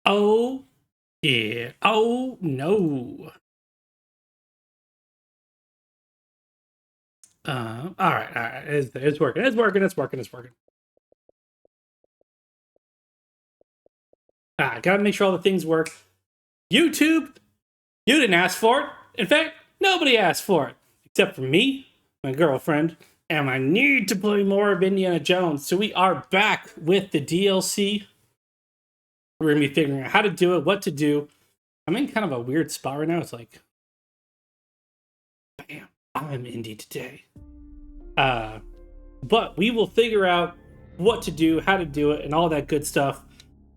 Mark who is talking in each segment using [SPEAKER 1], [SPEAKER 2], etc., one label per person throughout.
[SPEAKER 1] Oh, yeah. Oh, no. All right, all right. It's working. It's working. It's working. It's working. Gotta make sure all the things work. YouTube, you didn't ask for it. In fact, nobody asked for it except for me, my girlfriend, and my need to play more of Indiana Jones. So we are back with the DLC. We're gonna be figuring out how to do it, what to do. I'm in kind of a weird spot right now. It's like, bam, I'm indie today. But we will figure out what to do, how to do it, and all that good stuff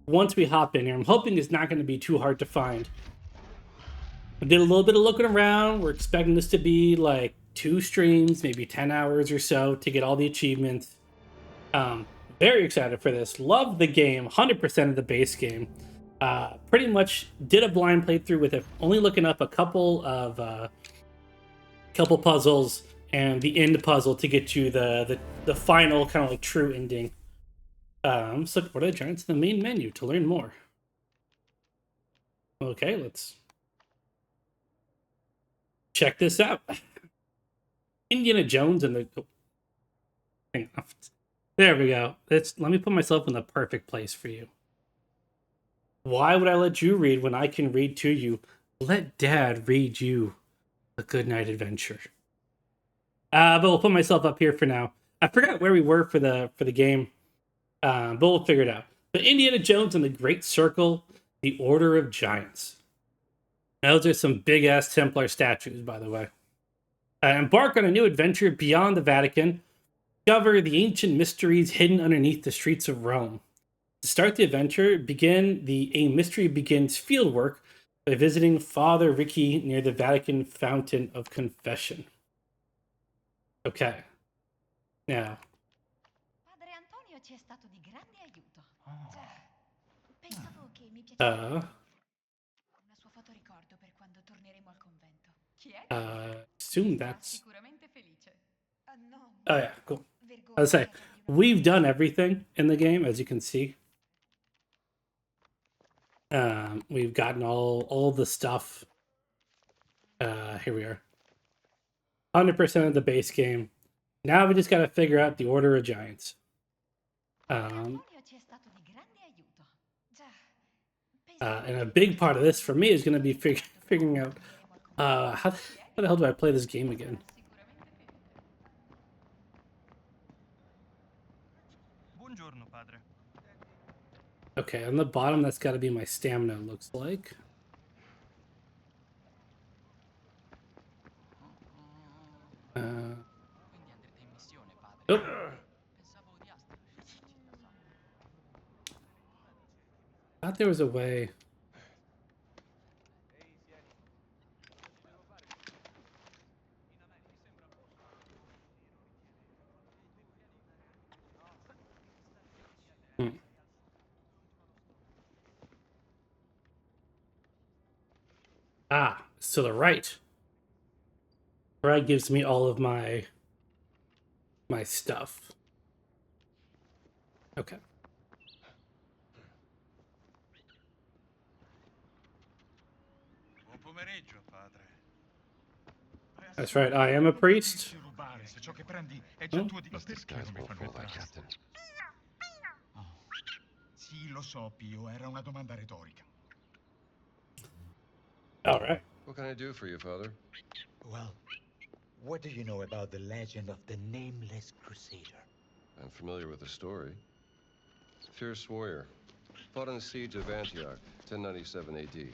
[SPEAKER 1] once we hop in here. I'm hoping it's not going to be too hard to find. I did a little bit of looking around. We're expecting this to be like 2 streams, maybe 10 hours or so to get all the achievements. Very excited for this. Love the game, 100% of the base game. Pretty much did a blind playthrough with it, only looking up a couple of puzzles and the end puzzle to get you the final kind of like true ending. So what are the giants in the main menu to learn more? Okay, let's check this out. Indiana Jones and the hang on. There we go. Let me put myself in the perfect place for you. Why would I let you read when I can read to you? Let Dad read you a good night adventure. But we'll put myself up here for now. I forgot where we were for the game, but we'll figure it out. But Indiana Jones and the Great Circle, the Order of Giants. Those are some big ass Templar statues, by the way. Embark on a new adventure beyond the Vatican. Discover the ancient mysteries hidden underneath the streets of Rome. To start the adventure, A Mystery Begins fieldwork by visiting Father Ricky near the Vatican Fountain of Confession. Okay. Now.
[SPEAKER 2] Padre Antonio ci è stato di grande aiuto. Pensavo che mi piacerebbe una sua foto ricordo per quando torneremo al convento. Chi è?
[SPEAKER 1] Assume that's
[SPEAKER 2] sicuramente felice. No.
[SPEAKER 1] Oh yeah, cool. I was say we've done everything in the game, as you can see. We've gotten all the stuff. Here we are. 100% of the base game. Now we just got to figure out the Order of Giants. And a big part of this for me is going to be figuring out how the hell do I play this game again? Okay, on the bottom, that's got to be my stamina, looks like. Oh. I thought there was a way. Ah, it's to the right. Right gives me all of my stuff. Okay. That's right, I am a priest. Oh.
[SPEAKER 3] This guy's won't fall like Captain.
[SPEAKER 4] Sì, lo so, Pio, era una domanda retorica.
[SPEAKER 1] All right.
[SPEAKER 3] What can I do for you, Father?
[SPEAKER 5] Well, what do you know about the legend of the Nameless Crusader?
[SPEAKER 3] I'm familiar with the story. Fierce warrior. Fought in the siege of Antioch, 1097 AD.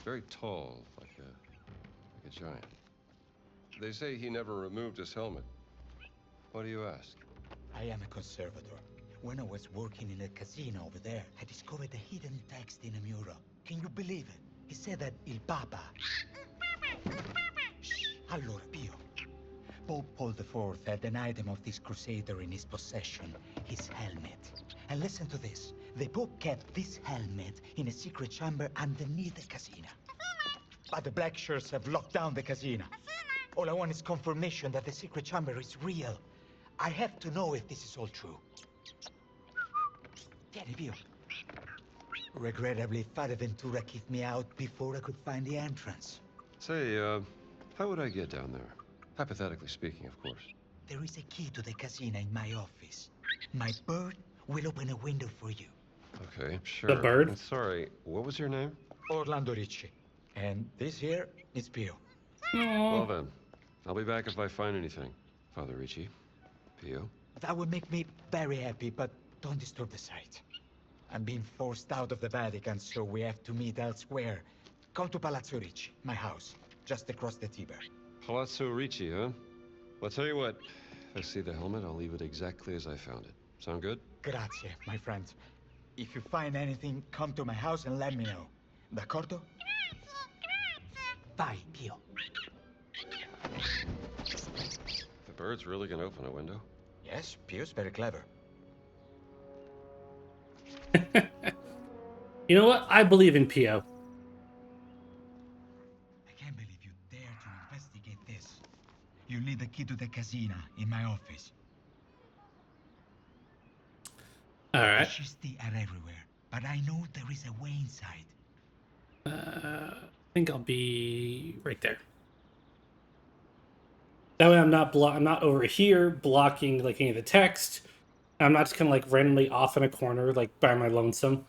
[SPEAKER 3] Very tall, like a giant. They say he never removed his helmet. Why do you ask?
[SPEAKER 5] I am a conservator. When I was working in a casino over there, I discovered a hidden text in a mural. Can you believe it? He said that Il Papa... Shh. Allora, Pio. Pope Paul IV had an item of this crusader in his possession, his helmet. And listen to this. The Pope kept this helmet in a secret chamber underneath the casino. But the black shirts have locked down the casino. All I want is confirmation that the secret chamber is real. I have to know if this is all true. Tieni, Pio. Regrettably, Father Ventura kicked me out before I could find the entrance.
[SPEAKER 3] Say, how would I get down there? Hypothetically speaking, of course.
[SPEAKER 5] There is a key to the casino in my office. My bird will open a window for you.
[SPEAKER 3] Okay, sure.
[SPEAKER 1] The bird?
[SPEAKER 3] And sorry, what was your name?
[SPEAKER 5] Orlando Ricci. And this here is Pio.
[SPEAKER 3] Well
[SPEAKER 1] Aww.
[SPEAKER 3] then, I'll be back if I find anything. Father Ricci. Pio.
[SPEAKER 5] That would make me very happy, but don't disturb the site. I'm being forced out of the Vatican, so we have to meet elsewhere. Come to Palazzo Ricci, my house, just across the Tiber.
[SPEAKER 3] Palazzo Ricci, huh? Well, I'll tell you what. If I see the helmet, I'll leave it exactly as I found it. Sound good?
[SPEAKER 5] Grazie, my friend. If you find anything, come to my house and let me know. D'accordo? Vai, Pio.
[SPEAKER 3] The bird's really gonna open a window?
[SPEAKER 5] Yes, Pio's very clever.
[SPEAKER 1] You know what? I believe in Pio.
[SPEAKER 4] I can't believe you dare to investigate this. You'll need the key to the casino in my office.
[SPEAKER 1] Alright.
[SPEAKER 4] Fascisti are everywhere, but I know there is a way inside.
[SPEAKER 1] I think I'll be right there. That way I'm not over here blocking like any of the text. I'm not just kind of like randomly off in a corner like by my lonesome.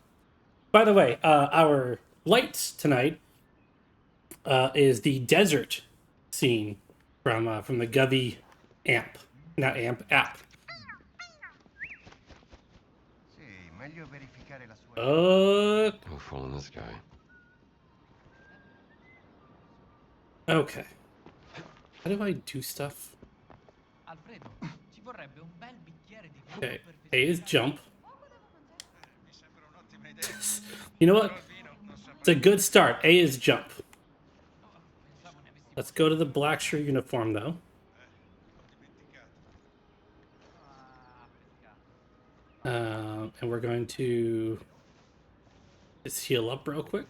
[SPEAKER 1] By the way, our lights tonight is the desert scene from the Govy app.
[SPEAKER 3] Oh, fooling this guy.
[SPEAKER 1] Okay. How do I do stuff?
[SPEAKER 2] Alfredo, ci vorrebbe un bel bicchiere di vino
[SPEAKER 1] Okay.
[SPEAKER 2] per
[SPEAKER 1] A is
[SPEAKER 2] festeggiare.
[SPEAKER 1] jump.
[SPEAKER 4] Mi sembra un'ottima idea.
[SPEAKER 1] You know what? It's a good start. A is jump.
[SPEAKER 2] Pensavo ne avessi
[SPEAKER 1] Let's go to the black shirt uniform though.
[SPEAKER 4] Ho dimenticato.
[SPEAKER 2] pescato.
[SPEAKER 1] And we're going to just heal up real quick.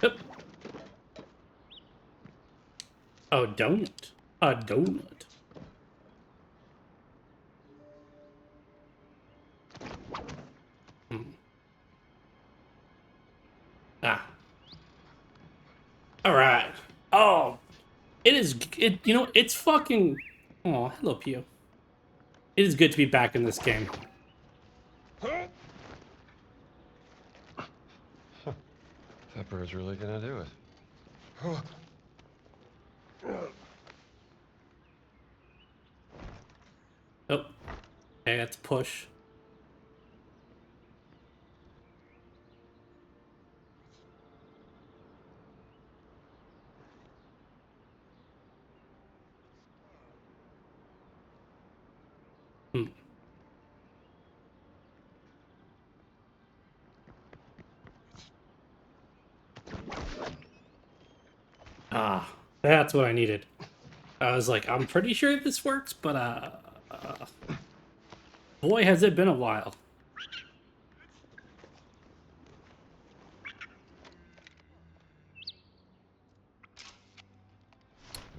[SPEAKER 1] Yep. Oh, donut. A donut. Hmm. Ah. All right. Oh, it is. It. You know, it's fucking. Oh, hello, Pio. It is good to be back in this game.
[SPEAKER 3] That bird's really gonna do it.
[SPEAKER 1] Oh. Okay, that's push. Hmm. Ah, that's what I needed. I was like, I'm pretty sure this works, but boy, has it been a while.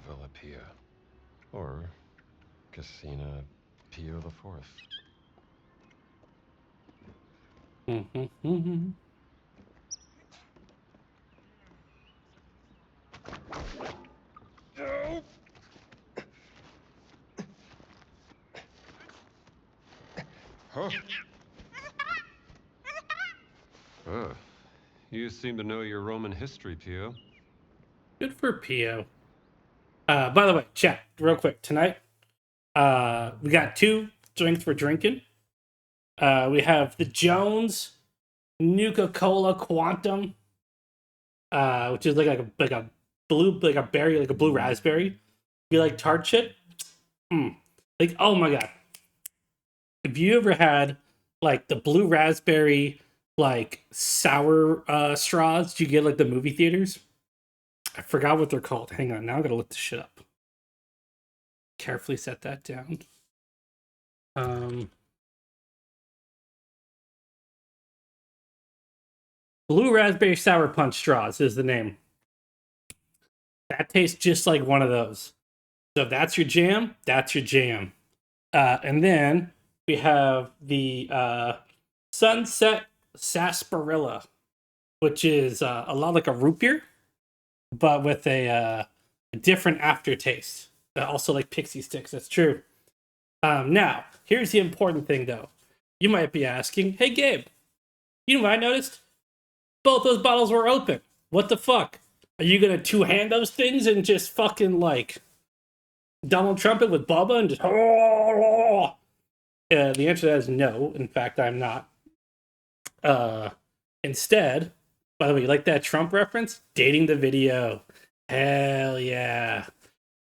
[SPEAKER 3] Villa Pio. Or Casina Pio the Fourth. Huh? You seem to know your Roman history, Pio.
[SPEAKER 1] Good for Pio. By the way, chat, real quick. Tonight, we got 2 drinks we're drinking. We have the Jones Nuka-Cola Quantum, which is like a blue, like a berry, like a blue raspberry. You like tart shit? Like, oh my god. Have you ever had like the blue raspberry, like sour straws you get like the movie theaters. I forgot what they're called. Hang on, now I gotta look this shit up. Carefully set that down. Blue Raspberry Sour Punch Straws is the name. That tastes just like one of those. So if that's your jam, that's your jam. And then we have the Sunset Sarsaparilla, which is a lot like a root beer, but with a different aftertaste. Also like pixie sticks, that's true. Now, here's the important thing though. You might be asking, hey Gabe, you know what I noticed? Both those bottles were open. What the fuck? Are you gonna two-hand those things and just fucking like Donald Trump it with Bubba and just... the answer to that is no. In fact, I'm not. Instead, by the way, you like that Trump reference? Dating the video. Hell yeah.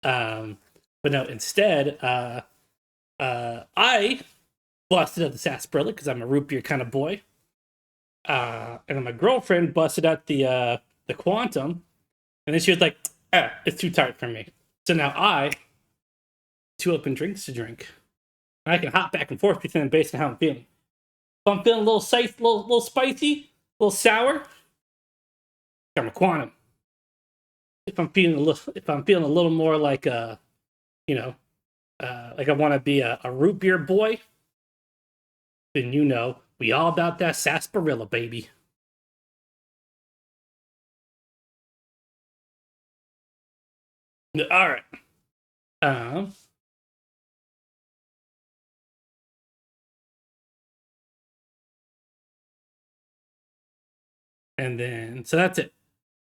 [SPEAKER 1] But no, instead, I busted out the sarsaparilla because I'm a root beer kind of boy. And then my girlfriend busted out the Quantum, and then she was like, it's too tight for me. So now I, two open drinks to drink. I can hop back and forth between them based on how I'm feeling. If I'm feeling a little safe, little spicy, a little sour, got my Quantum. If I'm feeling a little more like like I want to be a root beer boy, then we all about that sarsaparilla, baby. All right. And then, so that's it.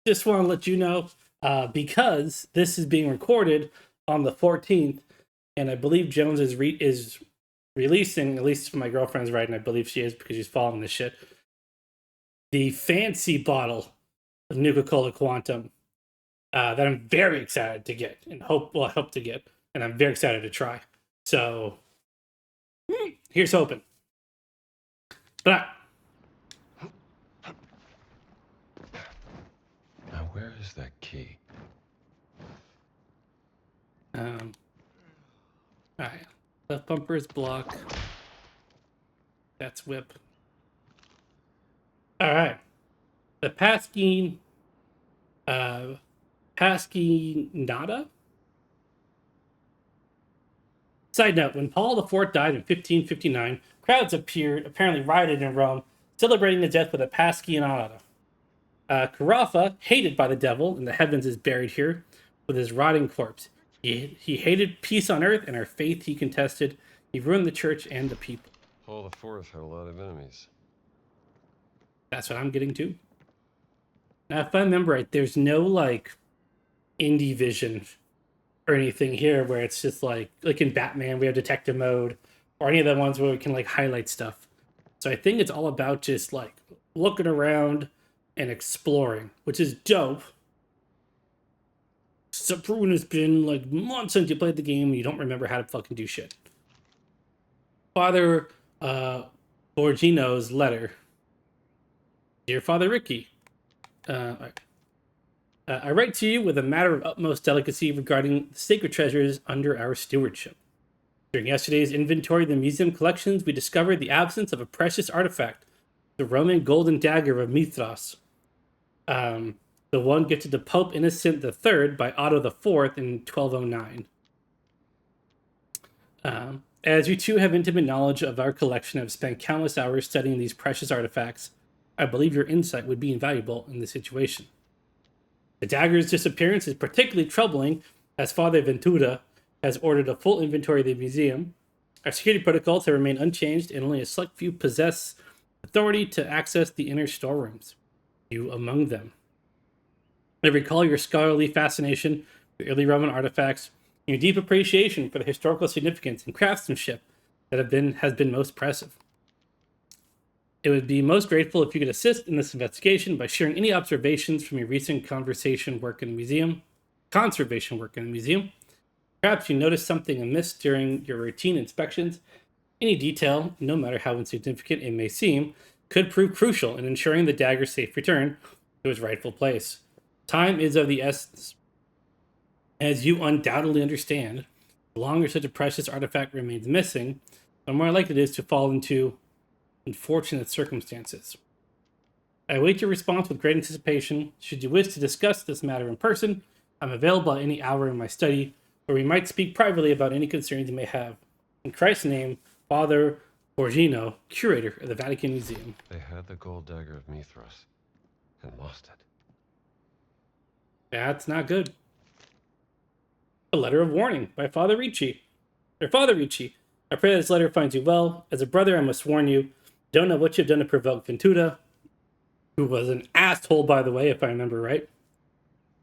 [SPEAKER 1] Just want to let you know, because this is being recorded on the 14th, and I believe Jones is releasing, at least my girlfriend's right, and I believe she is because she's following this shit, the fancy bottle of Nuka-Cola Quantum that I'm very excited to get and hope to get, and I'm very excited to try. So here's hoping. But
[SPEAKER 3] Now, where is that key?
[SPEAKER 1] all right, left bumper is block. That's whip. All right, the Pasquinata. Side note, when Paul IV died in 1559, crowds apparently rioted in Rome, celebrating the death with a Pasquinata. Carafa, hated by the devil, and the heavens is buried here with his rotting corpse. He hated peace on earth, and our faith he contested. He ruined the church and the people.
[SPEAKER 3] Paul IV had a lot of enemies.
[SPEAKER 1] That's what I'm getting to. Now, if I remember right, there's no like indie vision or anything here where it's just like in Batman we have detective mode, or any of the ones where we can like highlight stuff. So I think it's all about just like looking around and exploring, which is dope. When it's been like months since you played the game and you don't remember how to fucking do shit. Father Borgino's letter. Dear Father Ricky, I write to you with a matter of utmost delicacy regarding the sacred treasures under our stewardship. During yesterday's inventory of the museum collections, we discovered the absence of a precious artifact, the Roman golden dagger of Mithras. The one gifted to Pope Innocent III by Otto IV in 1209. As you two have intimate knowledge of our collection and have spent countless hours studying these precious artifacts, I believe your insight would be invaluable in this situation. The dagger's disappearance is particularly troubling, as Father Ventura has ordered a full inventory of the museum. Our security protocols have remained unchanged, and only a select few possess authority to access the inner storerooms. You among them. I recall your scholarly fascination for early Roman artifacts and your deep appreciation for the historical significance and craftsmanship that has been most impressive. It would be most grateful if you could assist in this investigation by sharing any observations from your recent conservation work in the museum. Perhaps you noticed something amiss during your routine inspections. Any detail, no matter how insignificant it may seem, could prove crucial in ensuring the dagger's safe return to its rightful place. Time is of the essence. As you undoubtedly understand, the longer such a precious artifact remains missing, the more likely it is to fall into unfortunate circumstances. I await your response with great anticipation. Should you wish to discuss this matter in person, I'm available at any hour in my study, where we might speak privately about any concerns you may have. In Christ's name, Father Borgino, curator of the Vatican Museum.
[SPEAKER 3] They had the gold dagger of Mithras and lost it.
[SPEAKER 1] That's not good. A letter of warning by Father Ricci. Father Ricci, I pray that this letter finds you well. As a brother, I must warn you, don't know what you've done to provoke Ventura, who was an asshole, by the way, if I remember right.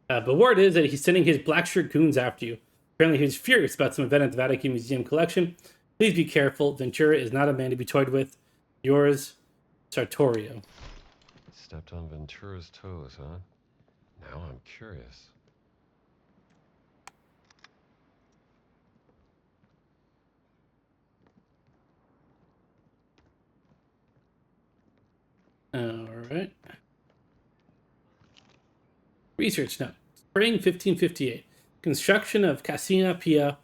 [SPEAKER 1] But word is that he's sending his black shirt goons after you. Apparently, he's furious about some event at the Vatican Museum collection. Please be careful. Ventura is not a man to be toyed with. Yours, Sartorio.
[SPEAKER 3] Stepped on Ventura's toes, huh? Now I'm curious.
[SPEAKER 1] All right. Research note. Spring 1558. Construction of Casina Pio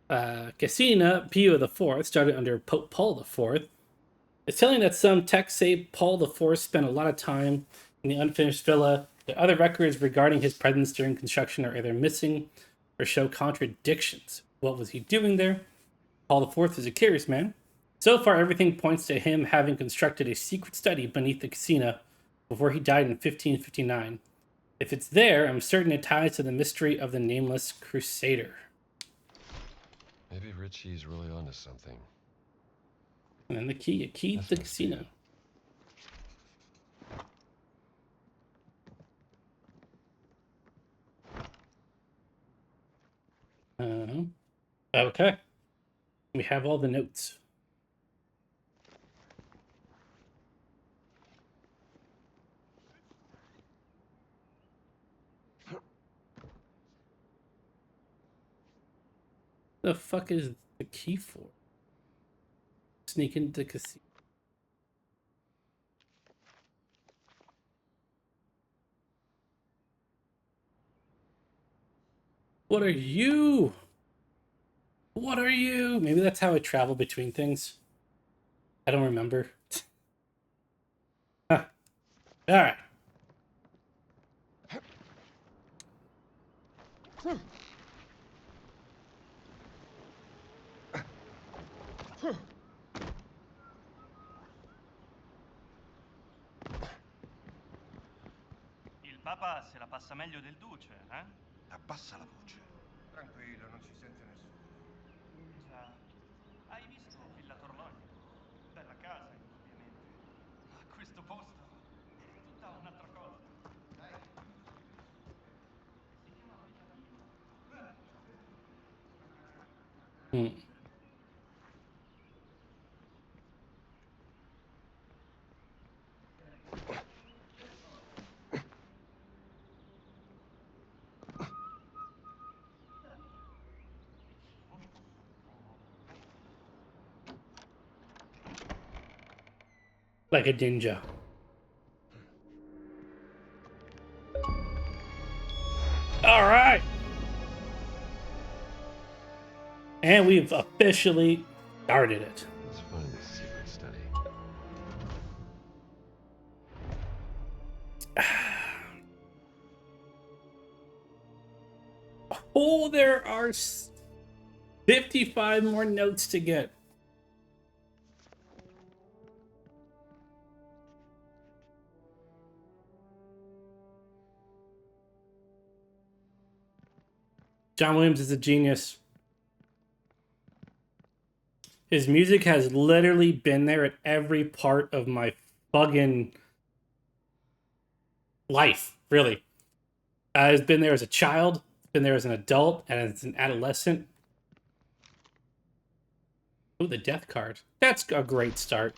[SPEAKER 1] IV started under Pope Paul IV. It's telling that some texts say Paul IV spent a lot of time in the unfinished villa. The other records regarding his presence during construction are either missing or show contradictions. What was he doing there? Paul IV is a curious man. So far, everything points to him having constructed a secret study beneath the casino before he died in 1559. If it's there, I'm certain it ties to the mystery of the nameless crusader.
[SPEAKER 3] Maybe Richie's really onto something.
[SPEAKER 1] And then the key, a key to the casino. Okay. We have all the notes. The fuck is the key for? Sneak into the casino. What are you? What are you? Maybe that's how I travel between things. I don't remember. Huh. All right.
[SPEAKER 6] Il Papa se la passa meglio del Duce, eh?
[SPEAKER 4] Abbassa la voce.
[SPEAKER 7] Tranquillo, non ci sente nessuno.
[SPEAKER 6] Già. Hai visto Villa Torlonia? Bella casa, indubbiamente. Ma questo posto è tutta un'altra cosa. Si chiama
[SPEAKER 1] Hmm. Like a ninja. All right. And we've officially started it.
[SPEAKER 3] Let's find this secret study.
[SPEAKER 1] Oh, there are 55 more notes to get. John Williams is a genius. His music has literally been there at every part of my fucking life, really. It's been there as a child, it's been there as an adult, and as an adolescent. Ooh, the death card. That's a great start.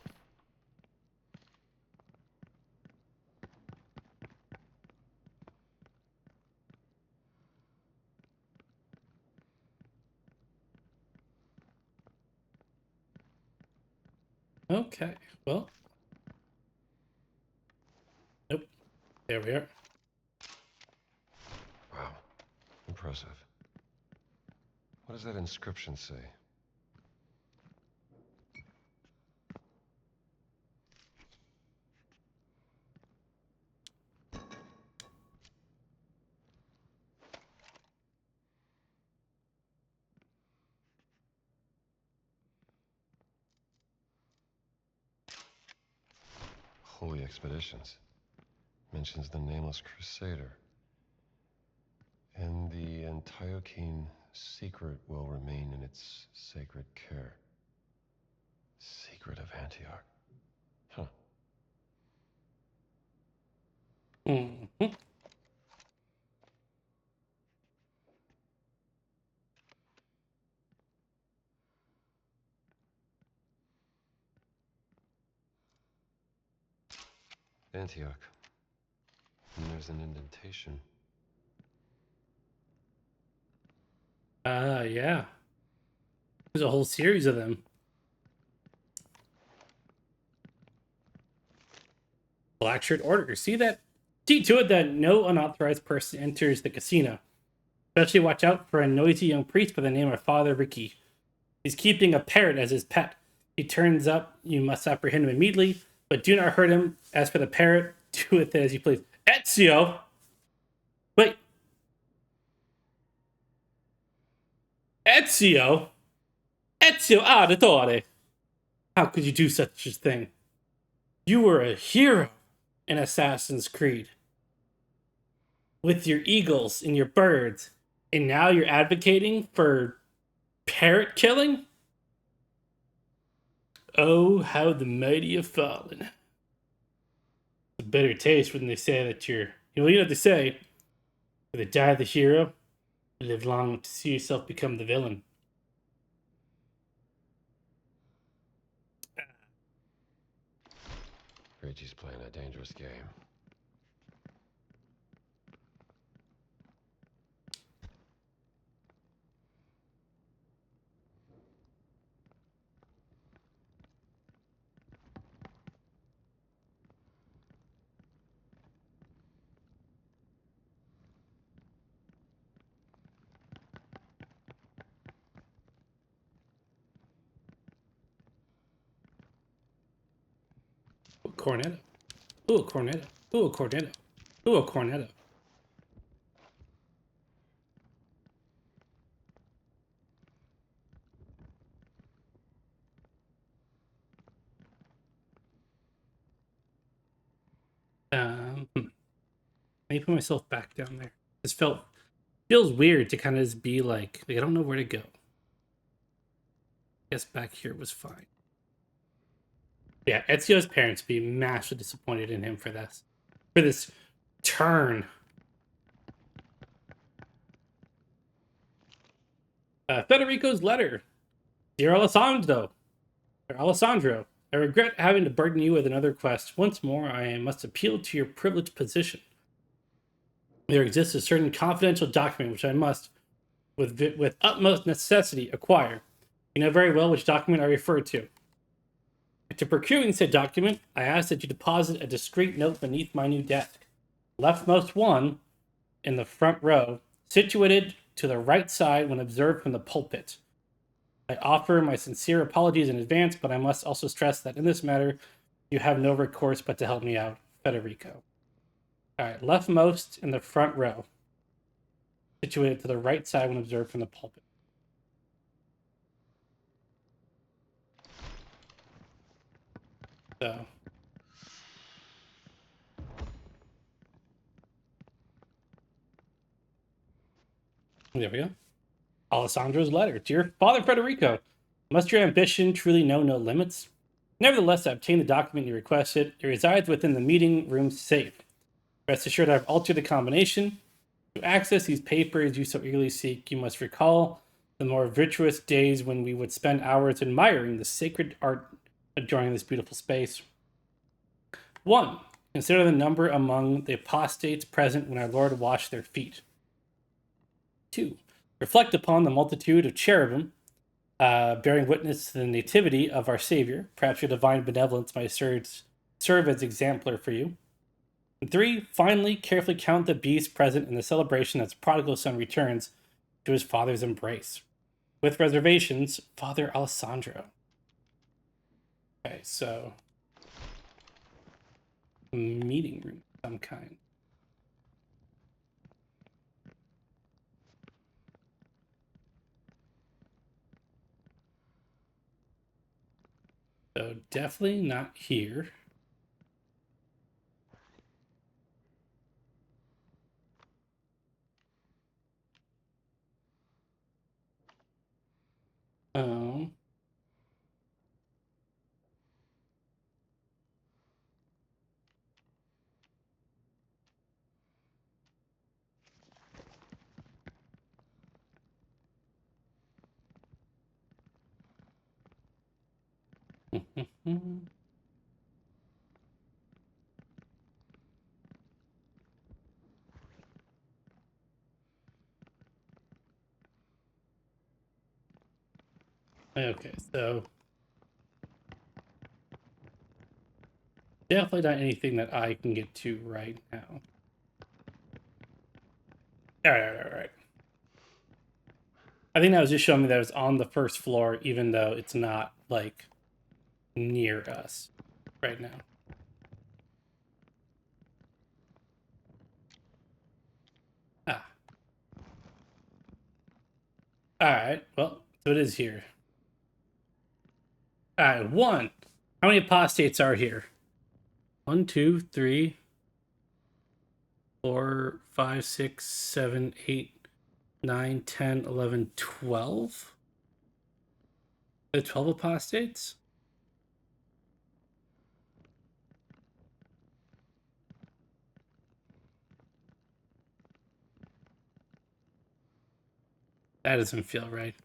[SPEAKER 1] Okay, well, There we are.
[SPEAKER 3] Wow. Impressive. What does that inscription say? Holy Expeditions. Mentions the nameless crusader. And the Antiochene secret will remain in its sacred care. Secret of Antioch. Huh.
[SPEAKER 1] Mhm.
[SPEAKER 3] Antioch. And there's an indentation.
[SPEAKER 1] Yeah. There's a whole series of them. Black shirt order. See that? See to it that no unauthorized person enters the casino. Especially watch out for a noisy young priest by the name of Father Ricky. He's keeping a parrot as his pet. He turns up, you must apprehend him immediately, but do not hurt him. As for the parrot, do with it as you please. Ezio! Wait. Ezio? Ezio Auditore! How could you do such a thing? You were a hero in Assassin's Creed. With your eagles and your birds, and now you're advocating for parrot killing? Oh, how the mighty have fallen. It's a bitter taste when they say that you're... You know what they say? For the die of the hero, you live long to see yourself become the villain.
[SPEAKER 3] Reggie's playing a dangerous game.
[SPEAKER 1] Ooh, cornetto. Ooh, a cornetto. Ooh, a cornetto. Ooh, a cornetto. Let me put myself back down there. This feels weird to kind of just be like I don't know where to go. Guess back here was fine. Yeah, Ezio's parents be massively disappointed in him for this. For this turn. Federico's letter. Dear Alessandro. I regret having to burden you with another quest. Once more, I must appeal to your privileged position. There exists a certain confidential document which I must, with utmost necessity, acquire. You know very well which document I refer to. To procuring said document, I ask that you deposit a discreet note beneath my new desk. Leftmost one, in the front row, situated to the right side when observed from the pulpit. I offer my sincere apologies in advance, but I must also stress that in this matter, you have no recourse but to help me out, Federico. Alright, leftmost in the front row, situated to the right side when observed from the pulpit. So, there we go. Alessandro's letter. Dear Father Federico, must your ambition truly know no limits? Nevertheless, I obtained the document you requested. It resides within the meeting room safe. Rest assured I have altered the combination. To access these papers you so eagerly seek, you must recall the more virtuous days when we would spend hours admiring the sacred art adorning this beautiful space. 1. Consider the number among the apostates present when our Lord washed their feet. 2. Reflect upon the multitude of cherubim bearing witness to the nativity of our Savior. Perhaps your divine benevolence might serve as exemplar for you. And 3, finally, carefully count the beast present in the celebration as prodigal son returns to his father's embrace. With reservations, Father Alessandro. Okay, so a meeting room of some kind. So definitely not here. Um, okay, so definitely not anything that I can get to right now. All right. I think that was just showing me that it was on the first floor, even though it's not, like, near us right now. Ah. Alright, well, so it is here. Alright, 1. How many apostates are here? 1, 2, 3, 4, 5, 6, 7, 8, 9, 10, 11, 12? The 12 apostates? That doesn't feel right.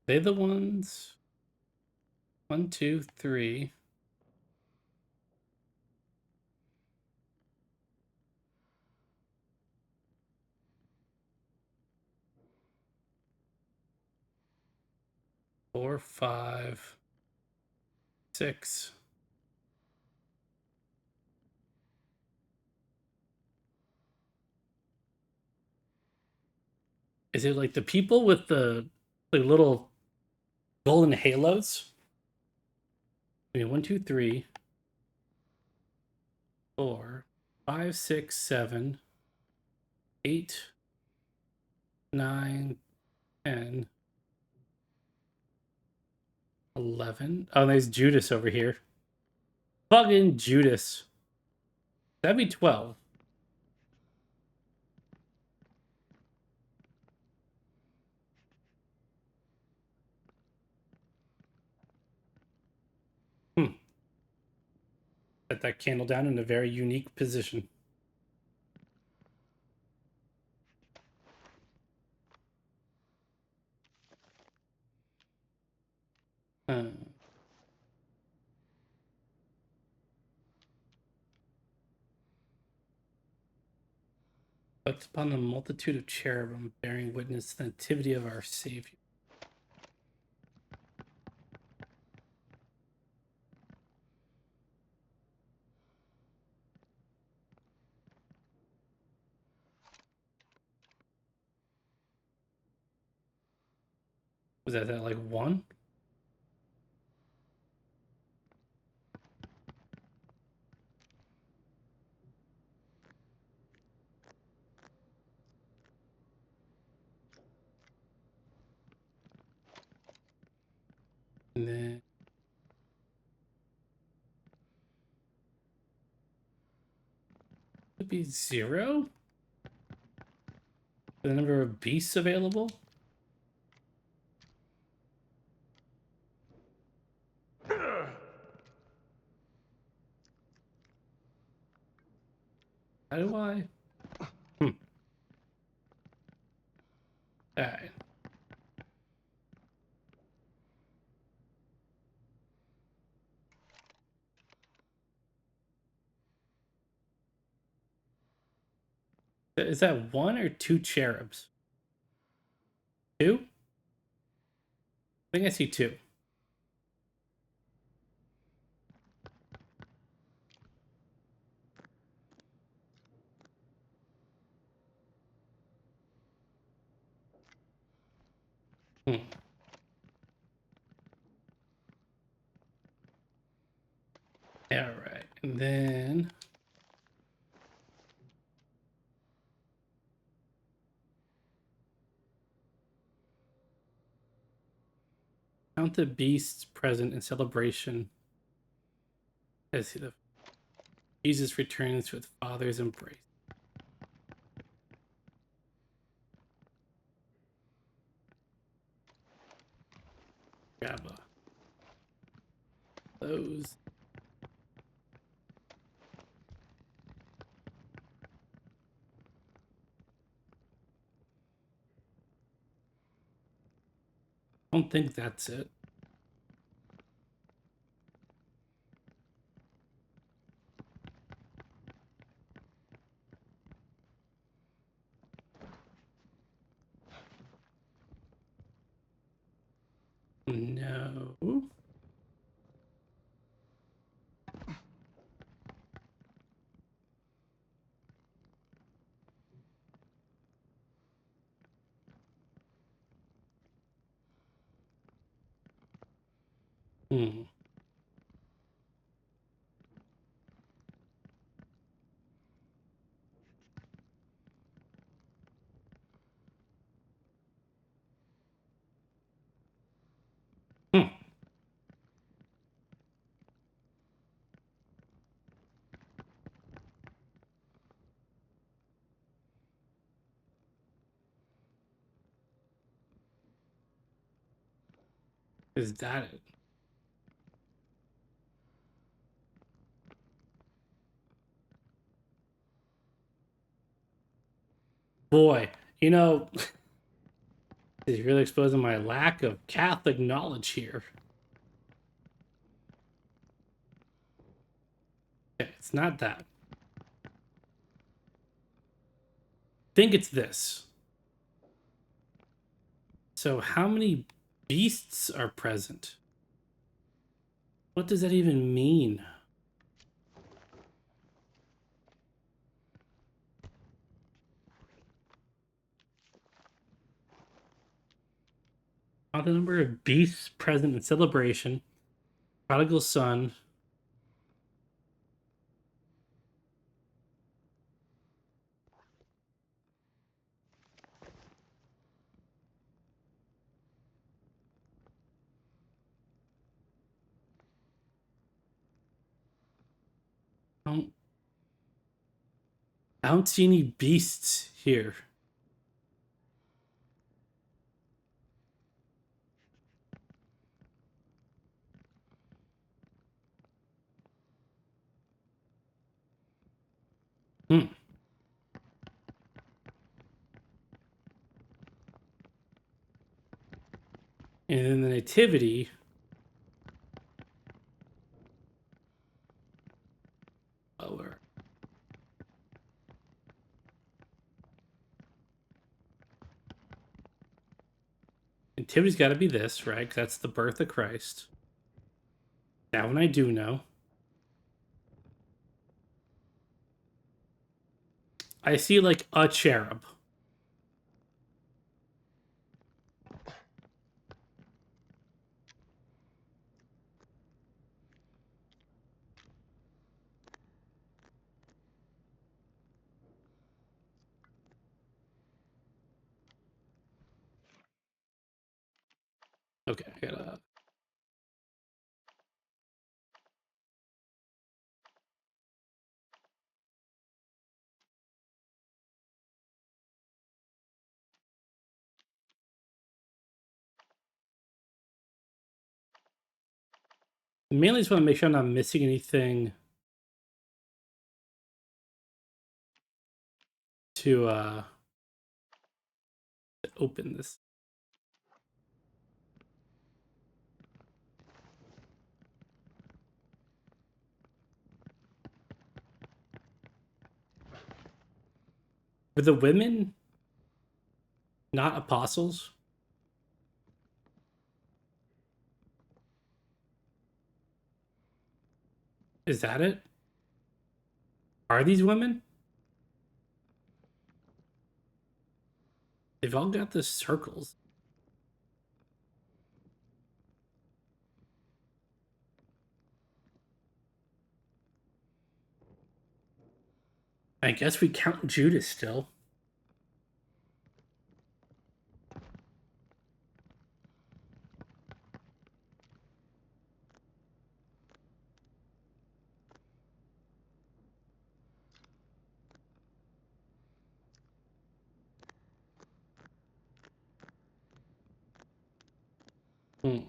[SPEAKER 1] They the ones? 1, 2, 3. Four, 5, 6. Is it like the people with the little golden halos? I mean, 1, 2, 3, 4, 5, 6, 7, 8, 9, 10, 11. Oh, there's Judas over here. Fucking Judas. That'd be 12. Set that candle down in a very unique position. Uh, Looked upon a multitude of cherubim bearing witness to the nativity of our Savior. Was that like 1? And then would be 0? The number of beasts available? How do I? Alright. Is that 1 or 2 cherubs? 2? think I see two. Hmm. All right, and then count the beasts present in celebration as Jesus returns with Father's embrace. Grab those. I don't think that's it. No. Hmm. Hmm. Is that it? Boy, you know, is really exposing my lack of Catholic knowledge here. Okay, it's not that. I think it's this. So how many beasts are present? What does that even mean? Count the number of beasts present in celebration. Prodigal son. I don't see any beasts here. Hmm. And then the nativity. Lower. Nativity's got to be this, right? 'Cause that's the birth of Christ. That one I do know. I see like a cherub. Okay, I gotta. Mainly just want to make sure I'm not missing anything to open this. Were the women not apostles? Is that it? Are these women? They've all got the circles. I guess we count Judas still. Hmm.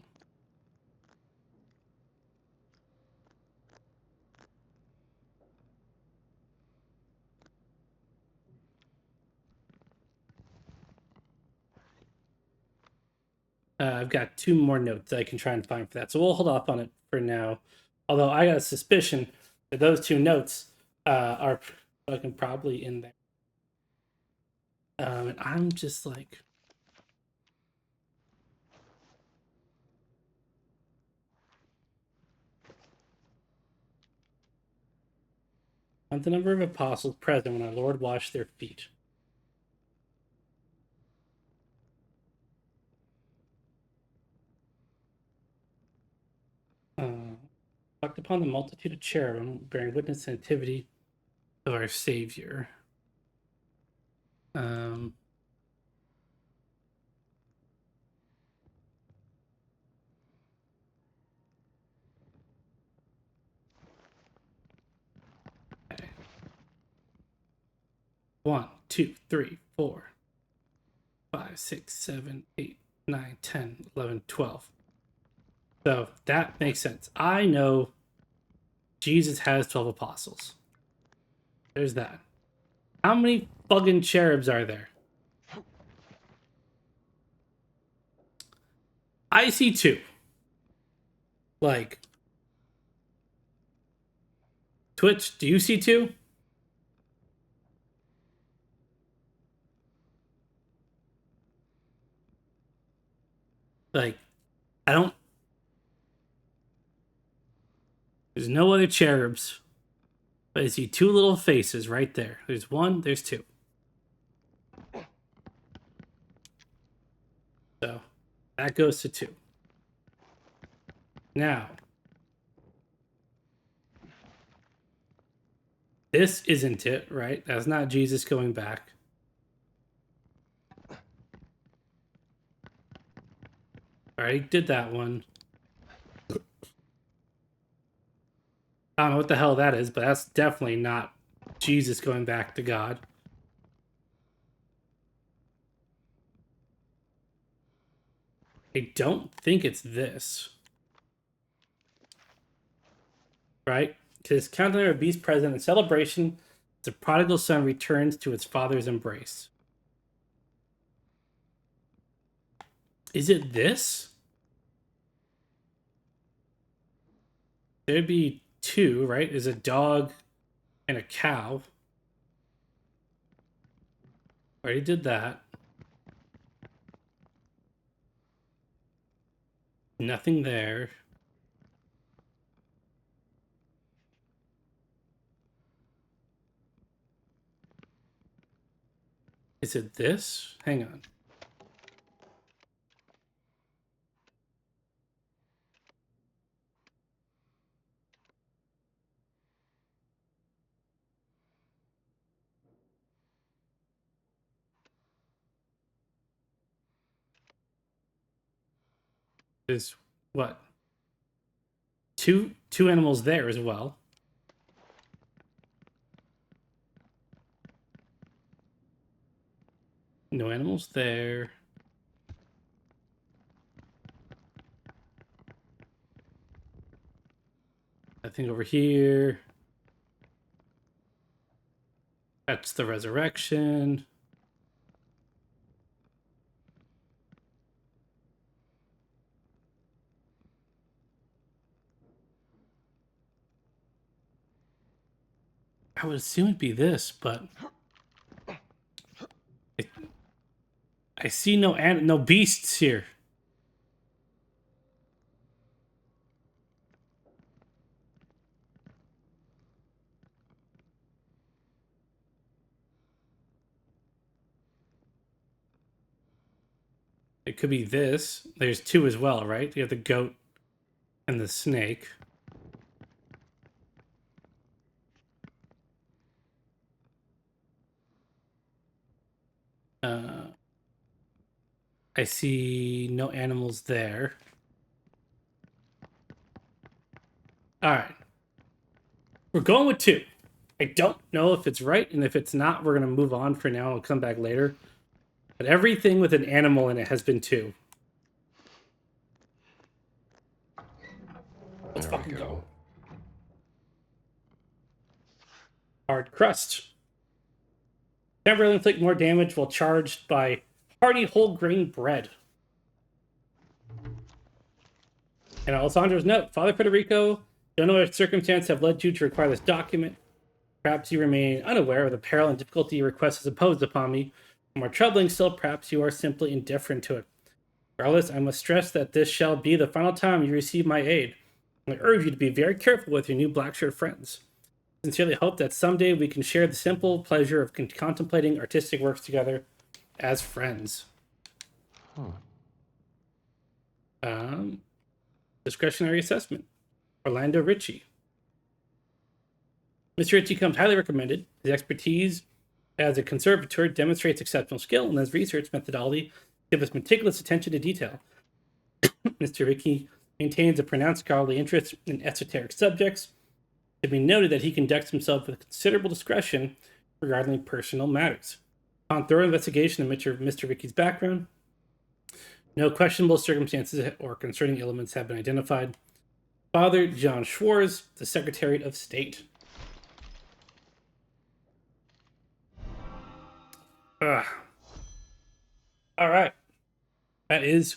[SPEAKER 1] I've got 2 more notes that I can try and find for that, so we'll hold off on it for now. Although I got a suspicion that those 2 notes are fucking probably in there. And I'm just like, count the number of apostles present when our Lord washed their feet. Talked upon the multitude of cherubim bearing witness to the nativity of our Savior. Okay. 1, 2, 3, 4, 5, 6, 7, 8, 9, 10, 11, 12. So that makes sense. I know Jesus has 12 apostles. There's that. How many fucking cherubs are there? I see 2. Like, Twitch, do you see 2? Like, I don't. There's no other cherubs. But I see 2 little faces right there. There's 1, there's 2. So that goes to 2. Now, this isn't it, right? That's not Jesus going back. Already did that one. I don't know what the hell that is, but that's definitely not Jesus going back to God. I don't think it's this. Right? Because counting our beast present in celebration, the prodigal son returns to his father's embrace. Is it this? There'd be 2, right? There's a dog and a cow. Already did that. Nothing there. Is it this? Hang on. There's what? Two animals there as well. No animals there. Nothing over here. That's the resurrection. I would assume it'd be this, but I see no beasts here. It could be this. There's two as well, right? You have the goat and the snake. I see no animals there. All right. We're going with 2. I don't know if it's right, and if it's not, we're going to move on for now. I'll come back later. But everything with an animal in it has been 2. Let's
[SPEAKER 3] There we
[SPEAKER 1] fucking go. Hard crust. Temporarily inflict more damage while charged by hearty whole grain bread. And Alessandro's note: Father Federico, don't know what circumstance have led you to require this document. Perhaps you remain unaware of the peril and difficulty your request has imposed upon me. More troubling still, perhaps you are simply indifferent to it. Regardless, I must stress that this shall be the final time you receive my aid. I urge you to be very careful with your new black shirt friends. I sincerely hope that someday we can share the simple pleasure of contemplating artistic works together as friends. Discretionary assessment. Orlando Ritchie. Mr. Ritchie comes highly recommended. His expertise as a conservator demonstrates exceptional skill, and his research methodology gives meticulous attention to detail. Mr. Ritchie maintains a pronounced scholarly interest in esoteric subjects. It should be noted that he conducts himself with considerable discretion regarding personal matters. Upon thorough investigation of Mr. Ritchie's background, no questionable circumstances or concerning elements have been identified. Father John Schwartz, the Secretary of State. All right. That is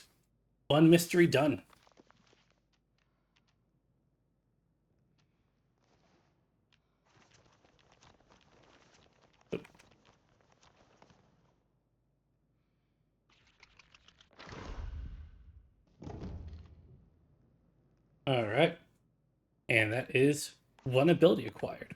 [SPEAKER 1] one mystery done. All right. And that is one ability acquired.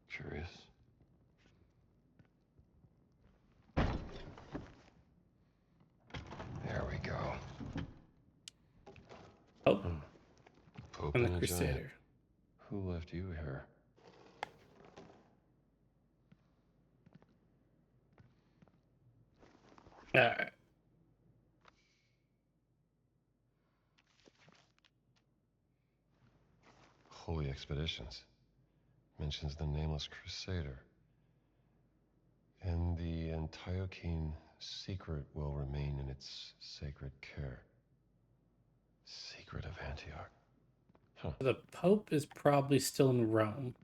[SPEAKER 3] Curious. There we go.
[SPEAKER 1] Oh,
[SPEAKER 3] Pope
[SPEAKER 1] and the
[SPEAKER 3] and a giant.
[SPEAKER 1] Crusader.
[SPEAKER 3] Who left you here?
[SPEAKER 1] All right.
[SPEAKER 3] Holy Expeditions. Mentions the nameless Crusader. And the Antiochene secret will remain in its sacred care. Secret of Antioch.
[SPEAKER 1] The Pope is probably still in Rome.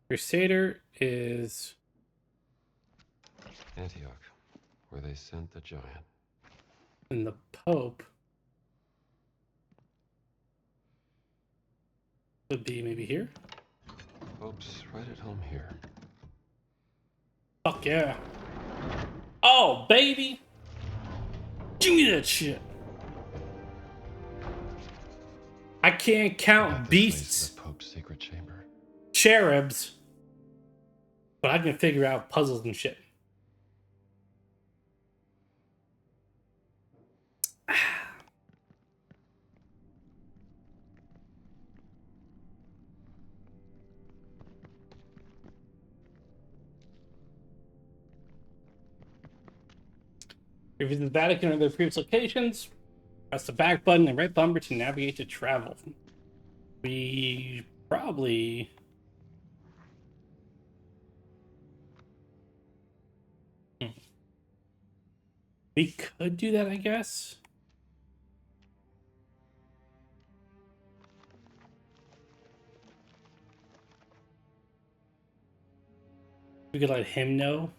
[SPEAKER 1] Crusader is
[SPEAKER 3] Antioch, where they sent the giant.
[SPEAKER 1] in the Pope. Would be maybe here.
[SPEAKER 3] Pope's right at home here.
[SPEAKER 1] Fuck yeah. Oh, baby. Give me that shit. I can't count beasts,
[SPEAKER 3] The Pope's secret chamber.
[SPEAKER 1] cherubs, but I can figure out puzzles and shit. Revisit the Vatican or their previous locations. Press the back button and right bumper to navigate to travel. We probably... We could do that, I guess. We could let him know.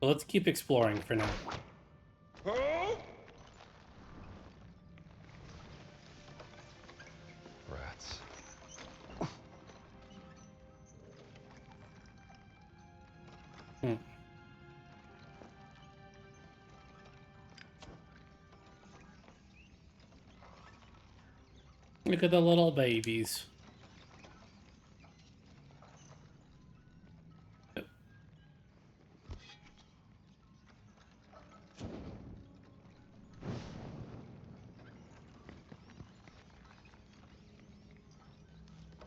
[SPEAKER 1] But let's keep exploring for now.
[SPEAKER 3] Rats.
[SPEAKER 1] Hmm. Look at the little babies.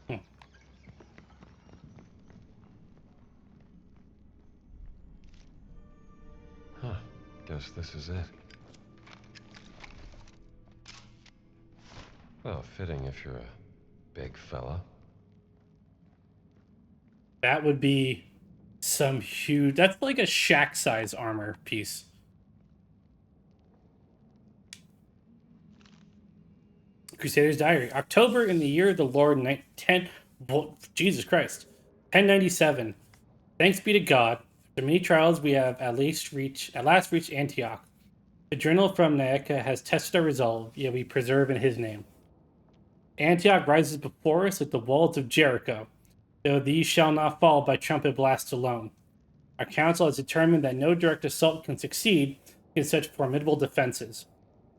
[SPEAKER 1] Hmm.
[SPEAKER 3] Huh. Guess this is it. Well, fitting if you're a big fella.
[SPEAKER 1] That would be some huge... That's like a shack-size armor piece. Crusader's Diary. October in the year of the Lord 10... Jesus Christ. 1097. Thanks be to God. After many trials, we have at last reached Antioch. The journal from Nyaca has tested our resolve, yet we preserve in his name. Antioch rises before us like the walls of Jericho, though these shall not fall by trumpet blast alone. Our council has determined that no direct assault can succeed against such formidable defenses.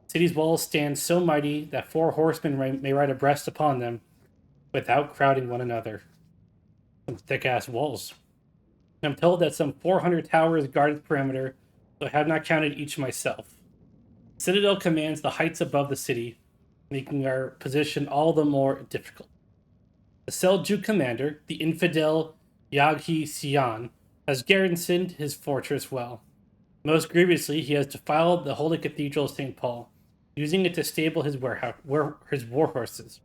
[SPEAKER 1] The city's walls stand so mighty that 4 horsemen may ride abreast upon them without crowding one another. Some thick-ass walls. I'm told that some 400 towers guard its perimeter, though I have not counted each myself. The citadel commands the heights above the city, making our position all the more difficult. The Seljuk commander, the infidel Yaghi Sian, has garrisoned his fortress well. Most grievously, he has defiled the holy cathedral of St. Paul, using it to stable his war horses.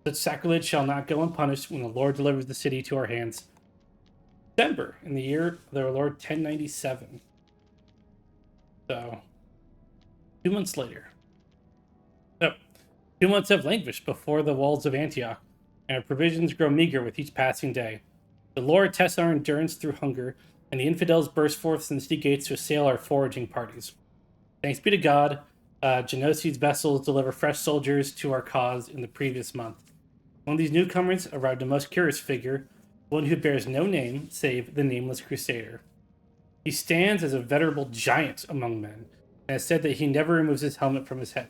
[SPEAKER 1] Such sacrilege shall not go unpunished when the Lord delivers the city to our hands. December, in the year of their Lord 1097. So, 2 months later. Oh, 2 months have languished before the walls of Antioch, and our provisions grow meager with each passing day. The Lord tests our endurance through hunger, and the infidels burst forth from the city gates to assail our foraging parties. Thanks be to God, Genoside's vessels deliver fresh soldiers to our cause in the previous month. One of these newcomers arrived a most curious figure, one who bears no name save the nameless Crusader. He stands as a venerable giant among men, and has said that he never removes his helmet from his head.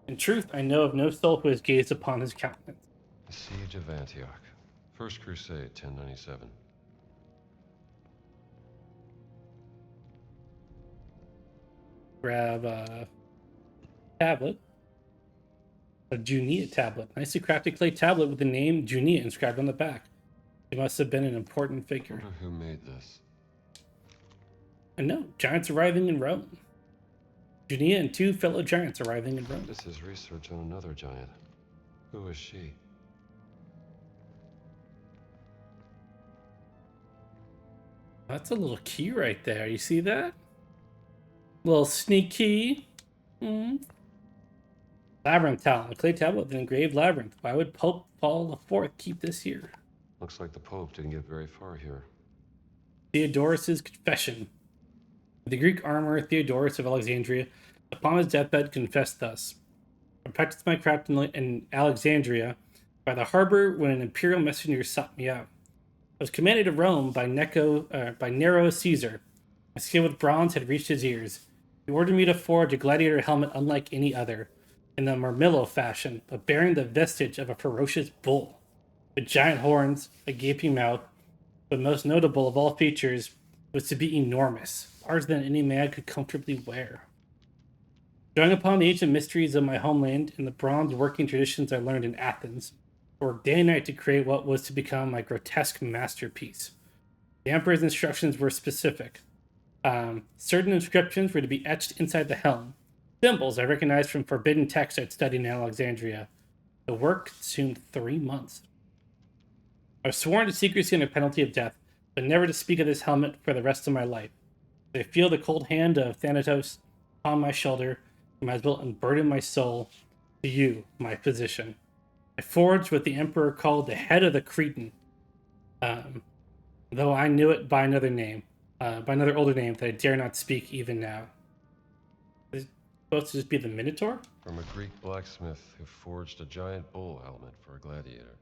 [SPEAKER 1] In truth, I know of no soul who has gazed upon his countenance.
[SPEAKER 3] The Siege of Antioch. First Crusade, 1097.
[SPEAKER 1] Grab a tablet. A Junia tablet. Nicely crafted clay tablet with the name Junia inscribed on the back. He must have been an important figure.
[SPEAKER 3] Wonder who made this.
[SPEAKER 1] And no, giants arriving in Rome. Junia and 2 fellow giants arriving in Rome.
[SPEAKER 3] This is research on another giant. Who is she?
[SPEAKER 1] That's a little key right there. You see that? Little sneak key. Labyrinth talent. A clay tablet with an engraved labyrinth. Why would Pope Paul IV keep this here?
[SPEAKER 3] Looks like the Pope didn't get very far here.
[SPEAKER 1] Theodorus's confession. The Greek armorer Theodorus of Alexandria, upon his deathbed, confessed thus: I practiced my craft in Alexandria by the harbor when an imperial messenger sought me out. I was commanded to Rome by Nero Caesar. My skill with bronze had reached his ears. He ordered me to forge a gladiator helmet unlike any other, in the Murmillo fashion, but bearing the vestige of a ferocious bull. With giant horns, a gaping mouth, but most notable of all features was to be enormous, larger than any man could comfortably wear. Drawing upon the ancient mysteries of my homeland and the bronze working traditions I learned in Athens, I worked day and night to create what was to become my grotesque masterpiece. The emperor's instructions were specific. Certain inscriptions were to be etched inside the helm, symbols I recognized from forbidden texts I'd studied in Alexandria. The work consumed 3 months. I was sworn to secrecy under penalty of death, but never to speak of this helmet for the rest of my life. I feel the cold hand of Thanatos upon my shoulder, and might as well unburden my soul to you, my physician. I forged what the emperor called the head of the Cretan, though I knew it by another name, by another older name that I dare not speak even now. Is it supposed to just be the Minotaur?
[SPEAKER 3] From a Greek blacksmith who forged a giant bull helmet for a gladiator.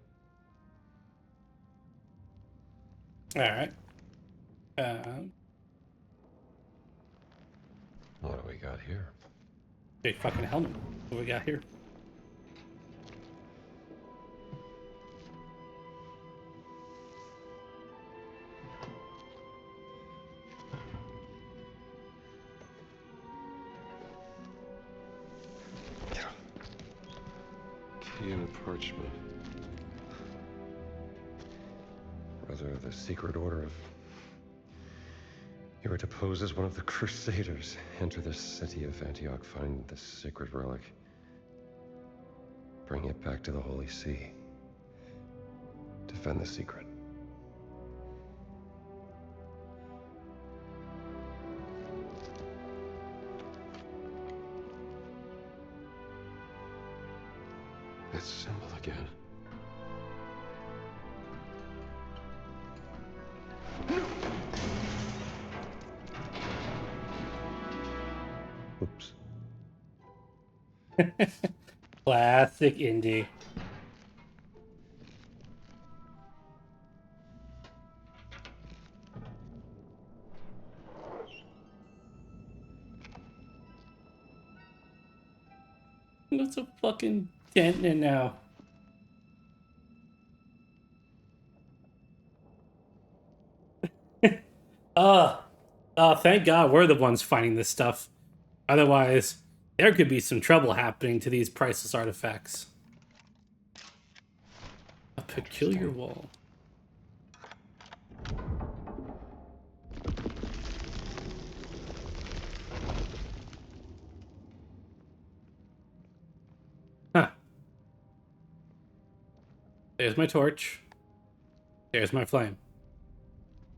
[SPEAKER 1] Alright.
[SPEAKER 3] What do we got here?
[SPEAKER 1] Big fucking helmet. What we got here?
[SPEAKER 3] Key in a parchment. Whether the secret order of... You were deposed as one of the Crusaders. Enter the city of Antioch, find the sacred relic. Bring it back to the Holy See. Defend the secret. That symbol again. Oops.
[SPEAKER 1] Classic indie. What's a fucking dent in it now? Thank God we're the ones finding this stuff. Otherwise, there could be some trouble happening to these priceless artifacts. A peculiar wall. Huh. There's my torch. There's my flame.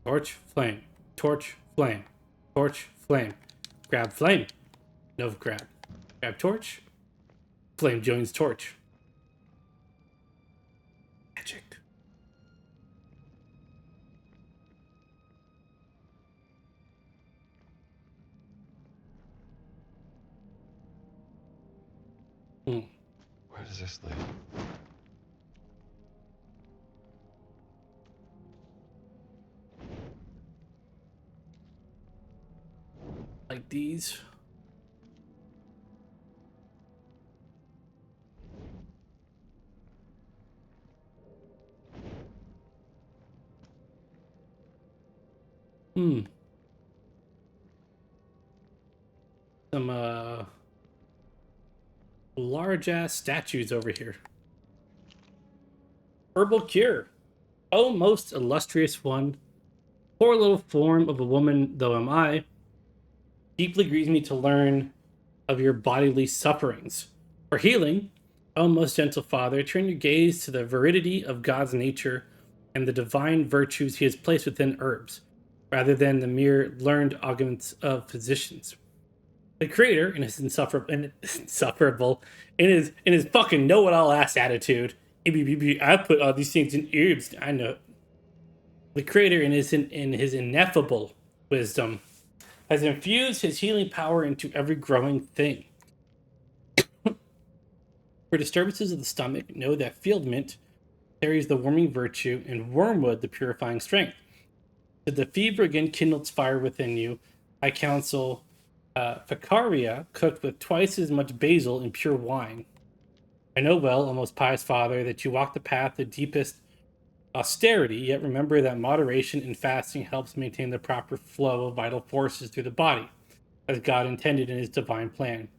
[SPEAKER 1] Torch, flame. Torch, flame. Torch, flame. Grab flame. No grab. Grab torch. Flame joins torch. Magic.
[SPEAKER 3] Where does this lead?
[SPEAKER 1] Like these. Some large ass statues over here. Herbal cure. Oh, most illustrious one. Poor little form of a woman though am I, deeply grieves me to learn of your bodily sufferings. For healing, O most gentle Father, turn your gaze to the veridity of God's nature and the divine virtues he has placed within herbs, rather than the mere learned arguments of physicians. The Creator, in his insufferable, in his fucking know-it-all ass attitude, I put all these things in herbs. I know. The Creator, in his ineffable wisdom, has infused his healing power into every growing thing. For disturbances of the stomach, know that field mint carries the warming virtue, and wormwood the purifying strength. Should the fever again kindle its fire within you, I counsel Ficaria cooked with twice as much basil and pure wine. I know well, O most pious Father, that you walk the path of deepest austerity, yet remember that moderation in fasting helps maintain the proper flow of vital forces through the body, as God intended in his divine plan.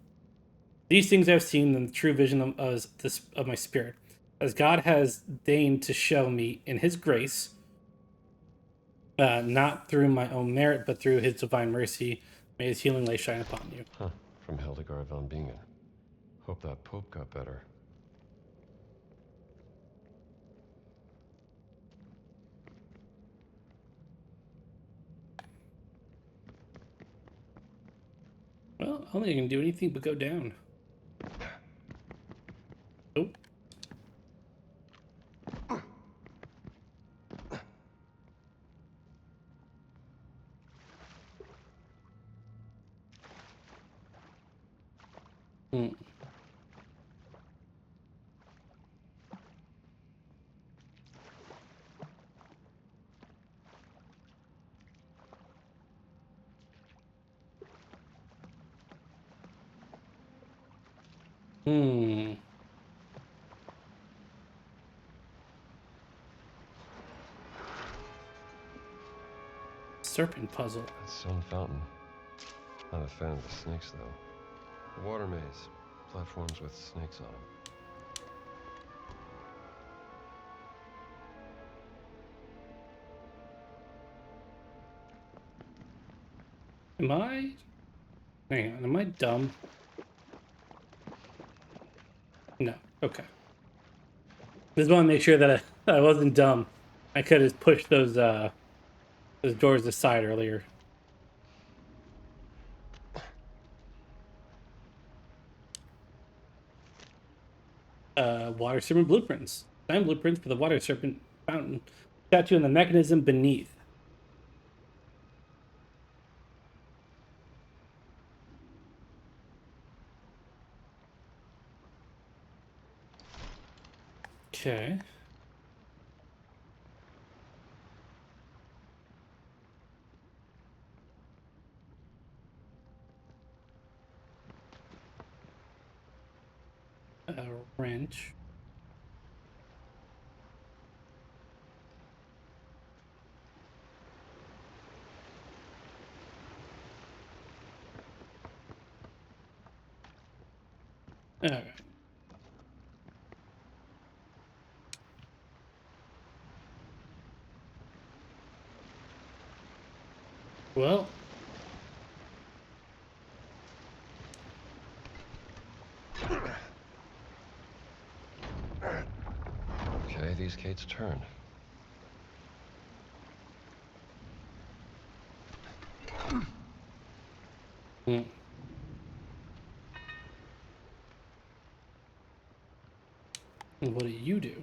[SPEAKER 1] These things I've seen in the true vision of my spirit, as God has deigned to show me in his grace, not through my own merit, but through his divine mercy. May his healing light shine upon you.
[SPEAKER 3] Huh. From Hildegard von Bingen. Hope that Pope got better.
[SPEAKER 1] Well, I don't think I can do anything but go down. Nope. Hmm. Hmm. Serpent puzzle.
[SPEAKER 3] That stone fountain. Not a fan of the snakes, though. A water maze. Platforms with snakes on them.
[SPEAKER 1] Am I? Hang on, am I dumb? No. Okay. Just want to make sure that I wasn't dumb. I could have pushed those doors aside earlier. Water serpent blueprints. Design blueprints for the water serpent fountain statue and the mechanism beneath. Okay. A wrench. All right. Well,
[SPEAKER 3] Okay, these gates turn.
[SPEAKER 1] hmm. And what do you do?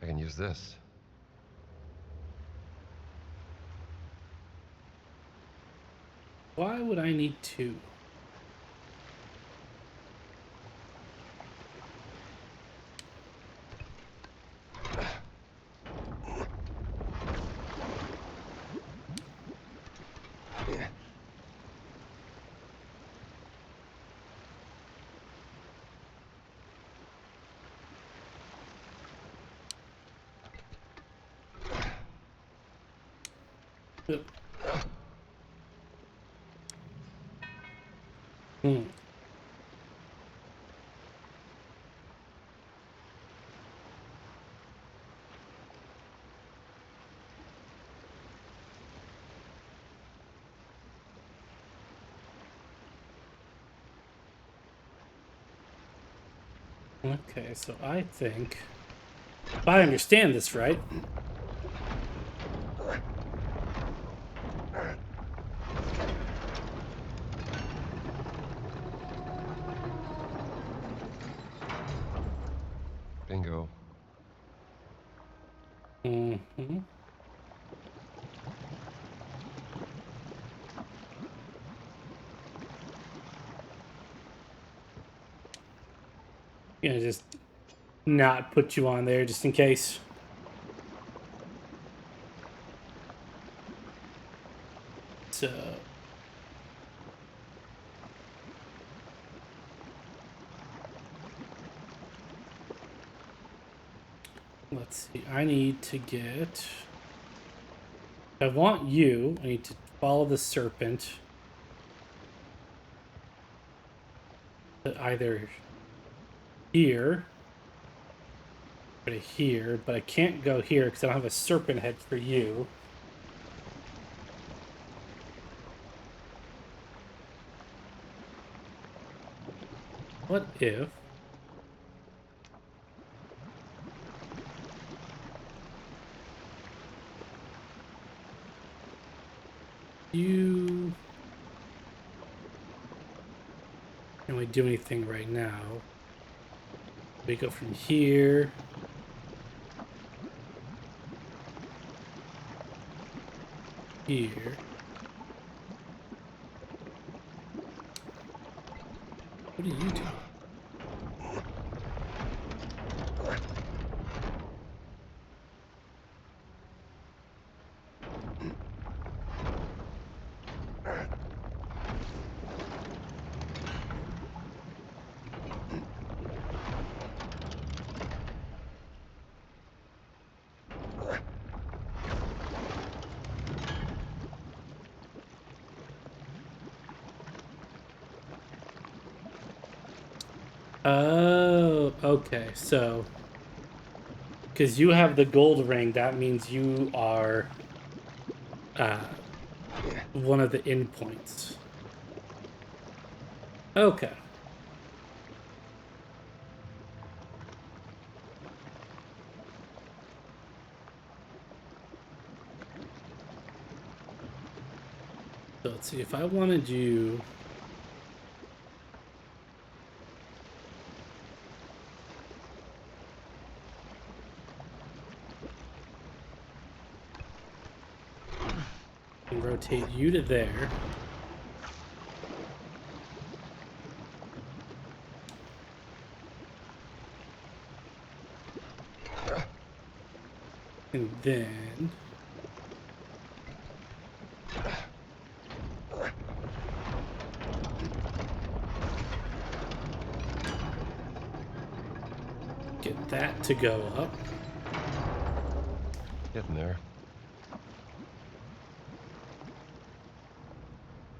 [SPEAKER 3] I can use this.
[SPEAKER 1] Why would I need two? Hmm. Okay, so I think if I understand this right,
[SPEAKER 3] Bingo.
[SPEAKER 1] mm-hmm. Gonna just not put you on there just in case. So let's see. I need to get. I want you. I need to follow the serpent to either here or to here, but I can't go here because I don't have a serpent head for you. What if you can we do anything right now? We go from here. Here. What are you doing? Oh, okay. So, because you have the gold ring, that means you are one of the endpoints. Okay. So let's see, if I wanted you... and rotate you to there. And then... get that to go up.
[SPEAKER 3] Getting there.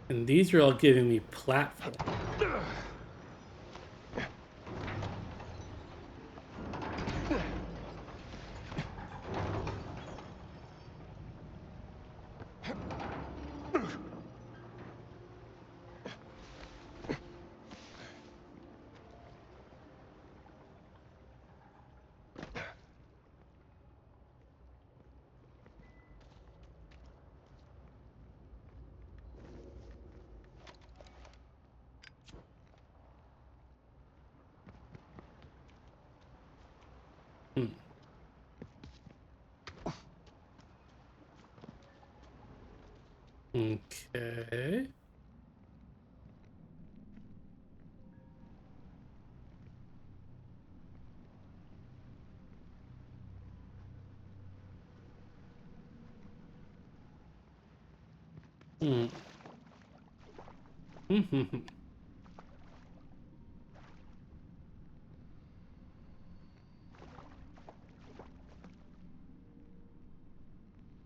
[SPEAKER 1] And these are all giving me platform. Okay. Hmm.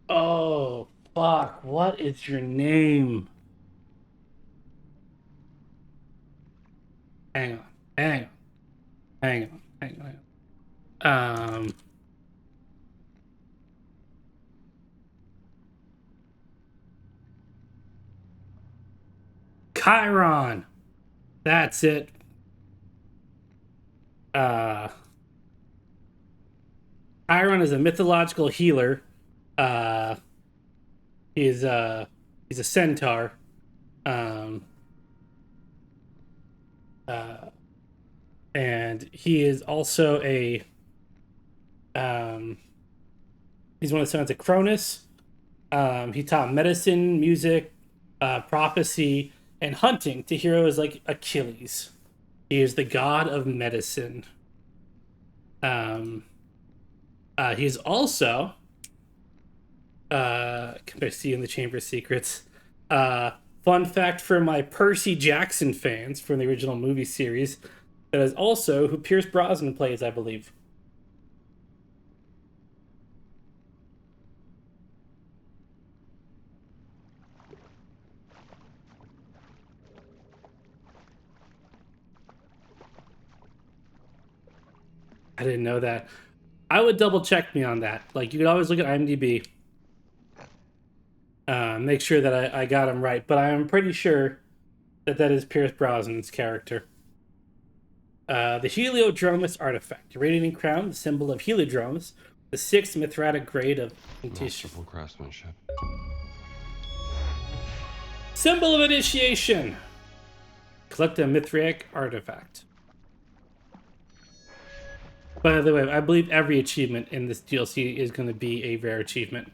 [SPEAKER 1] Oh, fuck. What is your name? Hang on. Hang on. Hang on. Hang on. Chiron. That's it. Chiron is a mythological healer. Uh, he's a centaur. Um, and he is also a he's one of the sons of Cronus. He taught medicine, music, prophecy, and hunting to heroes like Achilles. He is the god of medicine. He is also can I see in the Chamber of Secrets? Fun fact for my Percy Jackson fans from the original movie series, that is also who Pierce Brosnan plays, I believe. I didn't know that. I would double check me on that. Like, you could always look at IMDb. Make sure that I got him right. But I'm pretty sure that that is Pierce Brosnan's character. The Heliodromus artifact. Radiating crown, the symbol of Heliodromus. The 6th Mithratic grade of...
[SPEAKER 3] Masterful craftsmanship.
[SPEAKER 1] Symbol of initiation. Collect a Mithriac artifact. By the way, I believe every achievement in this DLC is going to be a rare achievement.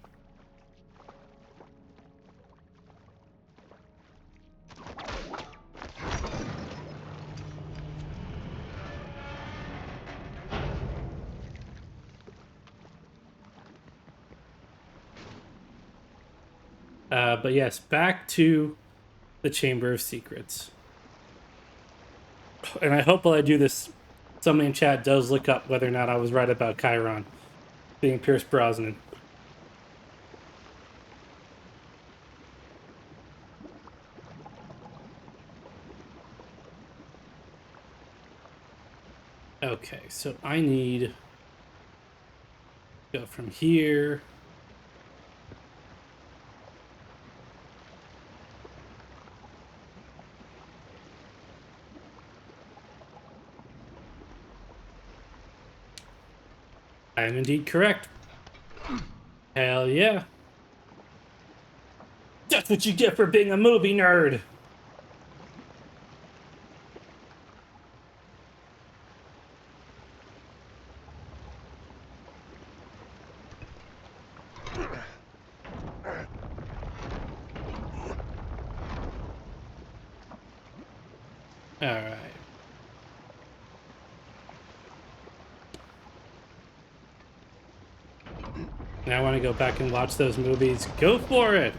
[SPEAKER 1] But yes, back to the Chamber of Secrets. And I hope while I do this, somebody in chat does look up whether or not I was right about Chiron being Pierce Brosnan. Okay, so I need to go from here. I am indeed correct. Hell yeah. That's what you get for being a movie nerd. All right. Now I want to go back and watch those movies. Go for it.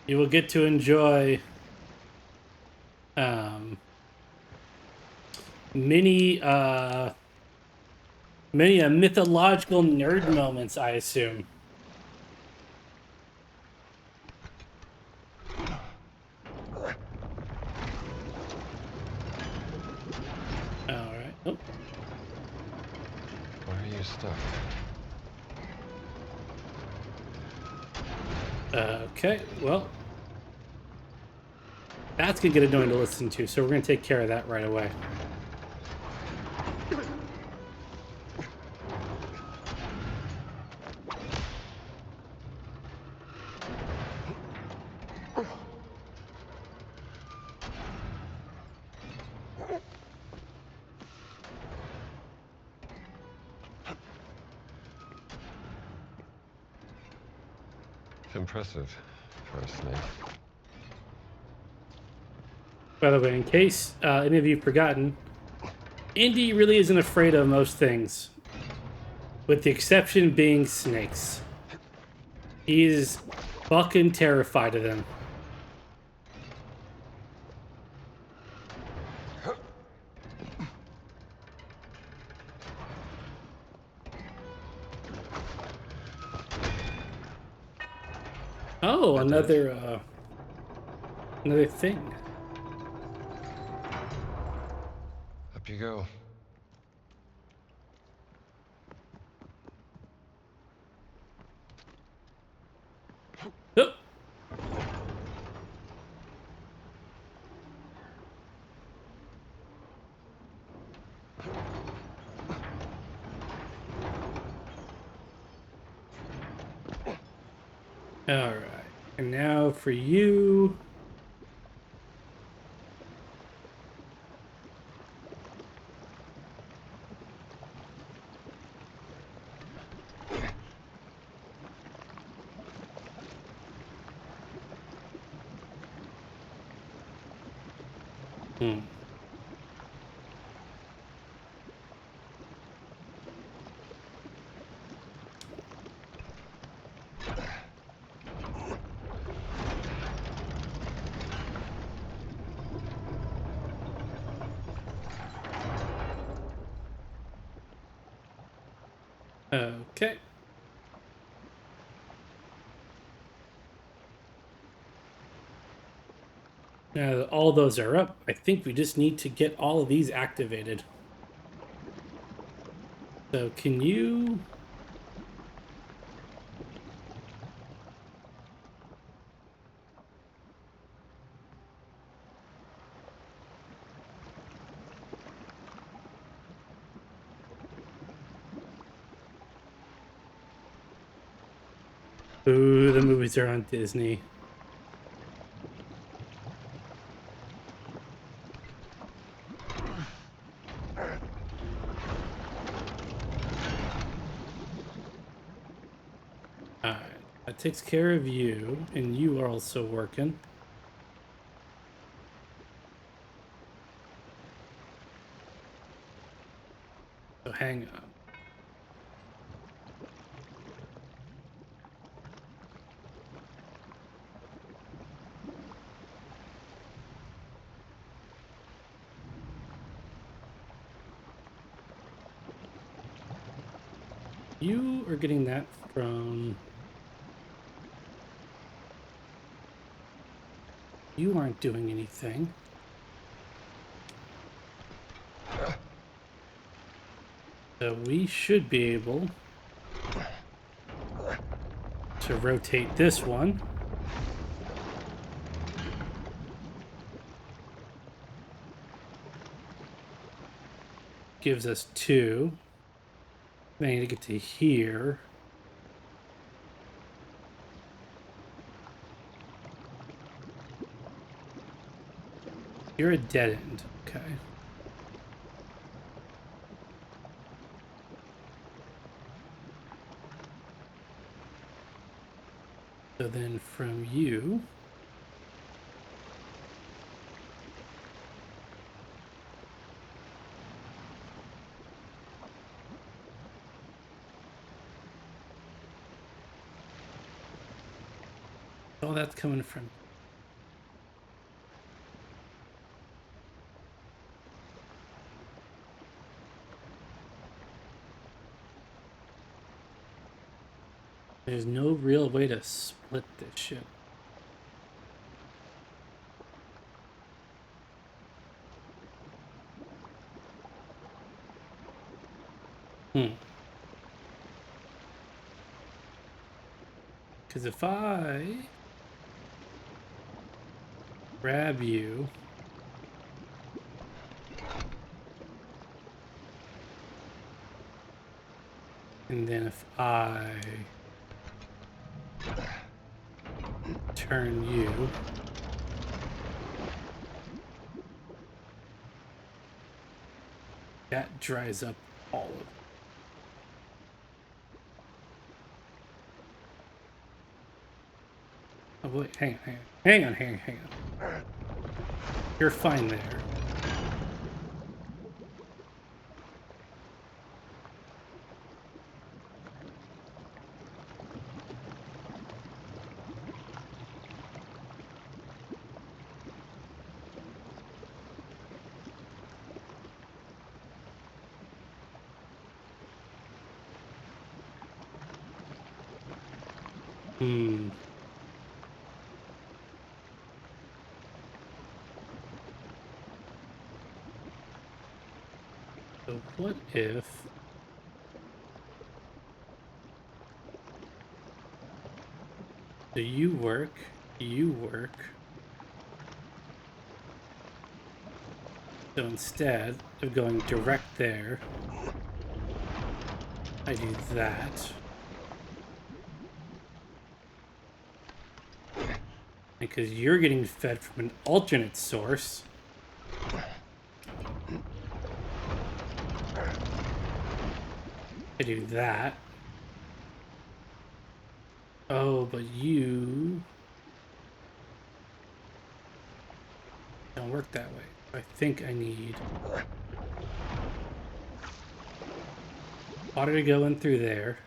[SPEAKER 1] You will get to enjoy many mythological nerd moments, I assume. All right. Oh.
[SPEAKER 3] Why are you stuck?
[SPEAKER 1] Okay. Well, that's gonna get annoying to listen to, so we're gonna take care of that right away.
[SPEAKER 3] Impressive for a snake.
[SPEAKER 1] By the way, in case any of you have forgotten, Indy really isn't afraid of most things, with the exception being snakes. He's fucking terrified of them. Oh, another thing.
[SPEAKER 3] Up you go.
[SPEAKER 1] Oh. All right, and now for you. Hmm. Okay. Now that all those are up, I think we just need to get all of these activated. So can you... Ooh, the movies are on Disney. Alright, that takes care of you, and you are also working. So hang on. You are getting that from... You aren't doing anything. So we should be able to rotate this one. Gives us 2. Then I need to get to here. You're a dead end. Okay. So then from you... all that's coming from... There's no real way to split this shit. Because if I grab you, and then if I turn you, that dries up all of it. Oh wait, hang on. You're fine there. So what if... So you work. So instead of going direct there, I do that. Because you're getting fed from an alternate source. I do that. Oh, but you don't work that way. I think I need water to go in through there.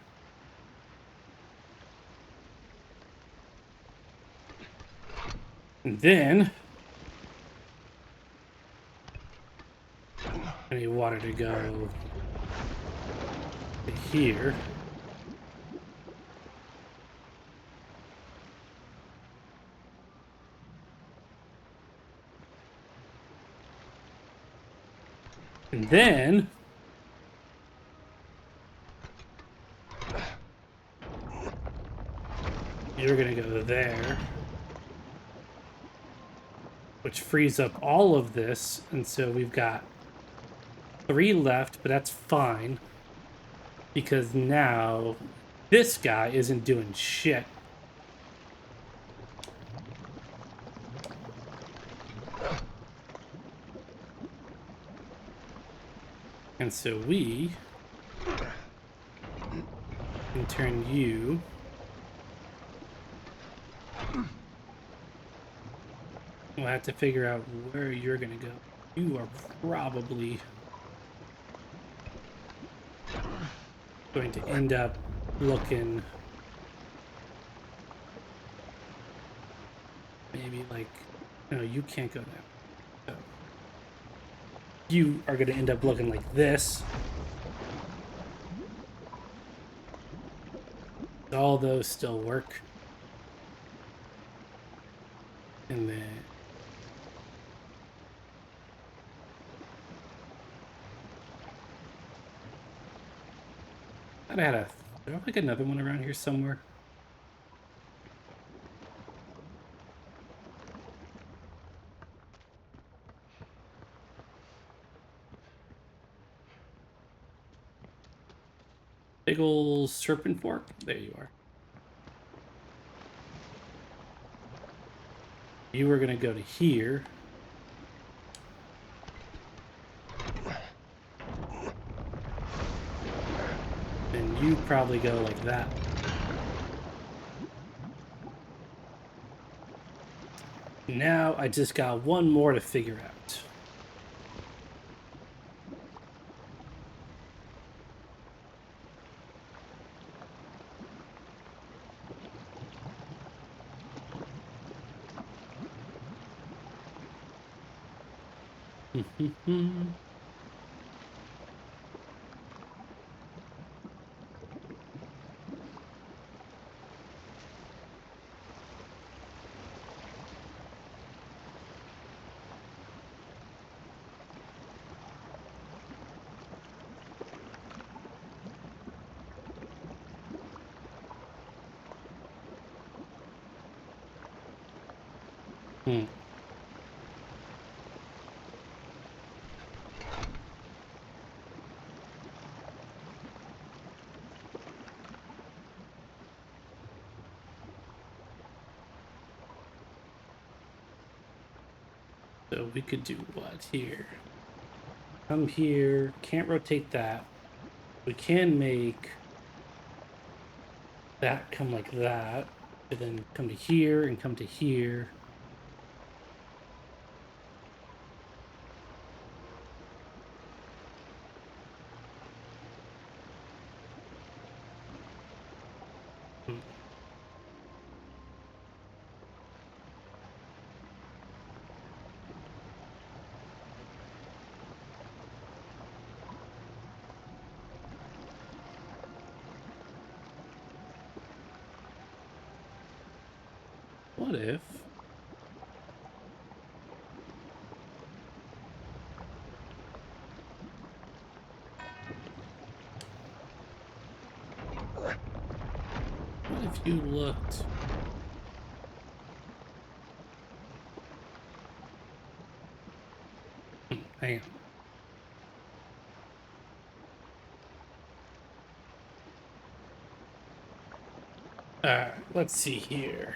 [SPEAKER 1] And then I need water to go to here. And then you're gonna go there, which frees up all of this, and so we've got 3 left, but that's fine because now this guy isn't doing shit. And so we can turn you we'll have to figure out where you're gonna go. You are probably going to end up looking maybe like, no, you can't go there. So you are going to end up looking like this. All those still work. And then I had a, there like another one around here somewhere. Big ol' serpent fork. There you are. You were gonna go to here. And you probably go like that. Now I just got one more to figure out. So we could do what here? Come here. Can't rotate that. We can make that come like that. And then come to here and come to here. What if? What if you looked? Hang on. Alright, let's see here.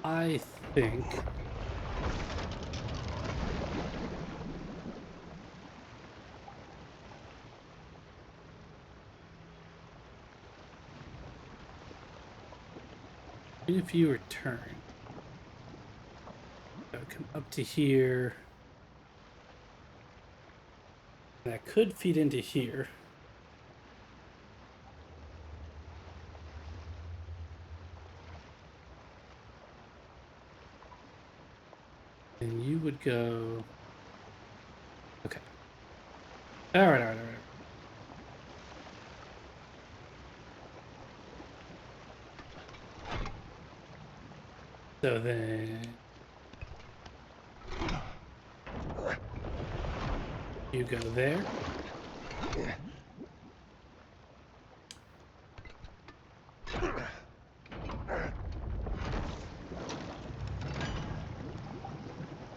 [SPEAKER 1] I think if you return, come up to here. That could feed into here. And you would go. Okay. All right. So then you go there.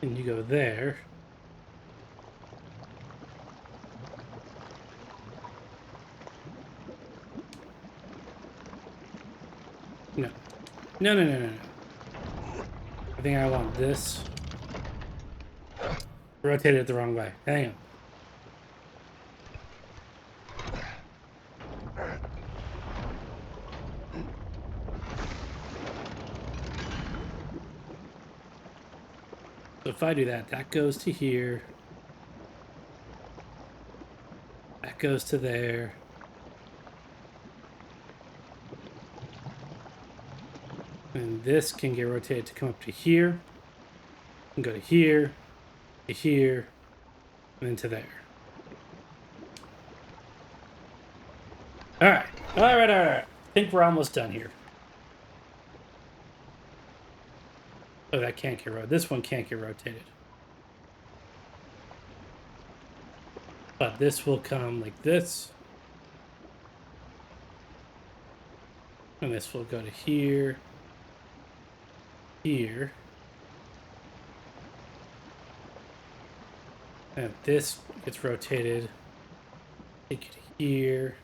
[SPEAKER 1] And you go there. No. No. I think I want this. Rotate it the wrong way. Hang on. So if I do that, that goes to here. That goes to there. And this can get rotated to come up to here. And go to here, and then to there. All right. All right. All right. I think we're almost done here. Oh, that can't get rotated. This one can't get rotated. But this will come like this. And this will go to here. Here. And this gets rotated. Take it here.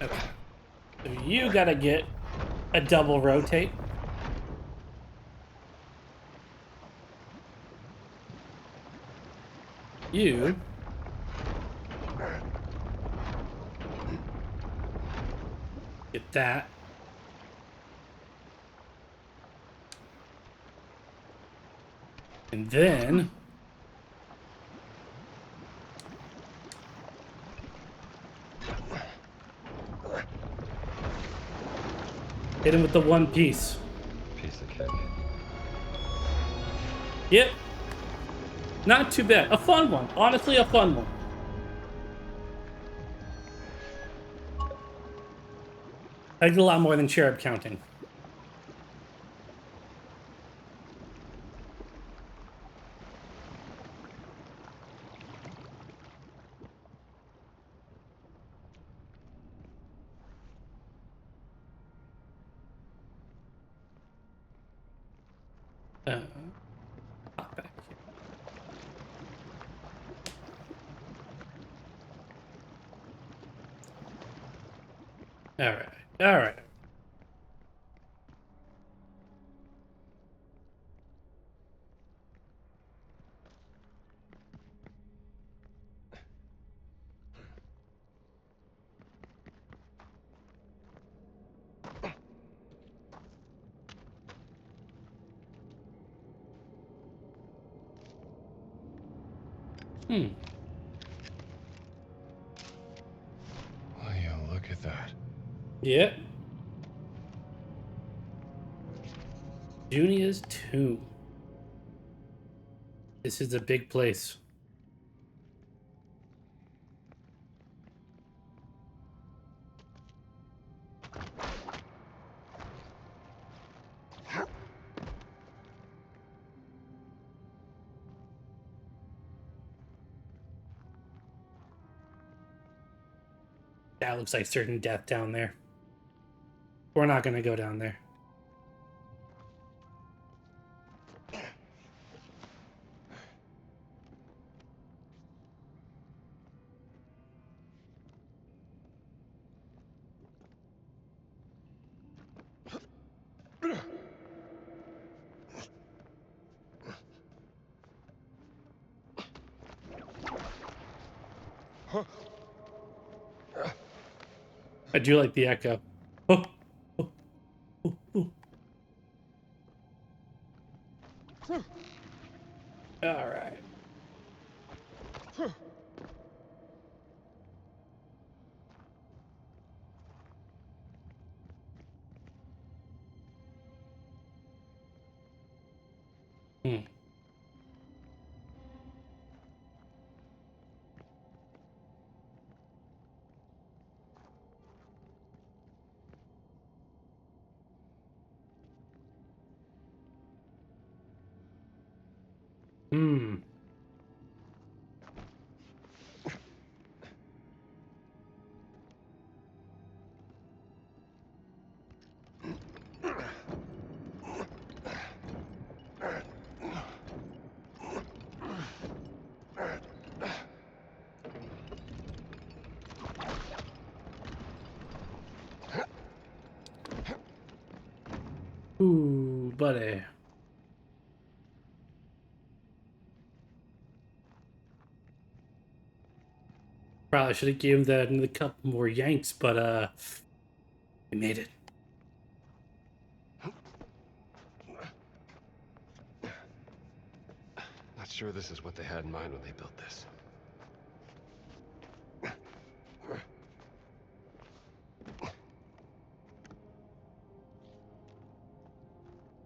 [SPEAKER 1] Okay. So you gotta get a double rotate. You get that. And then hit him with the one piece.
[SPEAKER 3] Piece of cake.
[SPEAKER 1] Yep. Not too bad. A fun one. Honestly, a fun one. I did a lot more than cherub counting. Hop back here. All right. All right. Hmm.
[SPEAKER 3] Will you look at that?
[SPEAKER 1] Yeah. Junia's tomb. This is a big place. That looks like certain death down there. We're not going to go down there. I do like the echo. Oh, oh, oh, oh. All right. Hmm. Hmm. Ooh, buddy. Probably should have given that another couple more yanks, but we made it.
[SPEAKER 3] Not sure this is what they had in mind when they built this.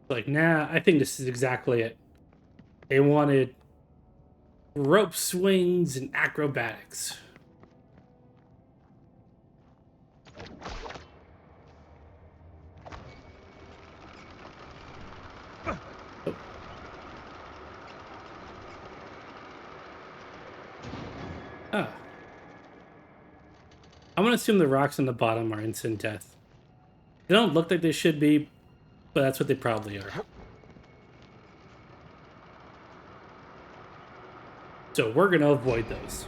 [SPEAKER 1] Like, nah, I think this is exactly it. They wanted rope swings and acrobatics. Ah. I'm gonna assume the rocks on the bottom are instant death. They don't look like they should be, but that's what they probably are. So we're gonna avoid those.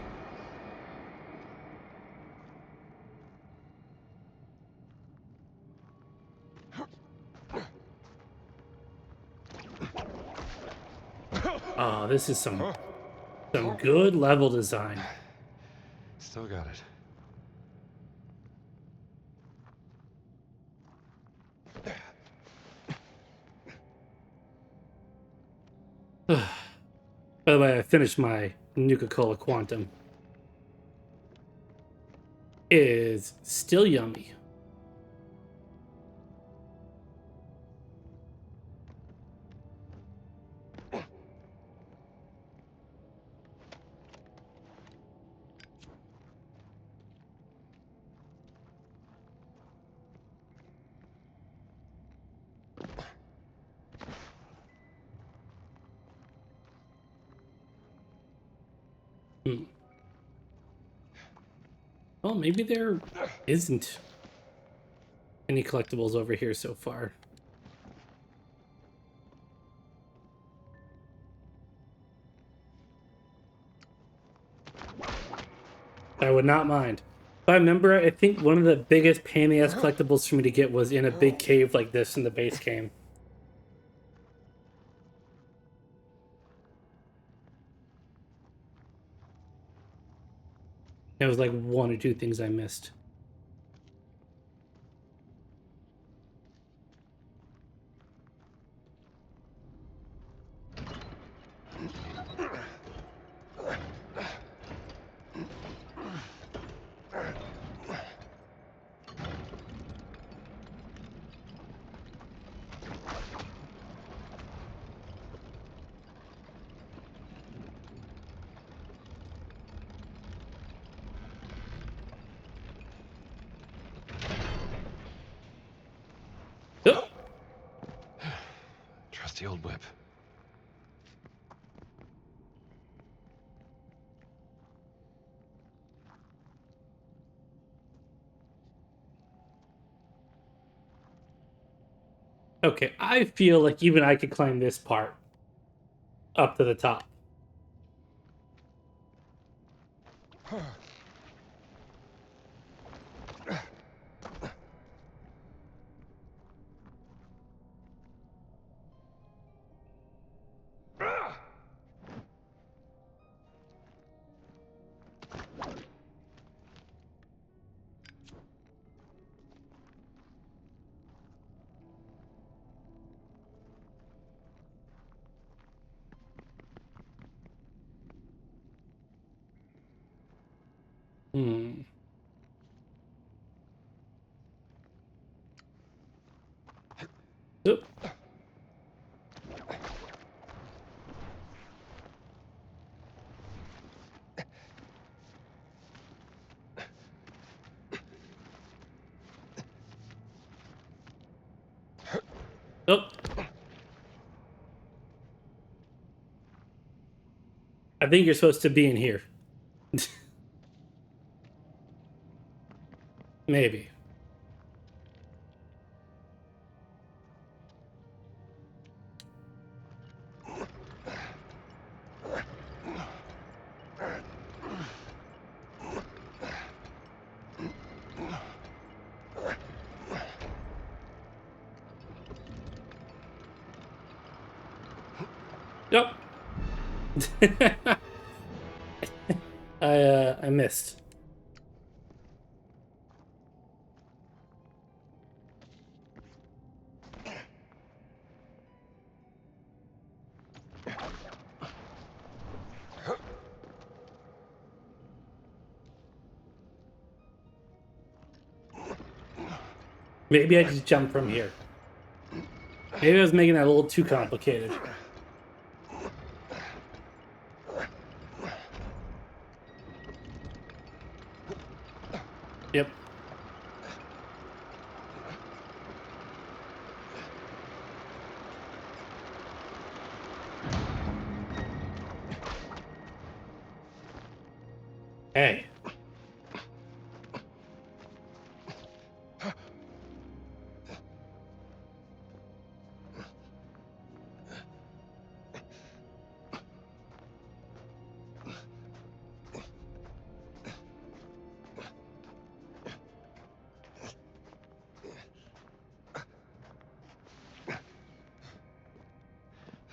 [SPEAKER 1] Oh, this is some good level design.
[SPEAKER 3] Still got it.
[SPEAKER 1] By the way, I finished my Nuka-Cola Quantum. It is still yummy. Well, maybe there isn't any collectibles over here so far. I would not mind. If I remember, I think one of the biggest pain in the ass collectibles for me to get was in a big cave like this in the base game. It was like one or two things I missed. Oh!
[SPEAKER 3] Trusty old whip.
[SPEAKER 1] Okay, I feel like even I could climb this part up to the top. Hmm. Oop. Oh. I think you're supposed to be in here. Maybe. Yep. I missed. Maybe I just jumped from here. Maybe I was making that a little too complicated. Yep. Hey.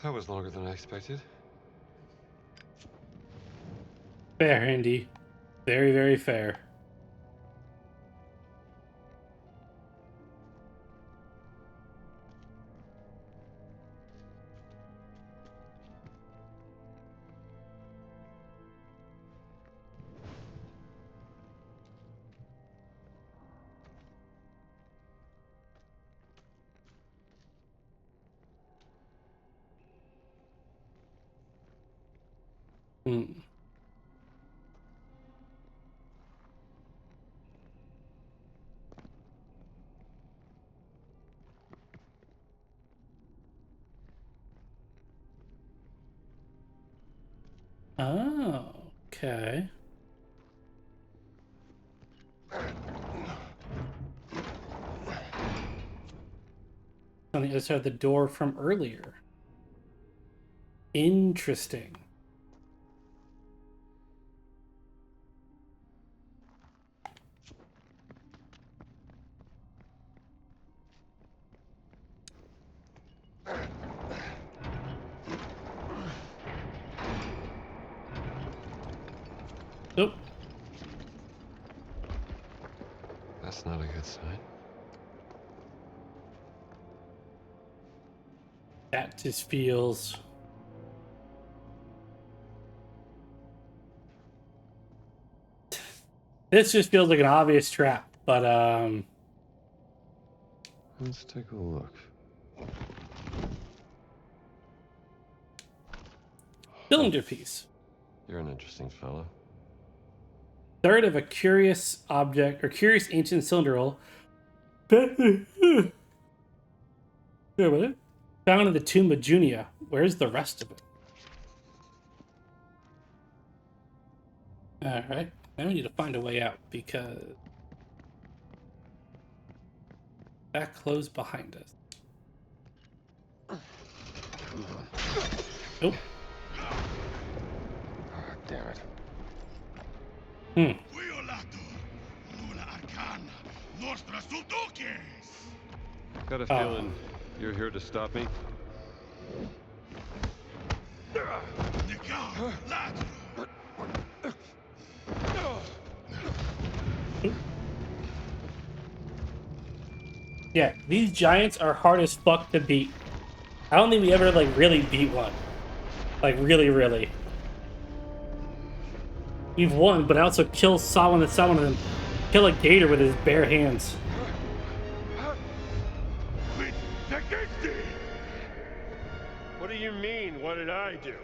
[SPEAKER 3] That was longer than I expected.
[SPEAKER 1] Fair, Andy. Very, very fair. Hmm. Oh, okay. On the other side of the door from earlier. Interesting. Oh,
[SPEAKER 3] That's not a good sign.
[SPEAKER 1] that just feels... This just feels like an obvious trap, but
[SPEAKER 3] Let's take a look.
[SPEAKER 1] cylinder piece.
[SPEAKER 3] You're an interesting fellow.
[SPEAKER 1] Third of a curious object or curious ancient cylinder roll. Here with it. Found in the tomb of Junia. Where's the rest of it? Alright. Now we need to find a way out because that closed behind us. Nope.
[SPEAKER 3] Ah, damn it. Got a feeling you're here to stop me?
[SPEAKER 1] Yeah, these giants are hard as fuck to beat. I don't think we ever, like, really beat one. Like, really. We've won, but I also saw one of them kill a gator with his bare hands.
[SPEAKER 3] What do you mean? What did I do?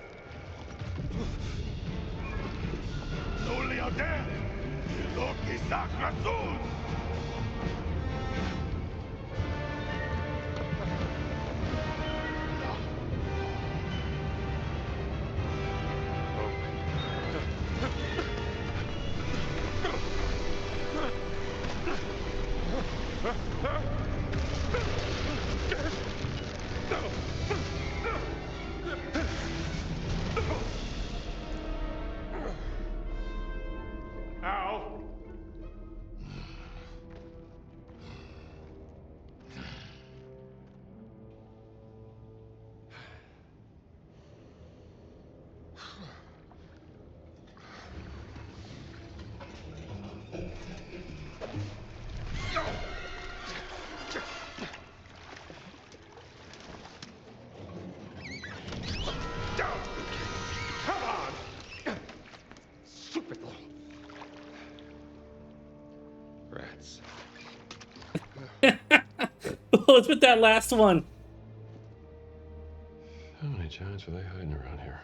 [SPEAKER 3] Ow! Come on! Stupid little rats.
[SPEAKER 1] What's with that last one?
[SPEAKER 3] How many giants are they hiding around here?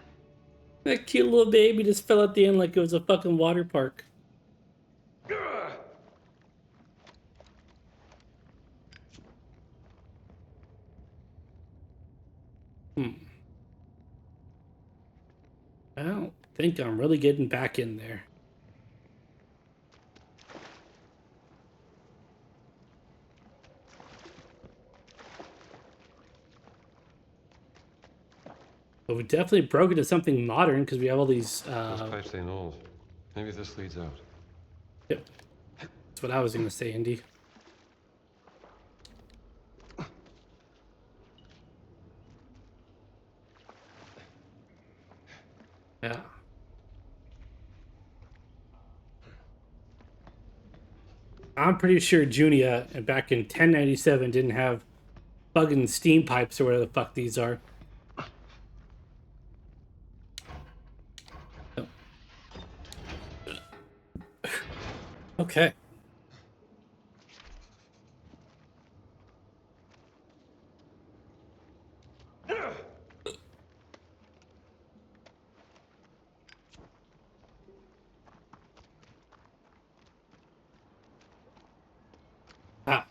[SPEAKER 1] That cute little baby just fell at the end like it was a fucking water park. I don't think I'm really getting back in there. But we definitely broke into something modern because we have all these.
[SPEAKER 3] Those pipes ain't old. Maybe this leads out.
[SPEAKER 1] Yep. That's what I was gonna say, Indy. Yeah. I'm pretty sure Junia back in 1097 didn't have fucking steam pipes or whatever the fuck these are. Okay. Ah.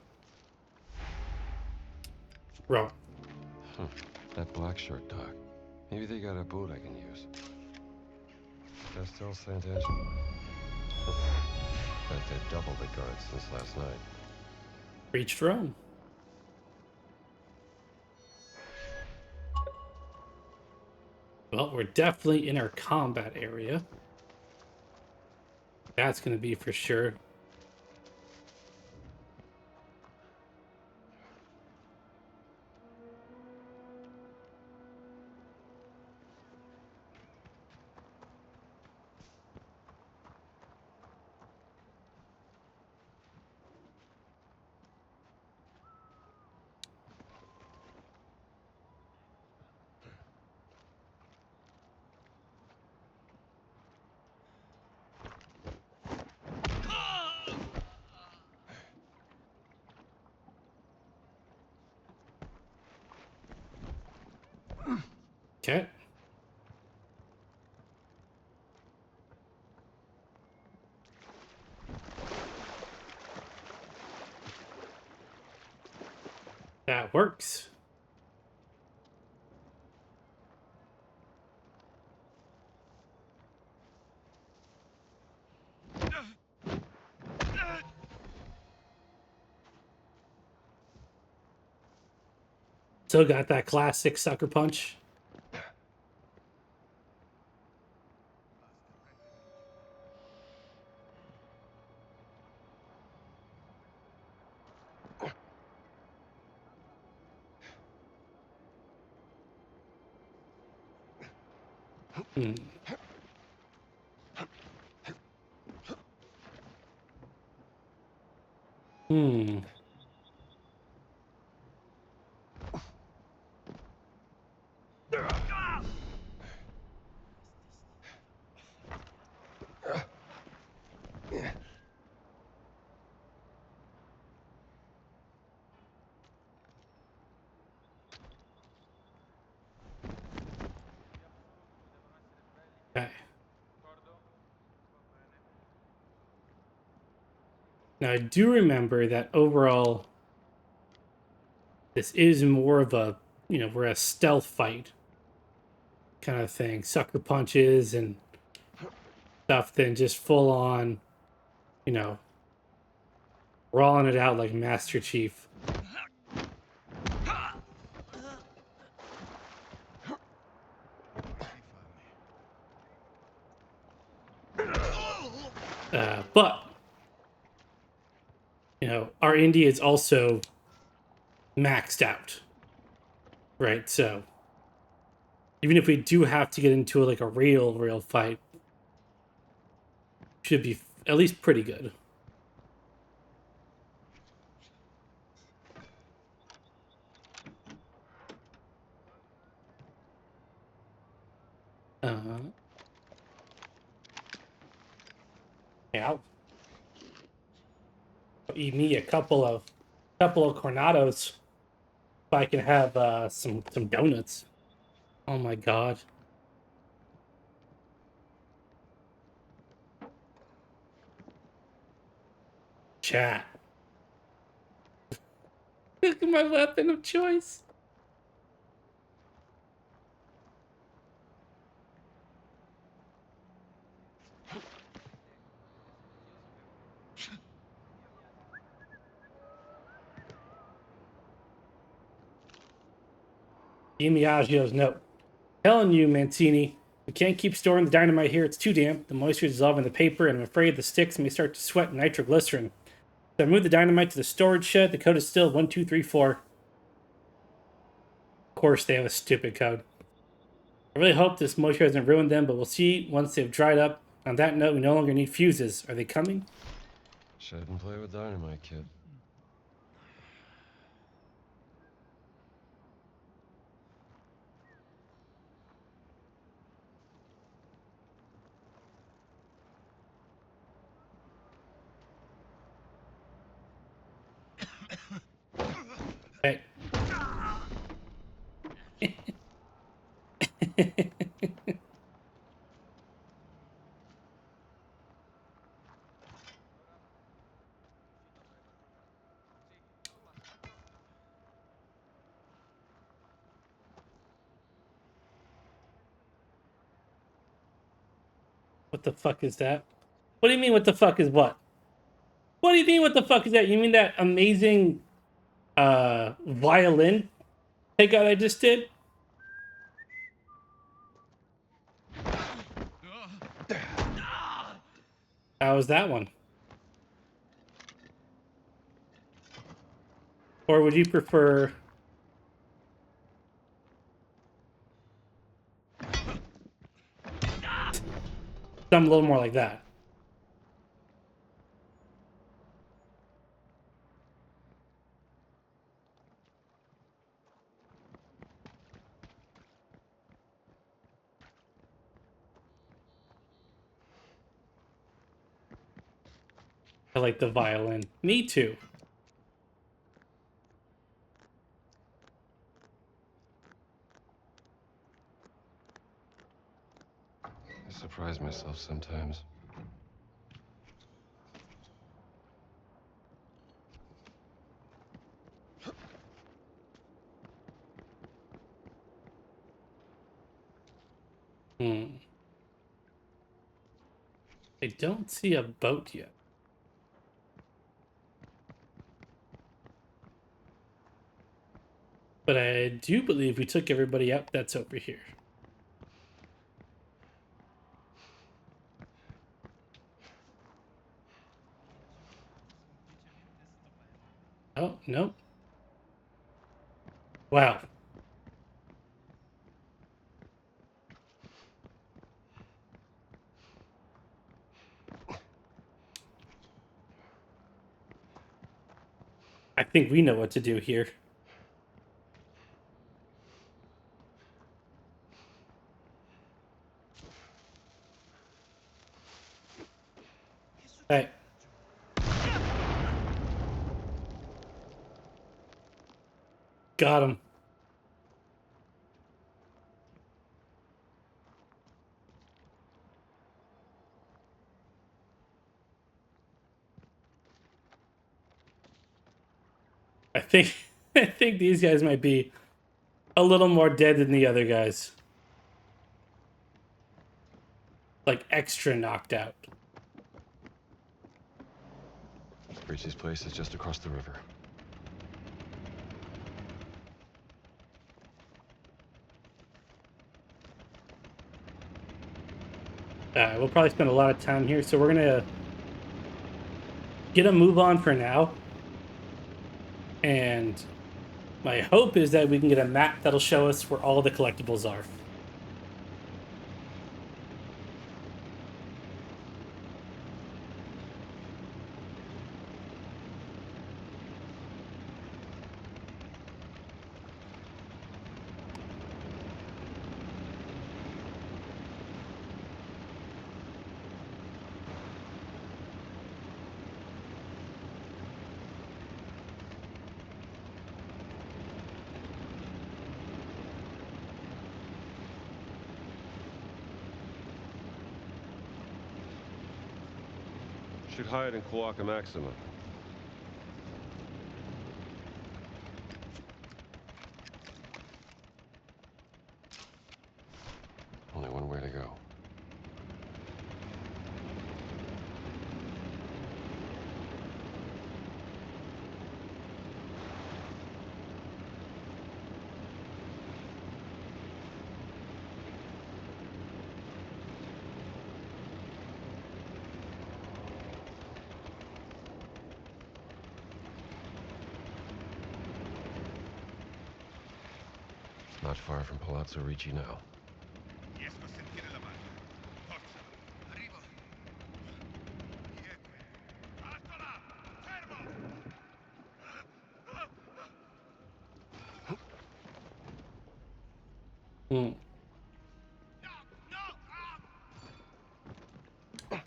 [SPEAKER 1] Wrong.
[SPEAKER 3] That black shirt dock. Maybe they got a boat I can use. Castel Sant'Angelo. Bet they've doubled the guards since last night.
[SPEAKER 1] Reached Rome. Well, we're definitely in our combat area. That's gonna be for sure. Okay. That works. Still got that classic sucker punch. Hmm. Hmm. Okay. Now I do remember that overall, this is more of a, we're a stealth fight kind of thing, sucker punches and stuff, than just full on, you know, rolling it out like Master Chief. But our indie is also maxed out, right? So even if we do have to get into like a real fight, should be at least pretty good. Yeah, I'll eat me a couple of cornados if I can have some donuts. Oh my god. Chat. Look at my weapon of choice. Miaggio's note. Telling you, Mancini, we can't keep storing the dynamite here. It's too damp. The moisture is dissolving the paper, and I'm afraid the sticks may start to sweat nitroglycerin. So I moved the dynamite to the storage shed. The code is still 1234. Of course, they have a stupid code. I really hope this moisture hasn't ruined them, but we'll see once they've dried up. On that note, we no longer need fuses. Are they coming?
[SPEAKER 3] Shouldn't play with dynamite, kid.
[SPEAKER 1] Hey. What the fuck is that? What do you mean, what the fuck is what? What do you mean, what the fuck is that? You mean that amazing violin takeout I just did? How was that one? Or would you prefer something a little more like that? I like the violin. Me too.
[SPEAKER 3] I surprise myself sometimes.
[SPEAKER 1] I don't see a boat yet. But I do believe we took everybody out that's over here. Oh, no. Wow. I think we know what to do here. Hey. Got him. I think I think these guys might be a little more dead than the other guys. Like extra knocked out.
[SPEAKER 3] Richie's place is just across the river.
[SPEAKER 1] We'll probably spend a lot of time here, so we're gonna get a move on for now. And my hope is that we can get a map that'll show us where all the collectibles are.
[SPEAKER 3] Should hide in Kawaka Maxima. Only one way to go. not far from Palazzo Ricci now.
[SPEAKER 7] Riesco a sentire la mano. Forza. Arrivo. Chi è quello? Alto là! Fermo!
[SPEAKER 1] Hmm.
[SPEAKER 7] No! No! Ah!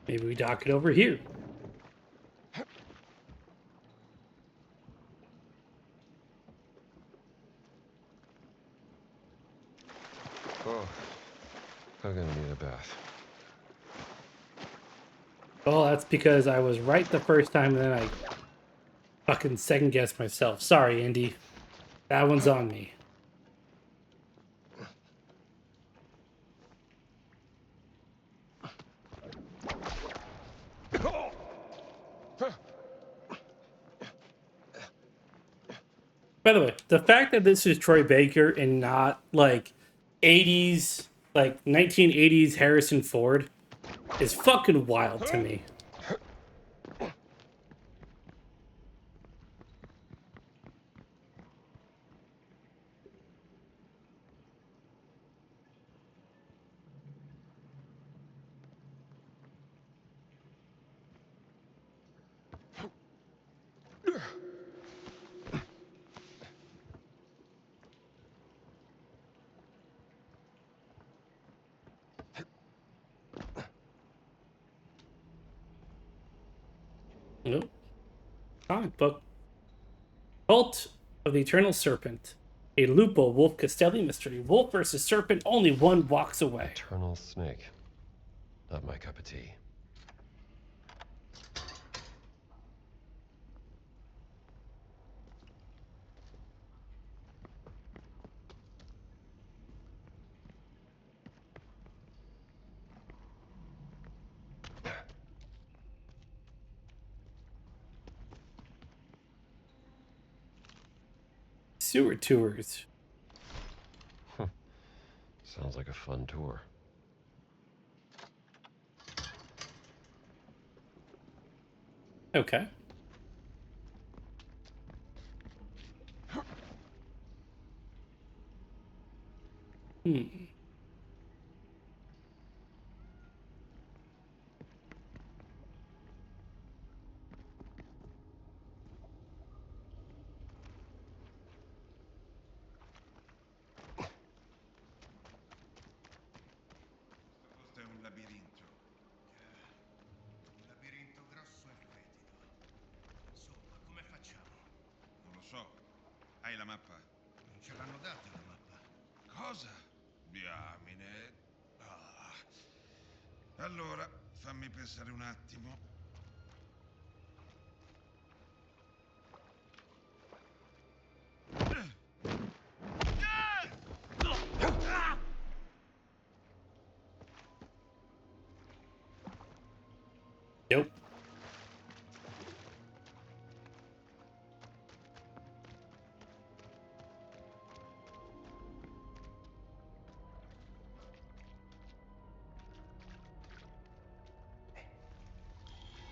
[SPEAKER 1] Maybe we dock it over here.
[SPEAKER 3] Oh, I'm gonna need a bath.
[SPEAKER 1] Well, that's because I was right the first time, and then I fucking second guessed myself. Sorry, Indy. That one's on me. By the way, the fact that this is Troy Baker and not like 80s, like 1980s Harrison Ford is fucking wild to me. Nope. Comic book. Cult of the Eternal Serpent. A Lupo Wolf Castelli mystery. Wolf versus serpent, only one walks away.
[SPEAKER 3] Eternal snake. Not my cup of tea.
[SPEAKER 1] Sewer tours.
[SPEAKER 3] Sounds like a fun tour.
[SPEAKER 1] Okay. Hmm.
[SPEAKER 7] Questo posto è un labirinto. Un labirinto grosso e fetido. Insomma, come facciamo? Non lo so. Hai la mappa? Non ce l'hanno data la mappa. Cosa? Diamine. Ah. Allora, fammi pensare un attimo.
[SPEAKER 1] Nope.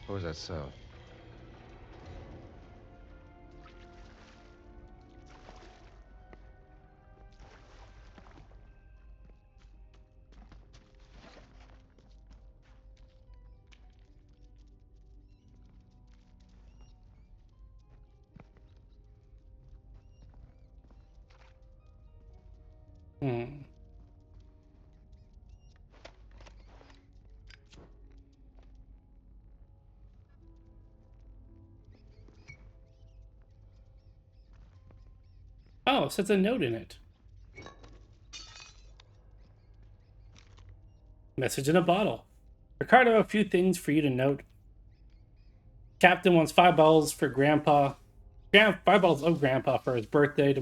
[SPEAKER 3] What was that sound?
[SPEAKER 1] Hmm. Oh, it says a note in it. Message in a bottle. Ricardo, a few things for you to note. Captain wants 5 bottles for Grandpa. 5 bottles of Grandpa for his birthday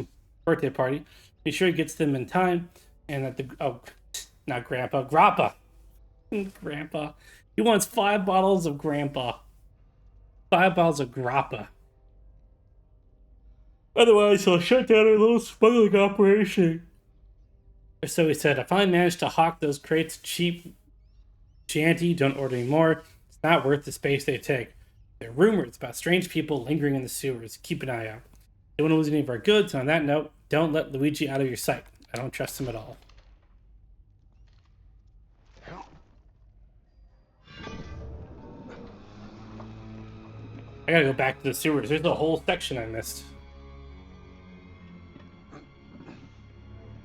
[SPEAKER 1] party. Be sure he gets them in time, and that not Grandpa, Grappa. Grandpa. He wants 5 bottles of Grandpa. 5 bottles of Grappa. Otherwise, he'll shut down our little smuggling operation. Or so he said. If I manage to hawk those crates cheap Shanty, don't order any more. It's not worth the space they take. There are rumors about strange people lingering in the sewers. Keep an eye out. Don't want to lose any of our goods. On that note, don't let Luigi out of your sight. I don't trust him at all. I gotta go back to the sewers. There's a whole section I missed.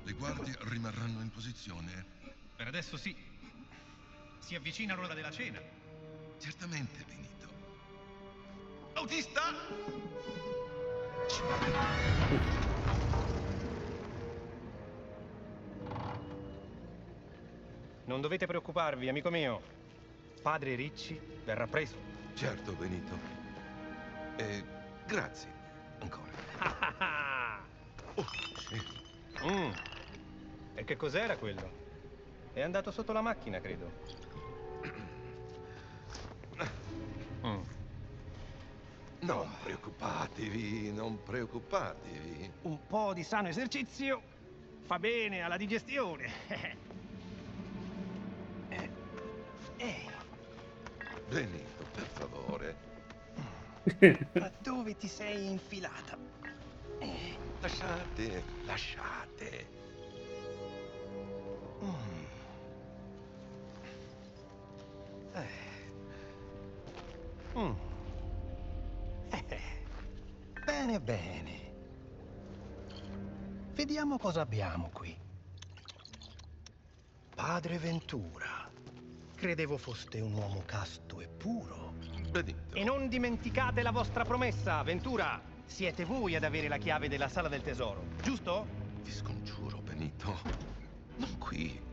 [SPEAKER 7] Le guardie rimarranno in posizione?
[SPEAKER 6] Per adesso sì. Si avvicina l'ora della cena.
[SPEAKER 7] Certamente, Benito. Autista!
[SPEAKER 6] Non dovete preoccuparvi, amico mio. Padre Ricci verrà preso.
[SPEAKER 7] Certo, Benito. E grazie, ancora. Oh, sì.
[SPEAKER 6] E che cos'era quello? È andato sotto la macchina, credo.
[SPEAKER 7] Non preoccupatevi, non preoccupatevi.
[SPEAKER 6] Un po' di sano esercizio fa bene alla digestione.
[SPEAKER 7] Benito, per favore.
[SPEAKER 6] Ma dove ti sei infilata?
[SPEAKER 7] Lasciate, lasciate.
[SPEAKER 6] Bene, bene. Vediamo cosa abbiamo qui. Padre Ventura. Credevo foste un uomo casto e puro.
[SPEAKER 7] Benito.
[SPEAKER 6] E non dimenticate la vostra promessa, Ventura. Siete voi ad avere la chiave della sala del tesoro, giusto?
[SPEAKER 7] Ti scongiuro, Benito. Non qui.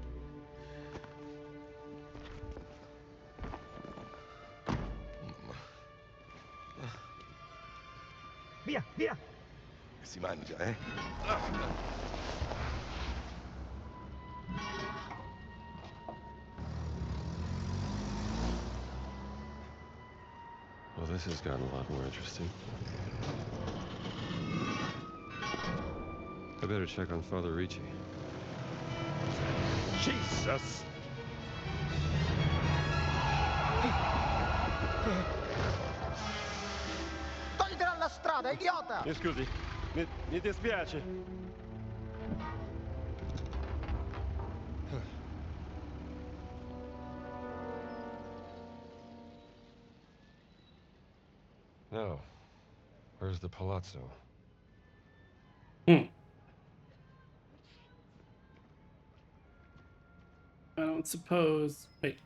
[SPEAKER 6] Via, via!
[SPEAKER 7] Si mangia, eh?
[SPEAKER 3] Well, this has gotten a lot more interesting. I better check on Father Ricci.
[SPEAKER 7] Jesus!
[SPEAKER 6] Togli dalla strada, idiota!
[SPEAKER 3] Mi scusi, mi dispiace. Now, where's the palazzo?
[SPEAKER 1] I don't suppose. Wait.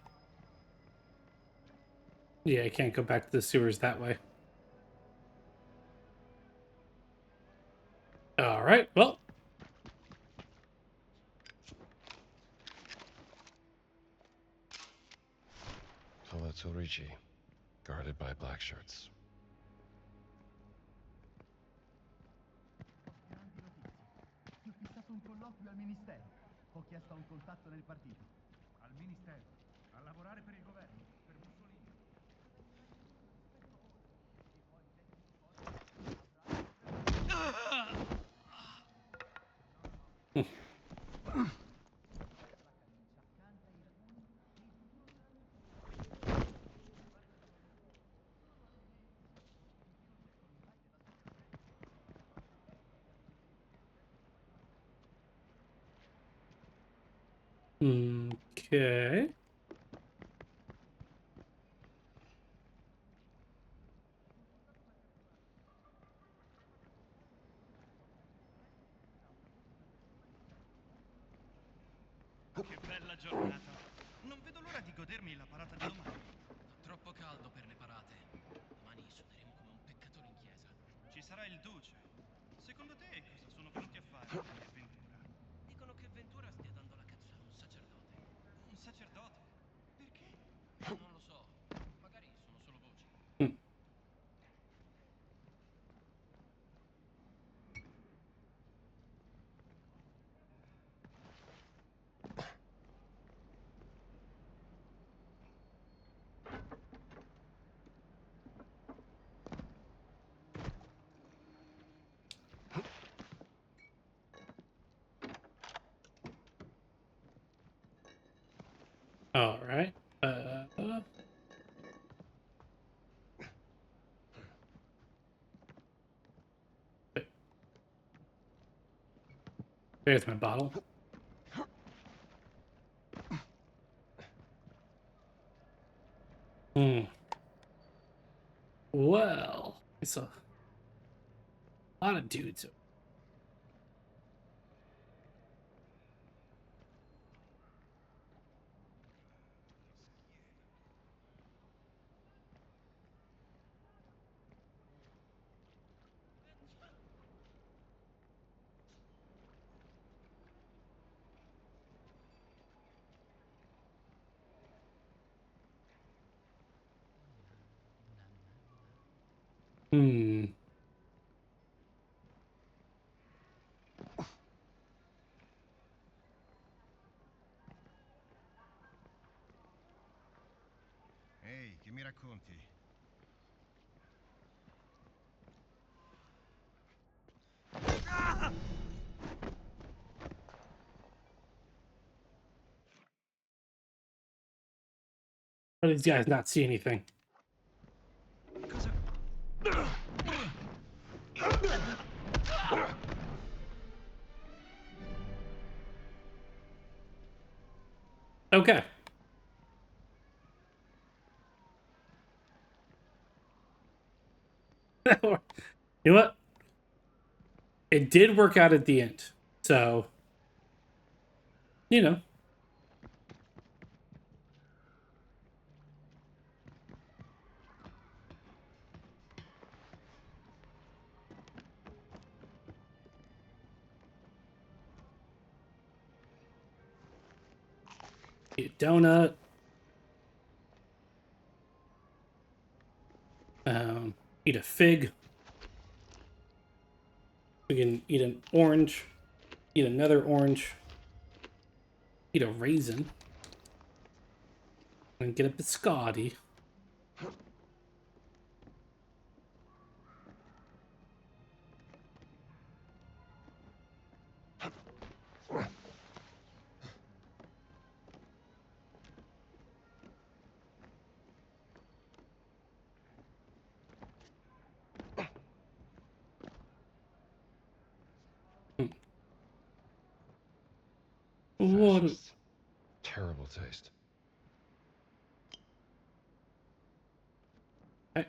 [SPEAKER 1] Yeah, I can't go back to the sewers that way. All right. Well.
[SPEAKER 3] Palazzo Ricci, guarded by black shirts.
[SPEAKER 8] Ti ho fissato un colloquio al ministero. Ho chiesto un contatto nel partito. Al ministero. A lavorare per il governo. Per Mussolini.
[SPEAKER 1] Okay.
[SPEAKER 6] Che bella giornata. Non vedo l'ora di godermi la parata di domani.
[SPEAKER 9] Troppo caldo per le parate. Domani suoneremo come un peccatore in chiesa.
[SPEAKER 6] Ci sarà il duce. Secondo te cosa sono venuti a fare qui a Ventura?
[SPEAKER 9] Dicono che Ventura stia dando la cazza a un sacerdote.
[SPEAKER 6] Un sacerdote? Perché?
[SPEAKER 9] Non lo so. Magari sono solo voci.
[SPEAKER 1] There's my bottle. Hmm. Well, it's a lot of dudes. Hmm.
[SPEAKER 7] Ehi, che mi racconti?
[SPEAKER 1] How do these guys not see anything? Okay. You know what? It did work out at the end. So, you know. Eat a donut. Eat a fig. We can eat an orange. Eat another orange. Eat a raisin. And get a biscotti. What?
[SPEAKER 3] Fascist. Terrible taste.
[SPEAKER 1] Okay.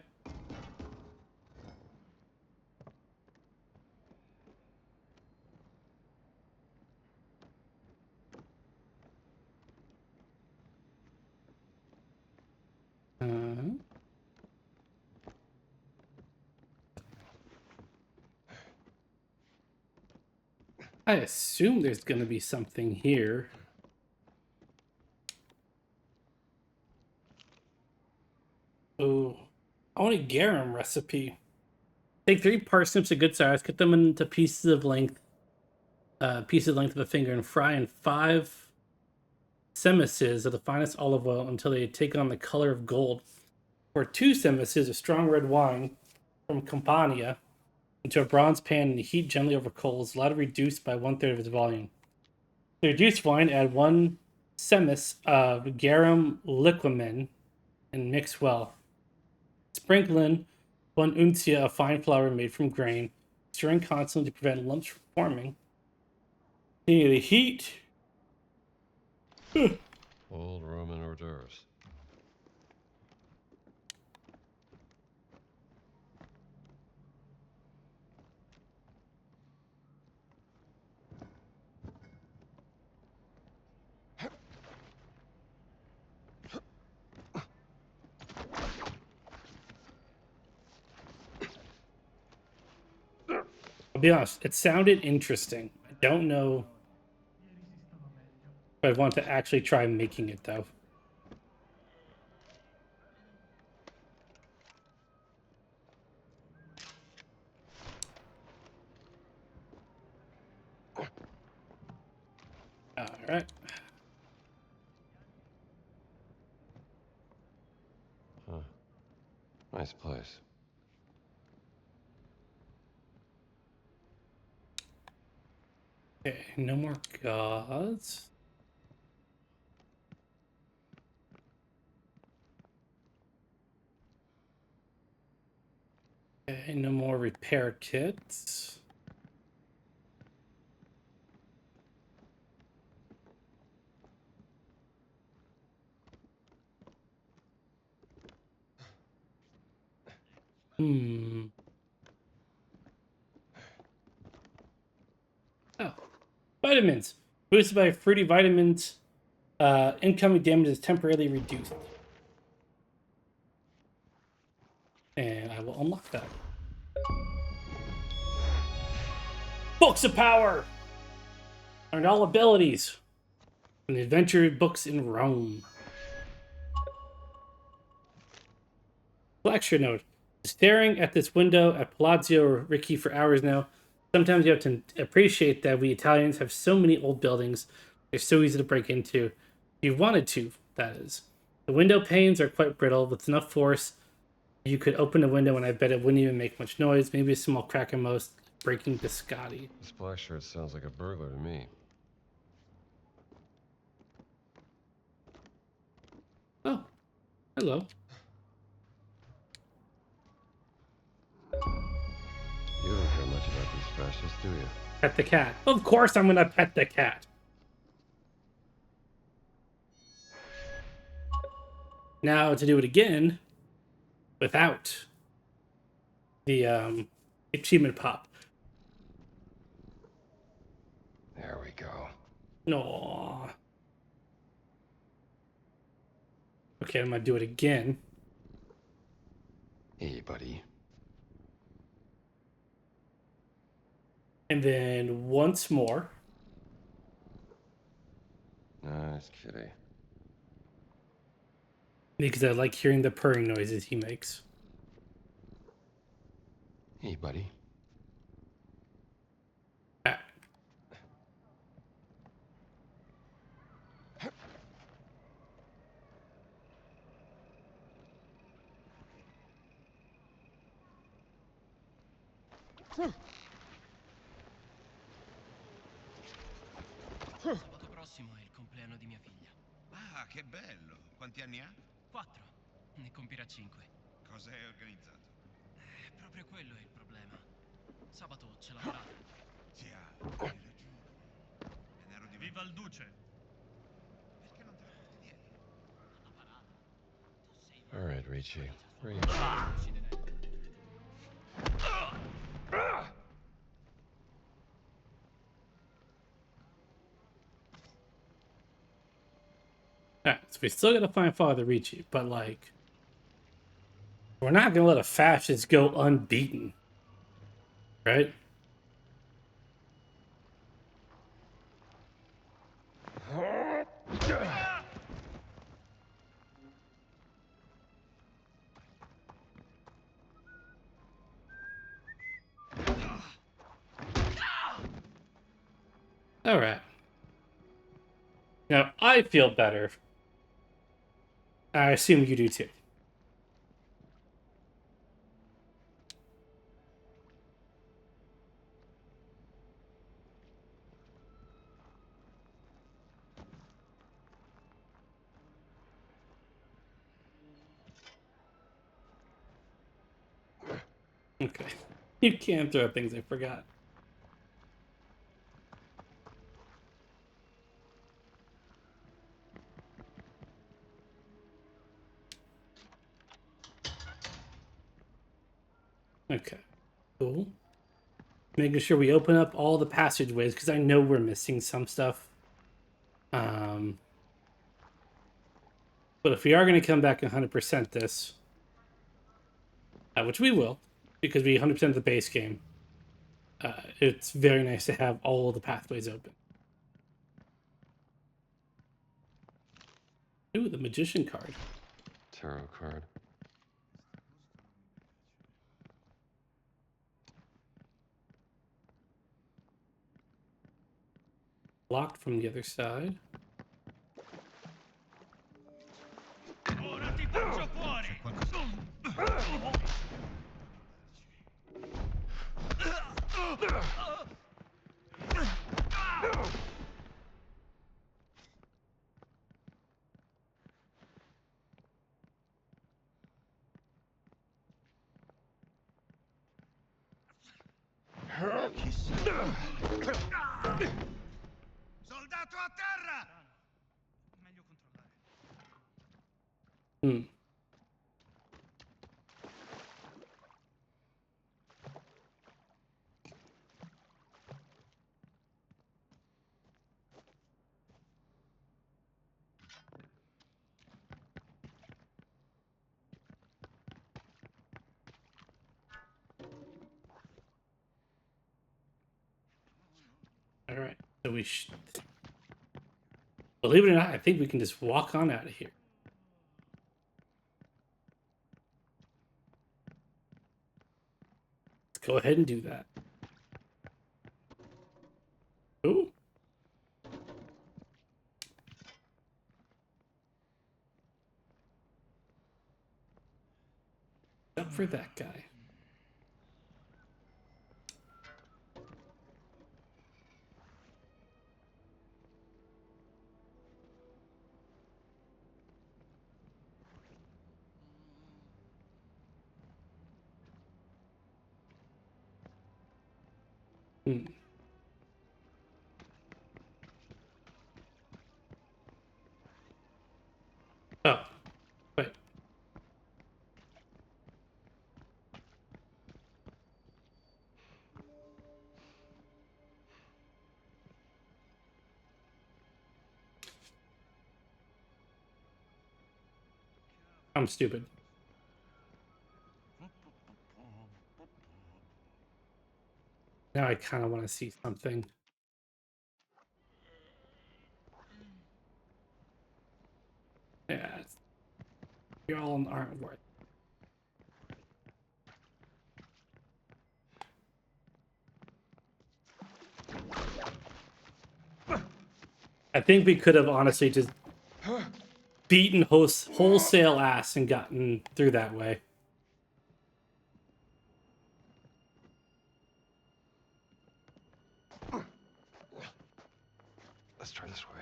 [SPEAKER 1] I assume there's going to be something here. Oh, I want a garum recipe. Take 3 parsnips of good size, cut them into pieces of length of a finger, and fry in 5 semices of the finest olive oil until they take on the color of gold. Pour 2 semices of strong red wine from Campania into a bronze pan and heat gently over coals, allow it to reduce by 1/3 of its volume. To the reduced wine, add 1 semis of garum liquamen and mix well. Sprinkle in 1 uncia of fine flour made from grain, stirring constantly to prevent lumps from forming. Continue the heat.
[SPEAKER 3] Old Roman hors d'oeuvres.
[SPEAKER 1] I'll be honest, it sounded interesting. I don't know if I want to actually try making it though. Alright.
[SPEAKER 3] Huh. Nice place.
[SPEAKER 1] Okay, no more gods. Okay, no more repair kits. Oh, vitamins. Boosted by fruity vitamins, incoming damage is temporarily reduced. And I will unlock that. Books of Power! Learned all abilities from the adventure books in Rome. Lecture note. Staring at this window at Palazzo Ricci for hours now, sometimes you have to appreciate that we Italians have so many old buildings. They're so easy to break into. If you wanted to, that is. The window panes are quite brittle. With enough force, you could open a window and I bet it wouldn't even make much noise. Maybe a small crack at most, breaking biscotti.
[SPEAKER 3] This black shirt sounds like a burglar to me.
[SPEAKER 1] Oh, hello.
[SPEAKER 3] You don't care much about these fascists, do you?
[SPEAKER 1] Pet the cat. Of course I'm gonna pet the cat. Now to do it again without the achievement pop.
[SPEAKER 3] There we go.
[SPEAKER 1] No. Okay, I'm gonna do it again.
[SPEAKER 3] Hey, buddy.
[SPEAKER 1] And then once more.
[SPEAKER 3] Nice kitty.
[SPEAKER 1] Because I like hearing the purring noises he makes.
[SPEAKER 3] Hey, buddy.
[SPEAKER 1] Ah.
[SPEAKER 9] Sabato prossimo è il compleanno di mia figlia.
[SPEAKER 7] Ah, che bello. Quanti anni ha?
[SPEAKER 9] 4. Ne compirà 5.
[SPEAKER 7] Cosa hai organizzato?
[SPEAKER 9] Proprio quello è il problema. Sabato c'è la parata.
[SPEAKER 7] Sì, hai ragione. Me ne ero dimenticato.
[SPEAKER 6] Viva il duce!
[SPEAKER 7] Perché non te la porti dietro?
[SPEAKER 9] Alla parata. Tu sei
[SPEAKER 3] All right, Ricci. Where are you?
[SPEAKER 1] Alright, so we still gotta find Father Ricci, but like, we're not gonna let a fascist go unbeaten. Right? Alright. Now, I feel better. I assume you do too. Okay. You can throw things I forgot. Okay. Cool. Making sure we open up all the passageways because I know we're missing some stuff. But if we are going to come back and 100% this, which we will, because we 100% the base game, it's very nice to have all of the pathways open. Ooh, the magician card.
[SPEAKER 3] Tarot card.
[SPEAKER 1] Locked from the other side.
[SPEAKER 6] Ora ti faccio fuori!
[SPEAKER 7] Soldato a terra!
[SPEAKER 6] Meglio controllare.
[SPEAKER 1] Hmm. All right, so believe it or not, I think we can just walk on out of here. Let's go ahead and do that. Ooh. Up for that guy. Hmm. Oh, wait. I'm stupid. Now I kind of want to see something. Yeah, y'all aren't worth. I think we could have honestly just beaten wholesale ass and gotten through that way.
[SPEAKER 3] Let's try this way.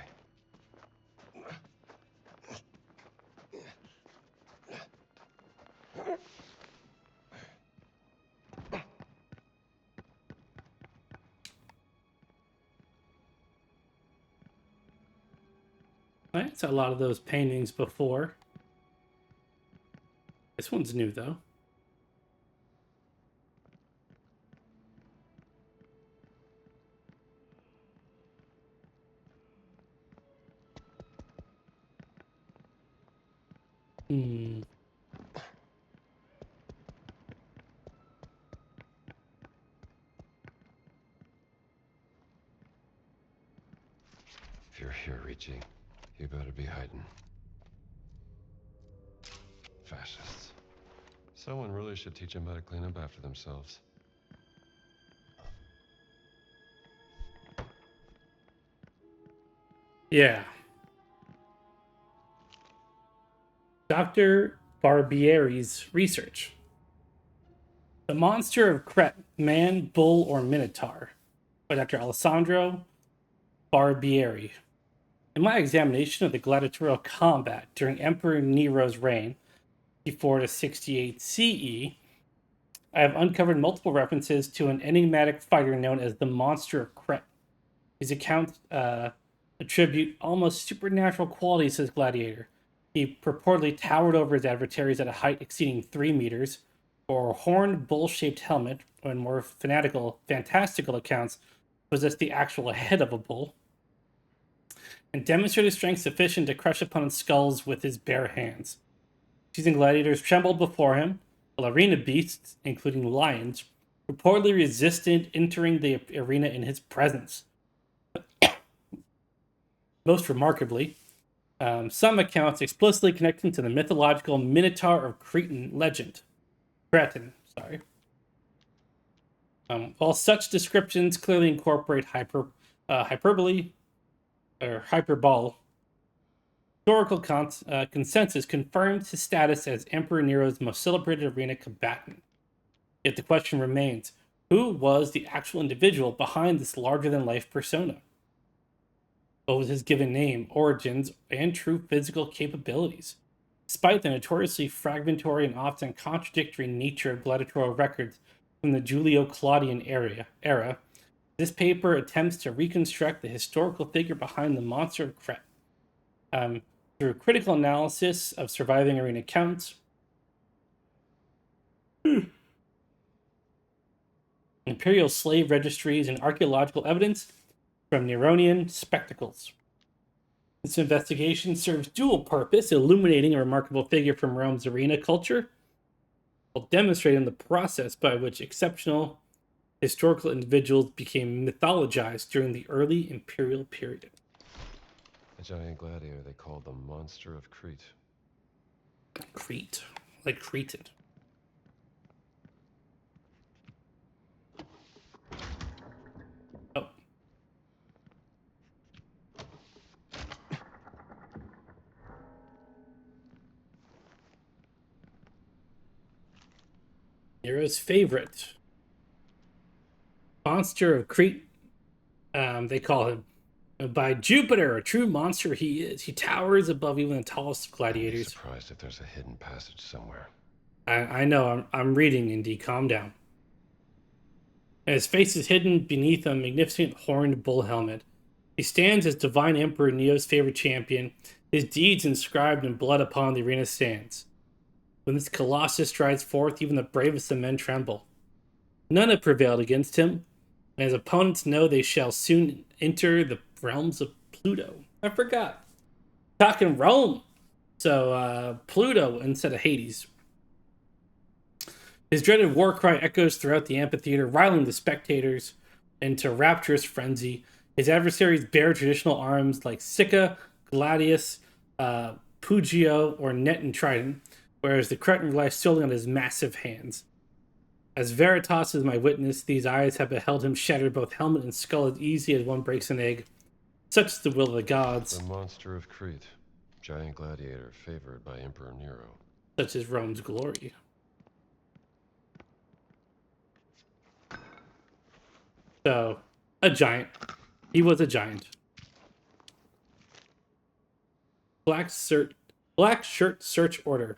[SPEAKER 1] I saw a lot of those paintings before. This one's new though. Hmm.
[SPEAKER 3] If you're here, Ricci, you better be hiding. Fascists. Someone really should teach them how to clean up after themselves.
[SPEAKER 1] Yeah. Dr. Barbieri's research. The Monster of Crete, Man, Bull, or Minotaur by Dr. Alessandro Barbieri. In my examination of the gladiatorial combat during Emperor Nero's reign, 64 to 68 CE, I have uncovered multiple references to an enigmatic fighter known as the Monster of Crete. These accounts attribute almost supernatural qualities to this gladiator. He purportedly towered over his adversaries at a height exceeding 3 meters, wore a horned bull-shaped helmet, or in more fantastical accounts, possessed the actual head of a bull, and demonstrated strength sufficient to crush opponents' skulls with his bare hands. Seasoned gladiators trembled before him, while arena beasts, including lions, reportedly resisted entering the arena in his presence. Most remarkably, some accounts explicitly connect him to the mythological Minotaur of Cretan legend. Cretan, sorry. While such descriptions clearly incorporate hyperbole or hyperbole, historical consensus confirms his status as Emperor Nero's most celebrated arena combatant. Yet the question remains, who was the actual individual behind this larger-than-life persona? What was his given name, origins, and true physical capabilities? Despite the notoriously fragmentary and often contradictory nature of gladiatorial records from the Julio-Claudian era, this paper attempts to reconstruct the historical figure behind the Monster of Crete. Through critical analysis of surviving arena accounts, imperial slave registries, and archaeological evidence from Neronian spectacles. This investigation serves dual purpose, illuminating a remarkable figure from Rome's arena culture, while demonstrating the process by which exceptional historical individuals became mythologized during the early imperial period.
[SPEAKER 3] A giant gladiator they called the Monster of Crete.
[SPEAKER 1] Crete, like Cretan. Oh. Nero's favorite. Monster of Crete, they call him. By Jupiter, a true monster he is. He towers above even the tallest gladiators.
[SPEAKER 3] I'd be surprised if there's a hidden passage somewhere.
[SPEAKER 1] I know, I'm reading, Indy. Calm down. And his face is hidden beneath a magnificent horned bull helmet. He stands as Divine Emperor Neo's favorite champion, his deeds inscribed in blood upon the arena sands. When this colossus strides forth, even the bravest of men tremble. None have prevailed against him, and his opponents know they shall soon enter the realms of Pluto. I forgot. Talking Rome. So, Pluto instead of Hades. His dreaded war cry echoes throughout the amphitheater, riling the spectators into rapturous frenzy. His adversaries bear traditional arms like Sicca, Gladius, Pugio, or Net and Trident, whereas the Cretan relies solely on his massive hands. As Veritas is my witness, these eyes have beheld him shatter both helmet and skull as easy as one breaks an egg. Such is the will of the gods.
[SPEAKER 3] The Monster of Crete, giant gladiator favored by Emperor Nero.
[SPEAKER 1] Such is Rome's glory. So, a giant. He was a giant. Black shirt search order.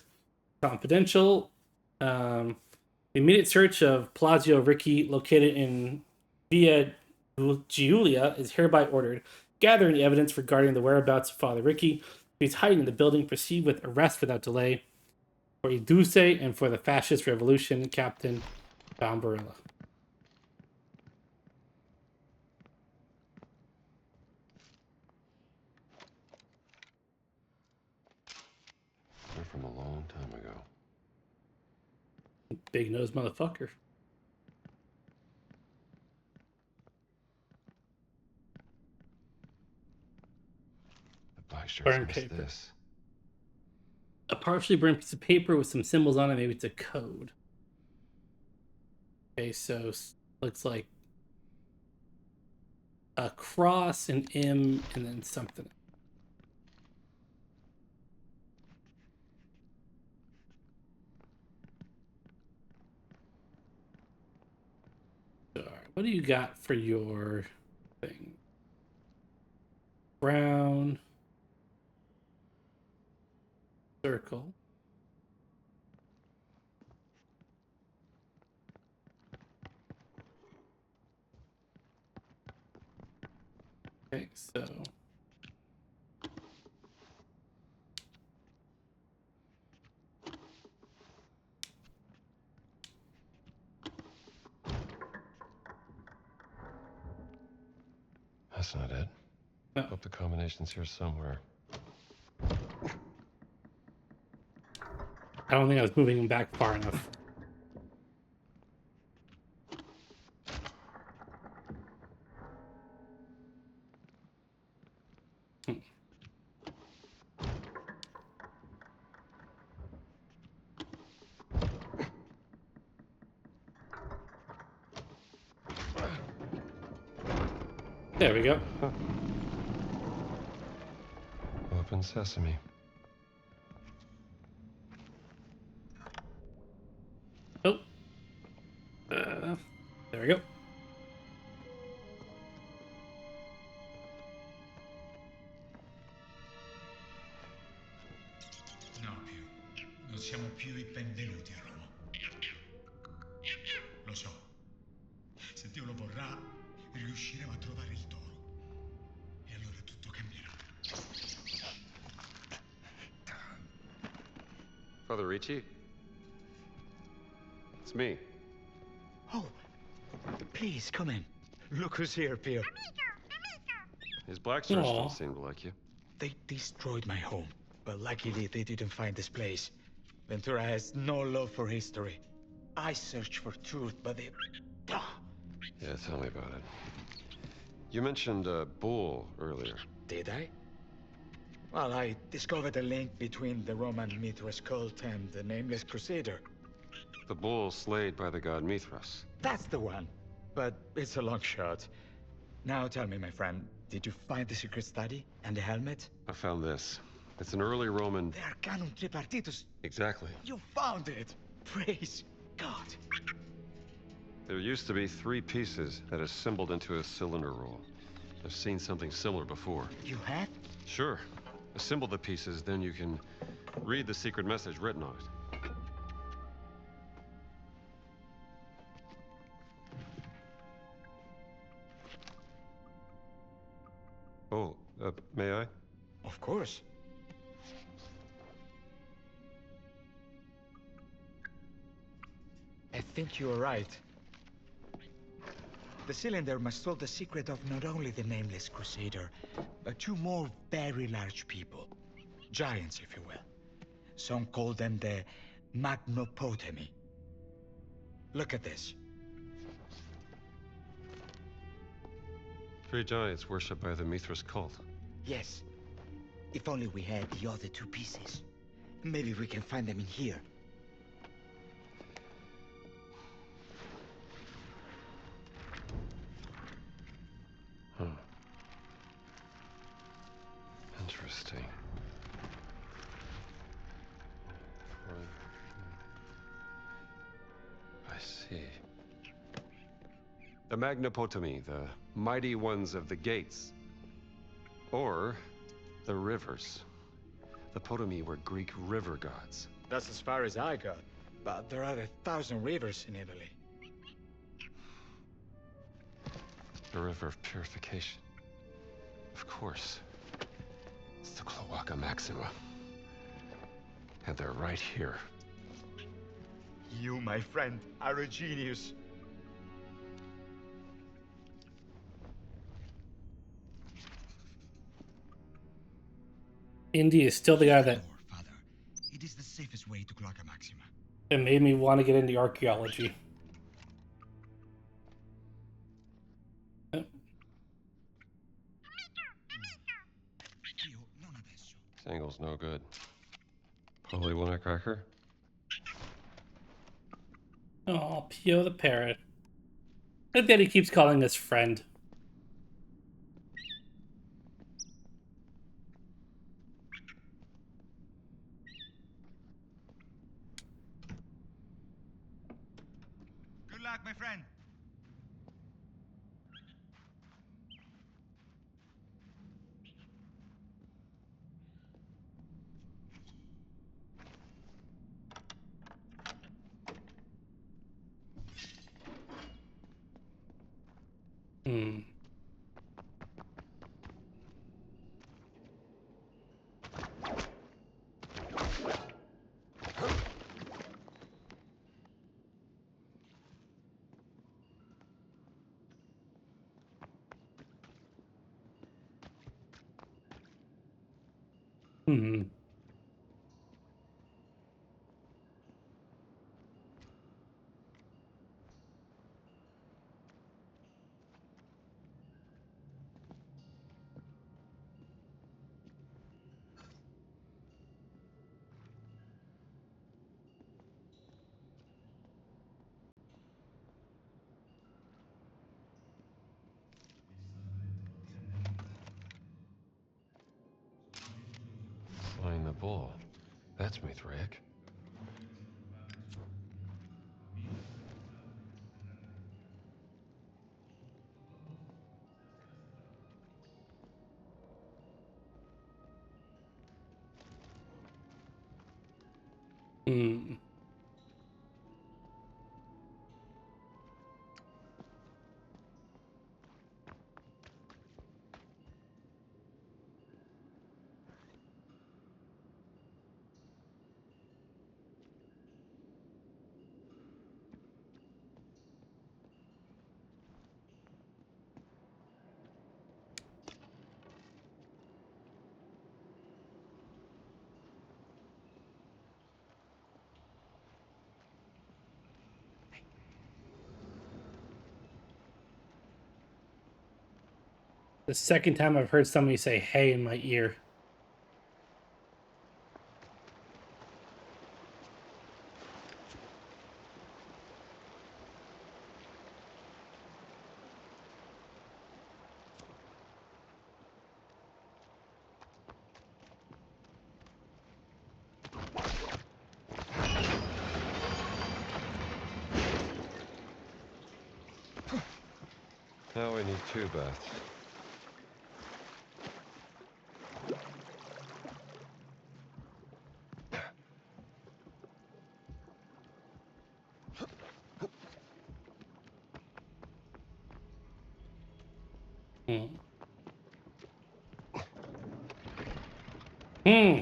[SPEAKER 1] Confidential. The immediate search of Palazzo Ricci, located in Via Giulia, is hereby ordered. Gathering the evidence regarding the whereabouts of Father Ricci, who is hiding in the building, proceed with arrest without delay. For Iduce and for the fascist revolution, Captain Barbarella.
[SPEAKER 3] They're from a long time ago.
[SPEAKER 1] Big nose motherfucker.
[SPEAKER 3] The black shirts
[SPEAKER 1] Burn
[SPEAKER 3] missed
[SPEAKER 1] paper.
[SPEAKER 3] this.
[SPEAKER 1] A partially burned piece of paper with some symbols on it. Maybe it's a code. Okay, so looks like a cross, an M, and then something. All right, what do you got for your thing? Brown circle. Okay, so
[SPEAKER 3] That's not it.
[SPEAKER 1] No.
[SPEAKER 3] Hope the combination's here somewhere.
[SPEAKER 1] I don't think I was moving him back far enough. There we go.
[SPEAKER 3] Open sesame.
[SPEAKER 1] Oh. There we go.
[SPEAKER 4] No più. Non siamo più i benvenuti a Roma. Lo so. Se Dio lo vorrà, riusciremo a trovare il toro. E allora tutto cambierà.
[SPEAKER 3] Father Ricci? It's me.
[SPEAKER 5] Oh, please come in. Look who's here, Pio.
[SPEAKER 3] His black shirts
[SPEAKER 1] Aw.
[SPEAKER 3] don't seem to like you.
[SPEAKER 5] They destroyed my home, but luckily they didn't find this place. Ventura has no love for history. I searched for truth, but they
[SPEAKER 3] Yeah, tell me about it. You mentioned a bull earlier.
[SPEAKER 5] Did I? Well, I discovered a link between the Roman Mithras cult and the Nameless Crusader.
[SPEAKER 3] The bull slayed by the god Mithras.
[SPEAKER 5] That's the one. But it's a long shot. Now tell me, my friend, did you find the secret study and the helmet?
[SPEAKER 3] I found this. It's an early Roman...
[SPEAKER 5] The Arcanum Tripartitus.
[SPEAKER 3] Exactly.
[SPEAKER 5] You found it! Praise God.
[SPEAKER 3] There used to be 3 pieces that assembled into a cylinder roll. I've seen something similar before.
[SPEAKER 5] You have?
[SPEAKER 3] Sure. Assemble the pieces, then you can read the secret message written on it. Oh, may I?
[SPEAKER 5] Of course. I think you are right. The cylinder must hold the secret of not only the Nameless Crusader, but 2 more very large people. Giants, if you will. Some call them the Magnopotami. Look at this.
[SPEAKER 3] 3 giants worshipped by the Mithras cult.
[SPEAKER 5] Yes. If only we had the other 2 pieces. Maybe we can find them in here.
[SPEAKER 3] Huh. Interesting. I see. The Magnopotami, the mighty ones of the gates. Or the rivers. The Potami were Greek river gods.
[SPEAKER 5] That's as far as I got. But there are 1,000 rivers in Italy.
[SPEAKER 3] The river of purification. Of course. It's the Cloaca Maxima. And they're right here.
[SPEAKER 5] You, my friend, are a genius.
[SPEAKER 1] Indy is still the guy that
[SPEAKER 4] Father, it is the safest way to Cloaca Maxima.
[SPEAKER 1] made me want to get into archaeology.
[SPEAKER 4] Io non adesso.
[SPEAKER 3] This angle's no good. Probably want a cracker?
[SPEAKER 1] Oh, Pio the parrot. Look that he keeps calling us friend.
[SPEAKER 4] Good luck, my friend.
[SPEAKER 1] Hmm. Hmm.
[SPEAKER 3] Flying the bull. That's Mithriac.
[SPEAKER 1] Hmm. The second time I've heard somebody say "hey" in my ear.
[SPEAKER 3] Now we need 2 baths.
[SPEAKER 1] Hmm. Hmm.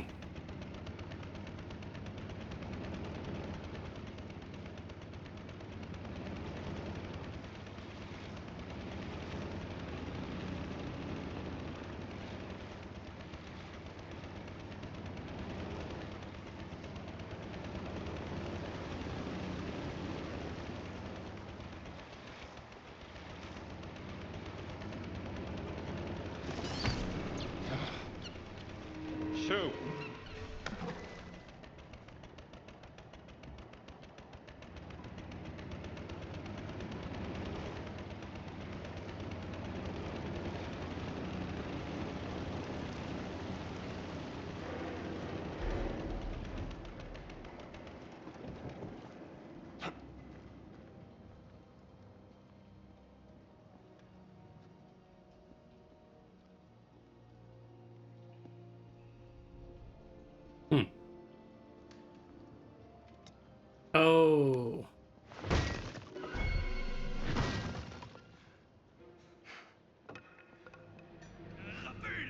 [SPEAKER 3] Shoot!
[SPEAKER 1] Hmm. Oh.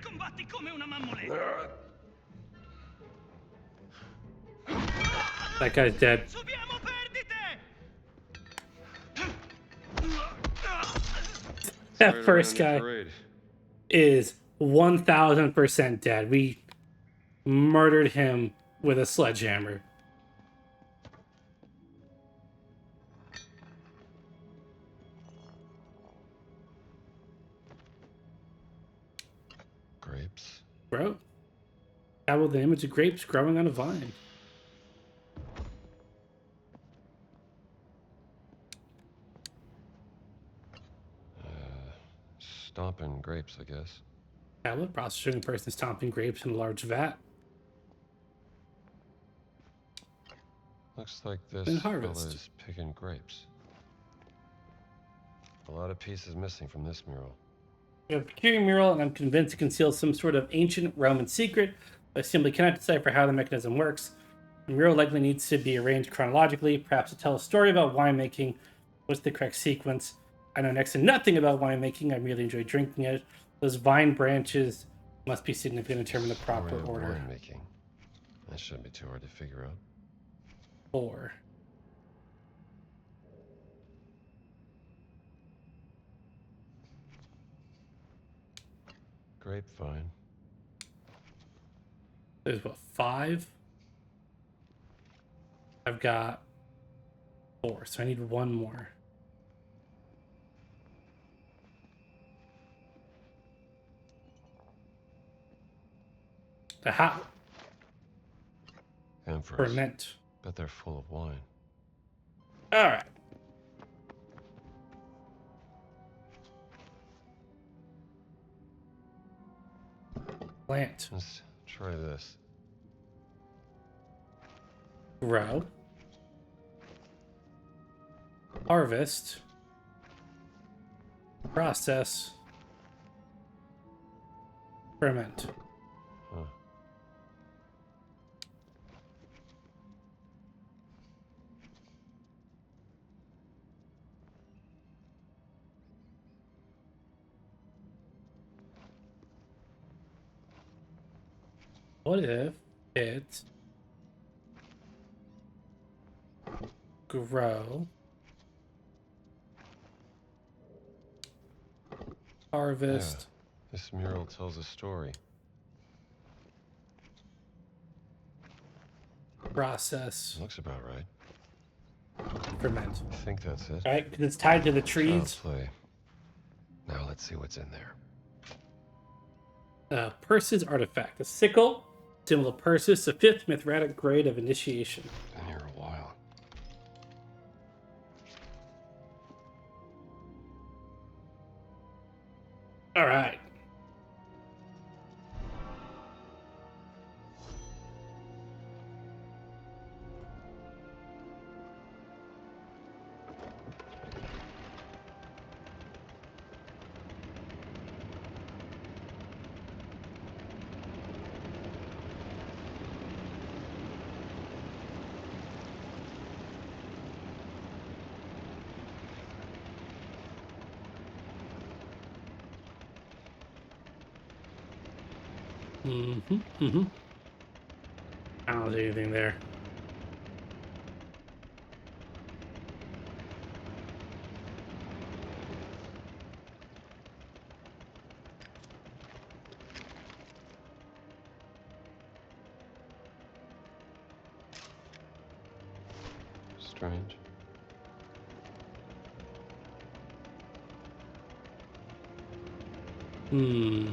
[SPEAKER 9] Combatti come una mammoletta.
[SPEAKER 1] That guy's dead.
[SPEAKER 9] Subiamo perdite.
[SPEAKER 1] That
[SPEAKER 3] Sorry to
[SPEAKER 1] first
[SPEAKER 3] ruin your
[SPEAKER 1] guy
[SPEAKER 3] parade.
[SPEAKER 1] is 1000% dead. We murdered him with a sledgehammer.
[SPEAKER 3] Grapes.
[SPEAKER 1] Bro. That was the image of grapes growing on a vine.
[SPEAKER 3] Stomping grapes, I guess.
[SPEAKER 1] Tablet processing a person stomping grapes in a large vat.
[SPEAKER 3] Looks like this
[SPEAKER 1] Then
[SPEAKER 3] fella
[SPEAKER 1] harvest.
[SPEAKER 3] is picking grapes. A lot of pieces missing from this mural.
[SPEAKER 1] We have a peculiar mural, and I'm convinced it conceals some sort of ancient Roman secret. I simply cannot decipher how the mechanism works. The mural likely needs to be arranged chronologically, perhaps to tell a story about winemaking. What's the correct sequence? I know next to nothing about winemaking. I merely enjoy drinking it. Those vine branches must be significant to determine the proper
[SPEAKER 3] Story of
[SPEAKER 1] order.
[SPEAKER 3] winemaking. That shouldn't be too hard to figure out.
[SPEAKER 1] 4.
[SPEAKER 3] Grapevine.
[SPEAKER 1] There's what, 5? I've got 4, so I need 1 more. The hat
[SPEAKER 3] Amphors.
[SPEAKER 1] ferment.
[SPEAKER 3] Bet they're full of wine.
[SPEAKER 1] All right. Plant.
[SPEAKER 3] Let's try this.
[SPEAKER 1] Grow. Harvest. Process. Ferment.
[SPEAKER 3] Huh.
[SPEAKER 1] What if it grow, harvest,
[SPEAKER 3] This mural tells a story.
[SPEAKER 1] process,
[SPEAKER 3] Looks about right.
[SPEAKER 1] ferment.
[SPEAKER 3] I think that's it.
[SPEAKER 1] All right, because it's tied to the
[SPEAKER 3] Child's
[SPEAKER 1] trees.
[SPEAKER 3] play. Now let's see what's in there.
[SPEAKER 1] Persis artifact. A sickle, symbol of Persis, the 5th Mithratic grade of initiation.
[SPEAKER 3] Been here a while.
[SPEAKER 1] All right. I don't see anything there.
[SPEAKER 3] Strange.
[SPEAKER 1] Hmm.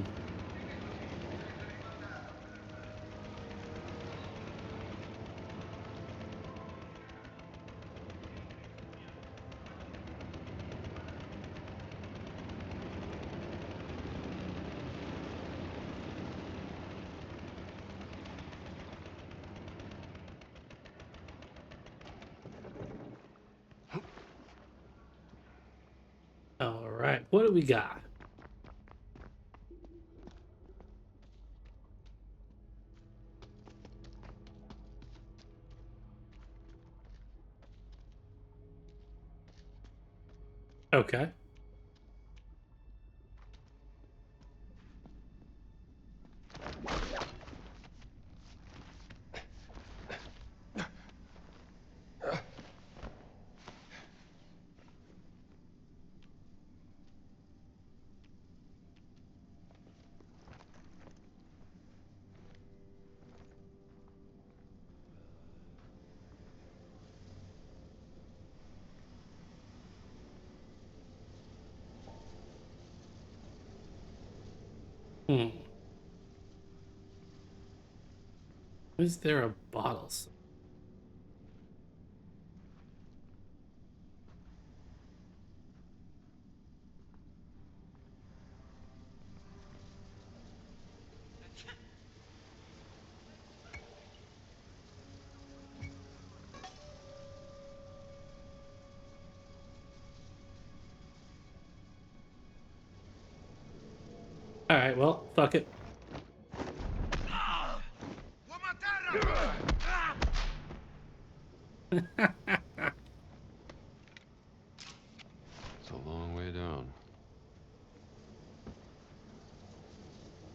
[SPEAKER 1] All right. What do we got? Okay. Hmm. Is there a bottle? All right. Well, fuck it.
[SPEAKER 3] It's a long way down.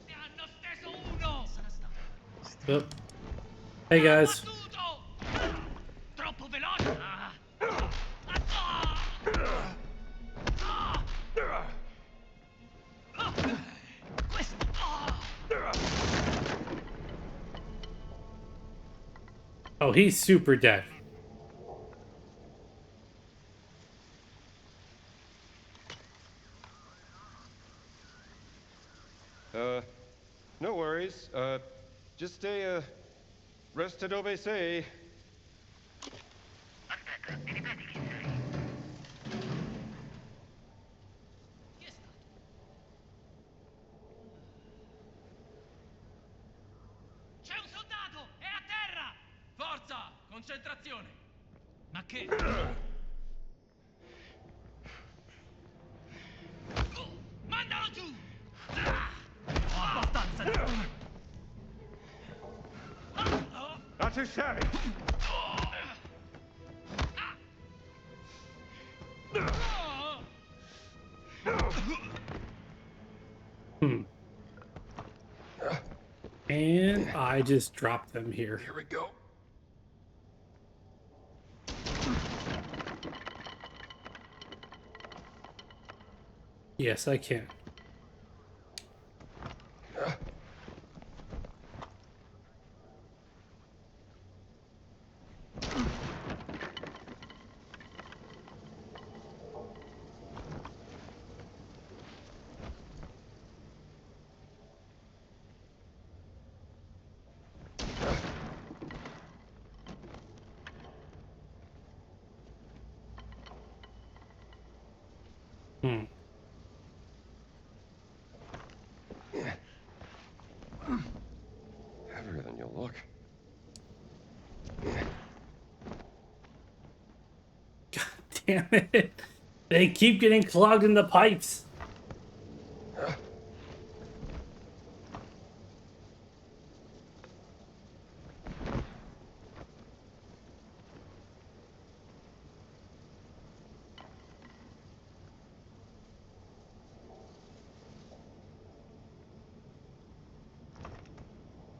[SPEAKER 9] Ne hanno steso uno! Sarà stato
[SPEAKER 1] Oop. Hey guys.
[SPEAKER 9] battuto! Troppo veloce! Questo!
[SPEAKER 1] Oh, he's super dead.
[SPEAKER 3] No worries. Just stay, rested obese.
[SPEAKER 9] Chi è stato? C'è un soldato! È a terra! Forza! Concentrazione! Ma che... Mandalo giù! Ho abbastanza di...
[SPEAKER 3] Not too shabby.
[SPEAKER 1] Hmm. And I just dropped them here.
[SPEAKER 3] Here we go.
[SPEAKER 1] Yes, I can. Damn it. They keep getting clogged in the pipes.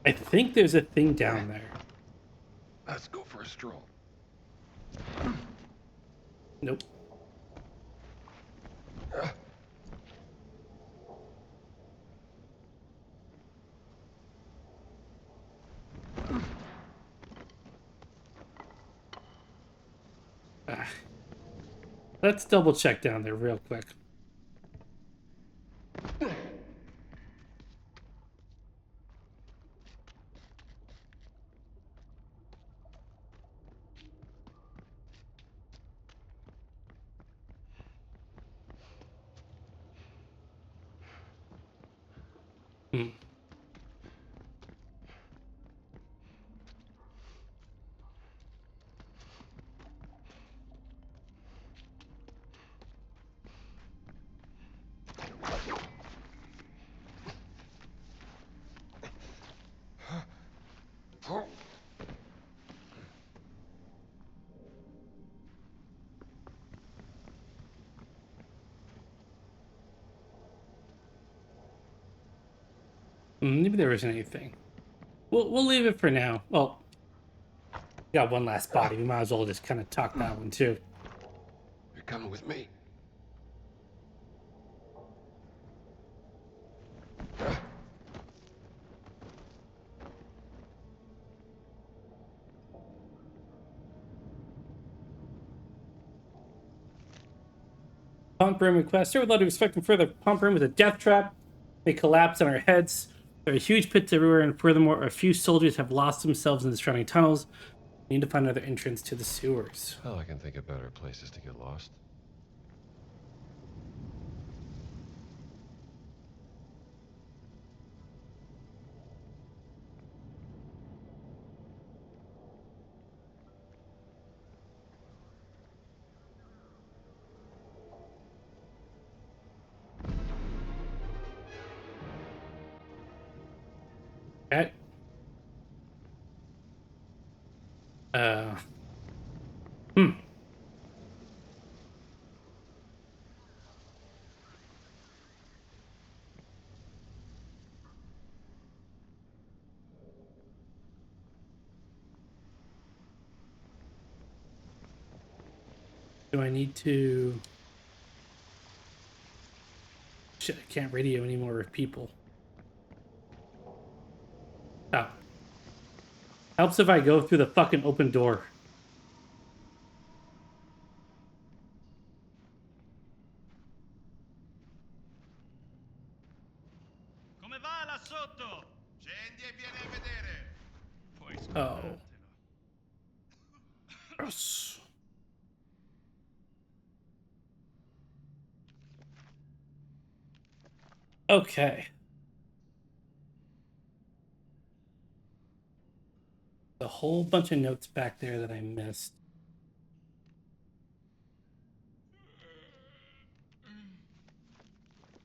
[SPEAKER 1] I think there's a thing down there.
[SPEAKER 3] Let's go for a stroll.
[SPEAKER 1] Nope. Let's double check down there real quick. Hmm. Maybe there isn't anything. We'll leave it for now. Well, we got one last body. We might as well just kind of talk that one too.
[SPEAKER 3] You're coming with me.
[SPEAKER 1] Pump room request. We'd love to expect further pump room with a death trap. They collapse on our heads. There are huge pits everywhere, and furthermore, a few soldiers have lost themselves in the surrounding tunnels. We need to find another entrance to the sewers.
[SPEAKER 3] Well, I can think of better places to get lost.
[SPEAKER 1] Okay. Hmm. Do I need to... Shit, I can't radio anymore with people. Oh. Helps if I go through the fucking open door.
[SPEAKER 6] Come va là sotto?
[SPEAKER 7] Scendi e vieni a vedere.
[SPEAKER 6] Puoi
[SPEAKER 1] Oh.
[SPEAKER 6] scordartelo.
[SPEAKER 1] Gross. Okay. A whole bunch of notes back there that I missed.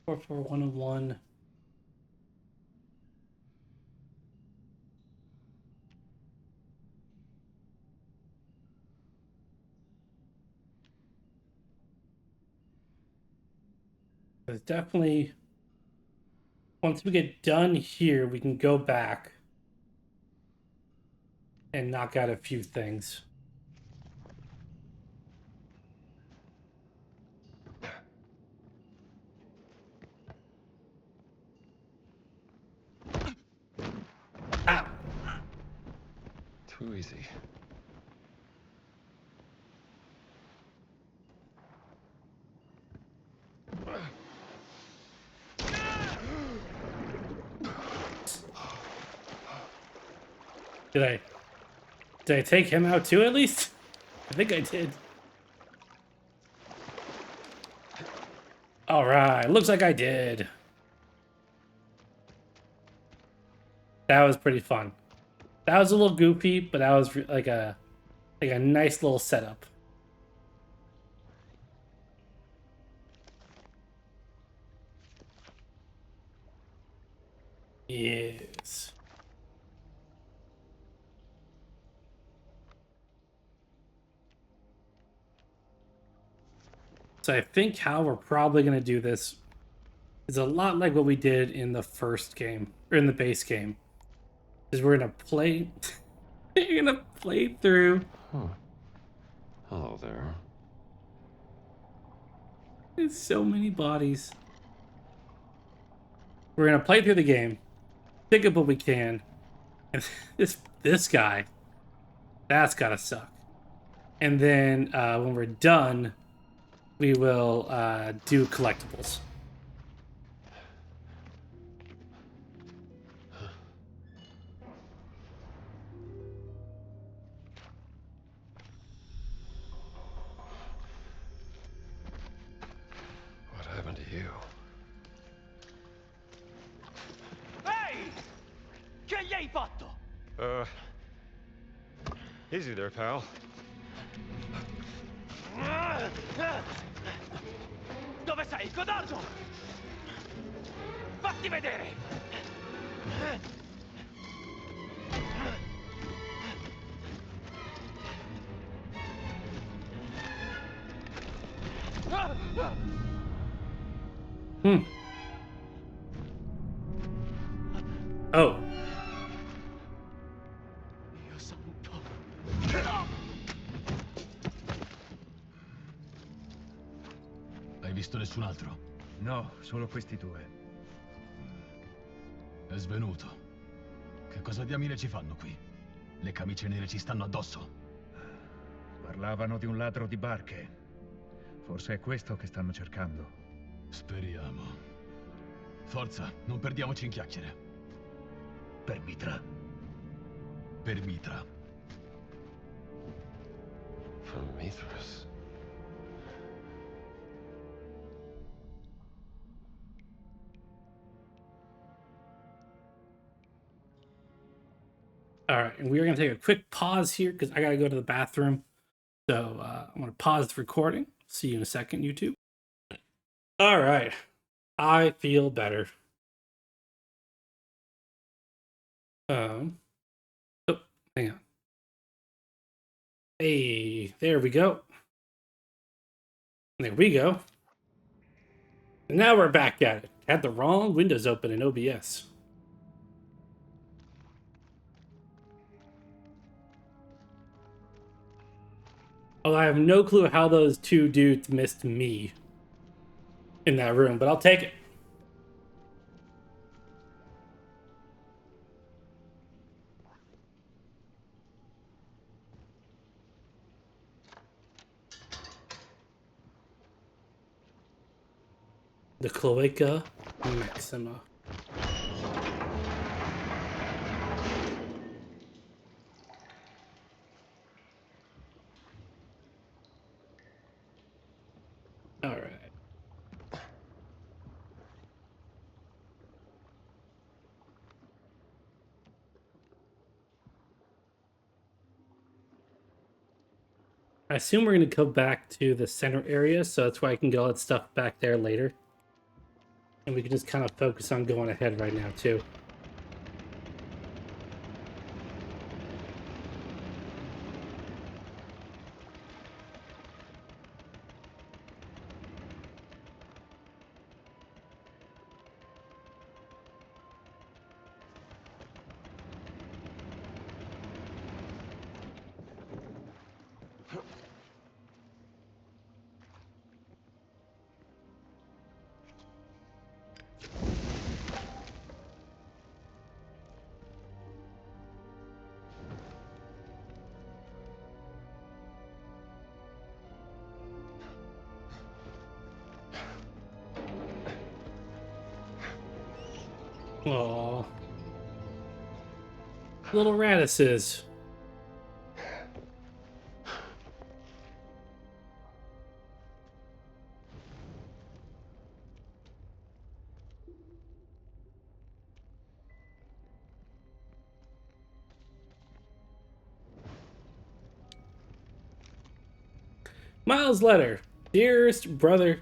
[SPEAKER 1] Four 101. There's definitely, once we get done here, we can go back and knock out a few things. Ow.
[SPEAKER 3] Too easy.
[SPEAKER 1] Did I take him out too at least? I think I did. Alright, looks like I did. That was pretty fun. That was a little goofy, but that was like a nice little setup. Yes. So I think how we're probably going to do this is a lot like what we did in the first game, or in the base game. Is we're going to play... You're going to play through...
[SPEAKER 3] Huh. Hello there.
[SPEAKER 1] There's so many bodies. We're going to play through the game, pick up what we can, and this guy, that's got to suck. And then when we're done, we will do collectibles.
[SPEAKER 3] What happened to you?
[SPEAKER 9] Ehi! Che gli hai fatto?
[SPEAKER 3] Easy there, pal.
[SPEAKER 9] Dove sei, codardo? Fatti vedere!
[SPEAKER 1] Oh.
[SPEAKER 9] Dio santo.
[SPEAKER 10] Hai visto nessun altro?
[SPEAKER 8] No, solo questi due.
[SPEAKER 10] È svenuto. Che cosa diamine ci fanno qui? Le camicie nere ci stanno addosso.
[SPEAKER 8] Parlavano di un ladro di barche. Forse è questo che stanno cercando.
[SPEAKER 10] Speriamo. Forza, non perdiamoci in chiacchiere.
[SPEAKER 8] Per Mitra.
[SPEAKER 10] Per Mitra.
[SPEAKER 3] From Mithras.
[SPEAKER 1] All right, and we're going to take a quick pause here because I got to go to the bathroom. So I'm going to pause the recording. See you in a second, YouTube. All right. I feel better. Oh, hang on. Hey, there we go. There we go. And now we're back at it. Had the wrong windows open in OBS. Although I have no clue how those two dudes missed me in that room, but I'll take it. The Cloaca Maxima. All right. I assume we're going to go back to the center area, so that's why I can get all that stuff back there later. And we can just kind of focus on going ahead right now, too. Aww. Little radishes. Miles' letter. Dearest brother,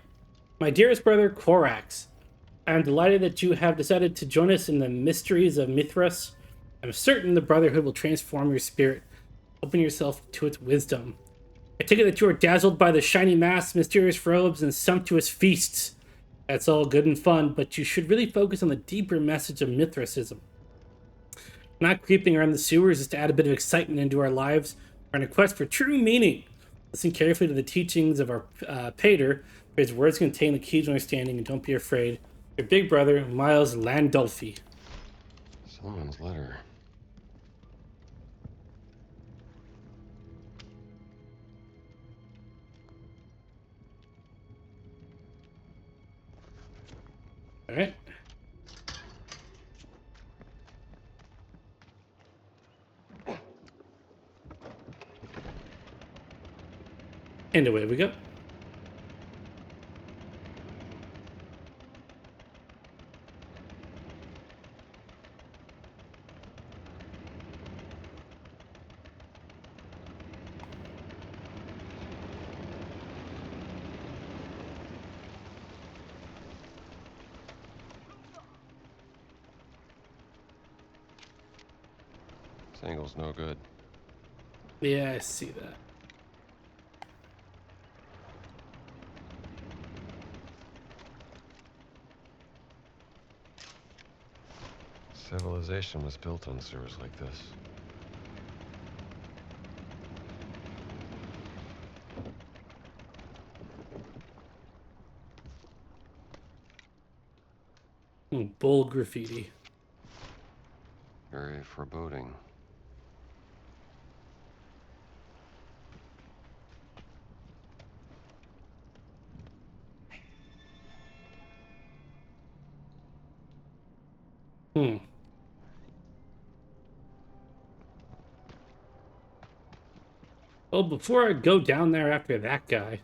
[SPEAKER 1] my dearest brother, Korax. I'm delighted that you have decided to join us in the mysteries of Mithras. I'm certain the Brotherhood will transform your spirit, open yourself to its wisdom. I take it that you are dazzled by the shiny masks, mysterious robes, and sumptuous feasts. That's all good and fun, but you should really focus on the deeper message of Mithraism. We're not creeping around the sewers just to add a bit of excitement into our lives. We're on a quest for true meaning. Listen carefully to the teachings of our pater, for his words contain the key to understanding, and don't be afraid. Your big brother, Miles Landolfi.
[SPEAKER 3] Someone's letter.
[SPEAKER 1] All right. And away we go.
[SPEAKER 3] This angle's no good.
[SPEAKER 1] Yeah, I see that.
[SPEAKER 3] Civilization was built on sewers like this.
[SPEAKER 1] Bold graffiti.
[SPEAKER 3] Very foreboding.
[SPEAKER 1] Oh, before I go down there after that guy.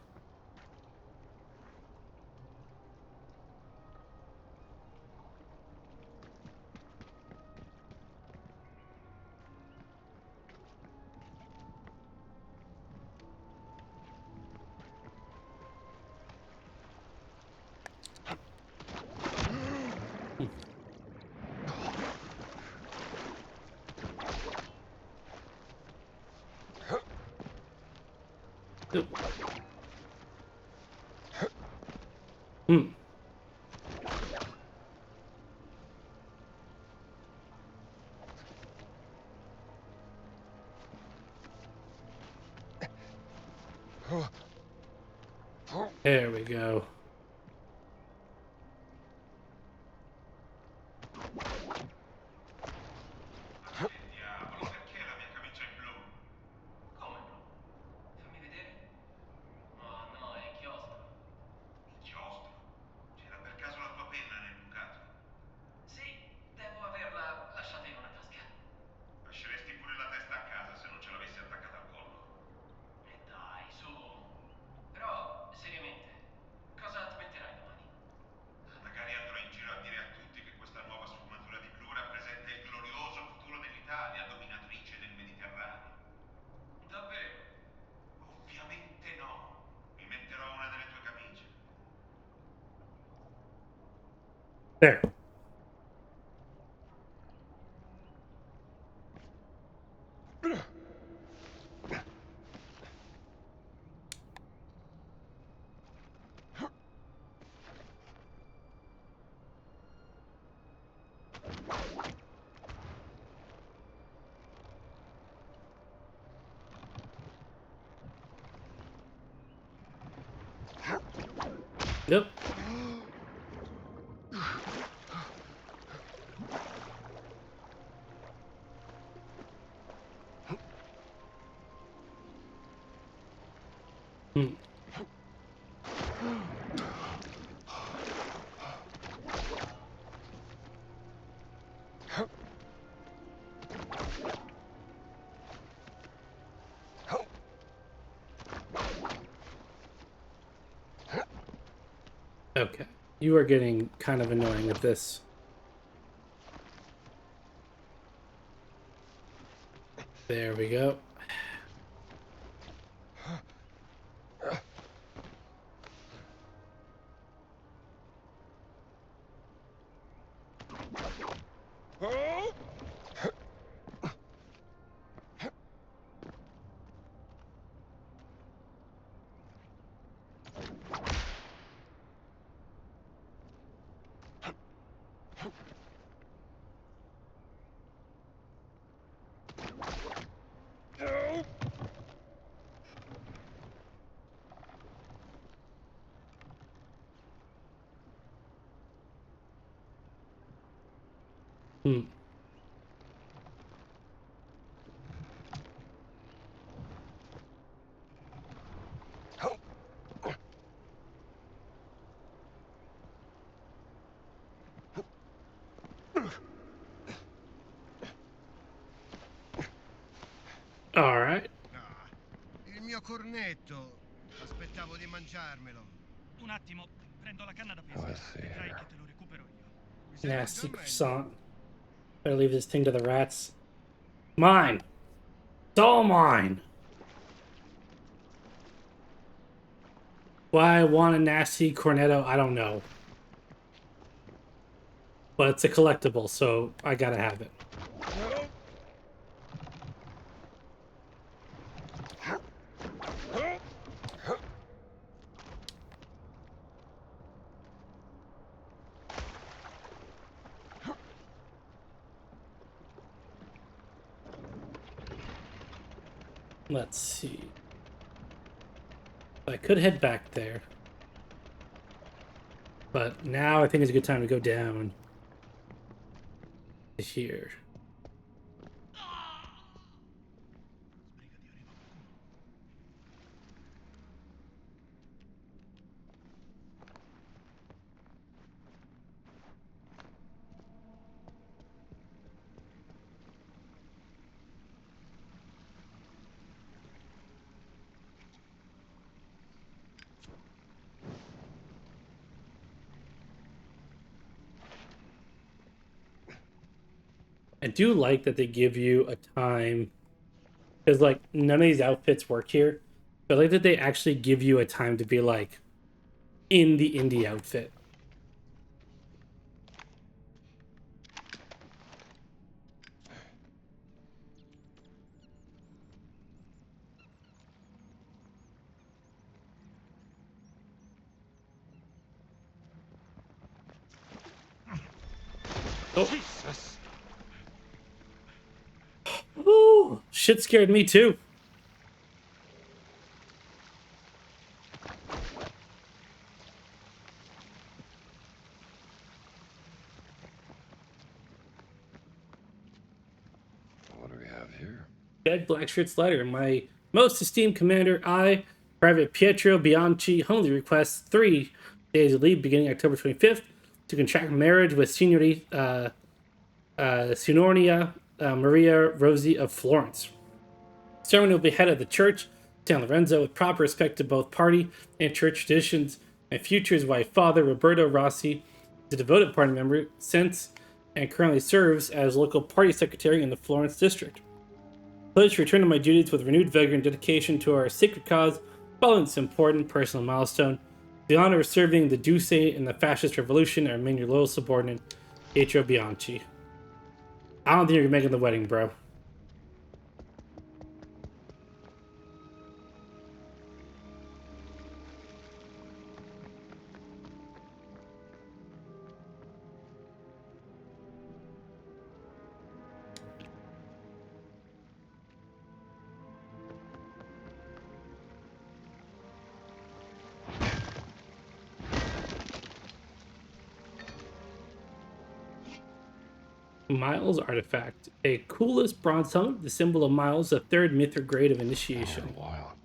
[SPEAKER 1] There we go.
[SPEAKER 7] Diavolo, perché la mia camicia è blu?
[SPEAKER 9] Come blu? Fammi vedere. Oh no, è inchiostro.
[SPEAKER 7] Inchiostro? C'era per caso la tua penna nel bucato?
[SPEAKER 9] Sì, devo averla lasciata in una tasca.
[SPEAKER 7] Lasceresti pure la testa a casa se non ce l'avessi attaccata al collo.
[SPEAKER 9] E dai, su. Però, seriamente, cosa ti metterai domani?
[SPEAKER 7] Magari andrò in giro a dire a tutti che questa nuova sfumatura di blu rappresenta il glorioso futuro dell'Italia, dominatrice del Mediterraneo.
[SPEAKER 9] Davvero?
[SPEAKER 7] Ovviamente no. Mi metterò una delle tue camicie.
[SPEAKER 1] There. Yep. Okay. You are getting kind of annoying with this. There we go. Hmm. All right.
[SPEAKER 7] Ah, il mio cornetto. Aspettavo di mangiarmelo.
[SPEAKER 6] Un attimo, prendo la canna da pesca.
[SPEAKER 3] Let's see
[SPEAKER 6] Vedrai
[SPEAKER 3] here.
[SPEAKER 6] che te lo recupero io.
[SPEAKER 7] Mi sento già
[SPEAKER 1] Nasty
[SPEAKER 7] meglio.
[SPEAKER 1] croissant. Better leave this thing to the rats. Mine. It's all mine. Why I want a nasty cornetto, I don't know. But it's a collectible, so I gotta have it. Let's see. I could head back there. But now I think it's a good time to go down to here. I do like that they give you a time, because like none of these outfits work here. But I like that they actually give you a time to be like in the indie outfit. Oh.
[SPEAKER 3] Jesus.
[SPEAKER 1] Ooh, shit scared me too.
[SPEAKER 3] What do we have here?
[SPEAKER 1] Dead Blackshirt's letter. My most esteemed commander, I, Private Pietro Bianchi, humbly request 3 days of leave beginning October 25th to contract marriage with Signoria Maria Rosi of Florence. Ceremony will be head of the church, San Lorenzo, with proper respect to both party and church traditions. My future wife, father, Roberto Rossi, is a devoted party member since and currently serves as local party secretary in the Florence district. Pledge to return to my duties with renewed vigor and dedication to our sacred cause following this important personal milestone. The honor of serving the Duce in the fascist revolution and remain your loyal subordinate, Pietro Bianchi. I don't think you're making the wedding, bro. Miles artifact. A coolest bronze helmet, the symbol of Miles, the third mythic grade of initiation.
[SPEAKER 3] For a while.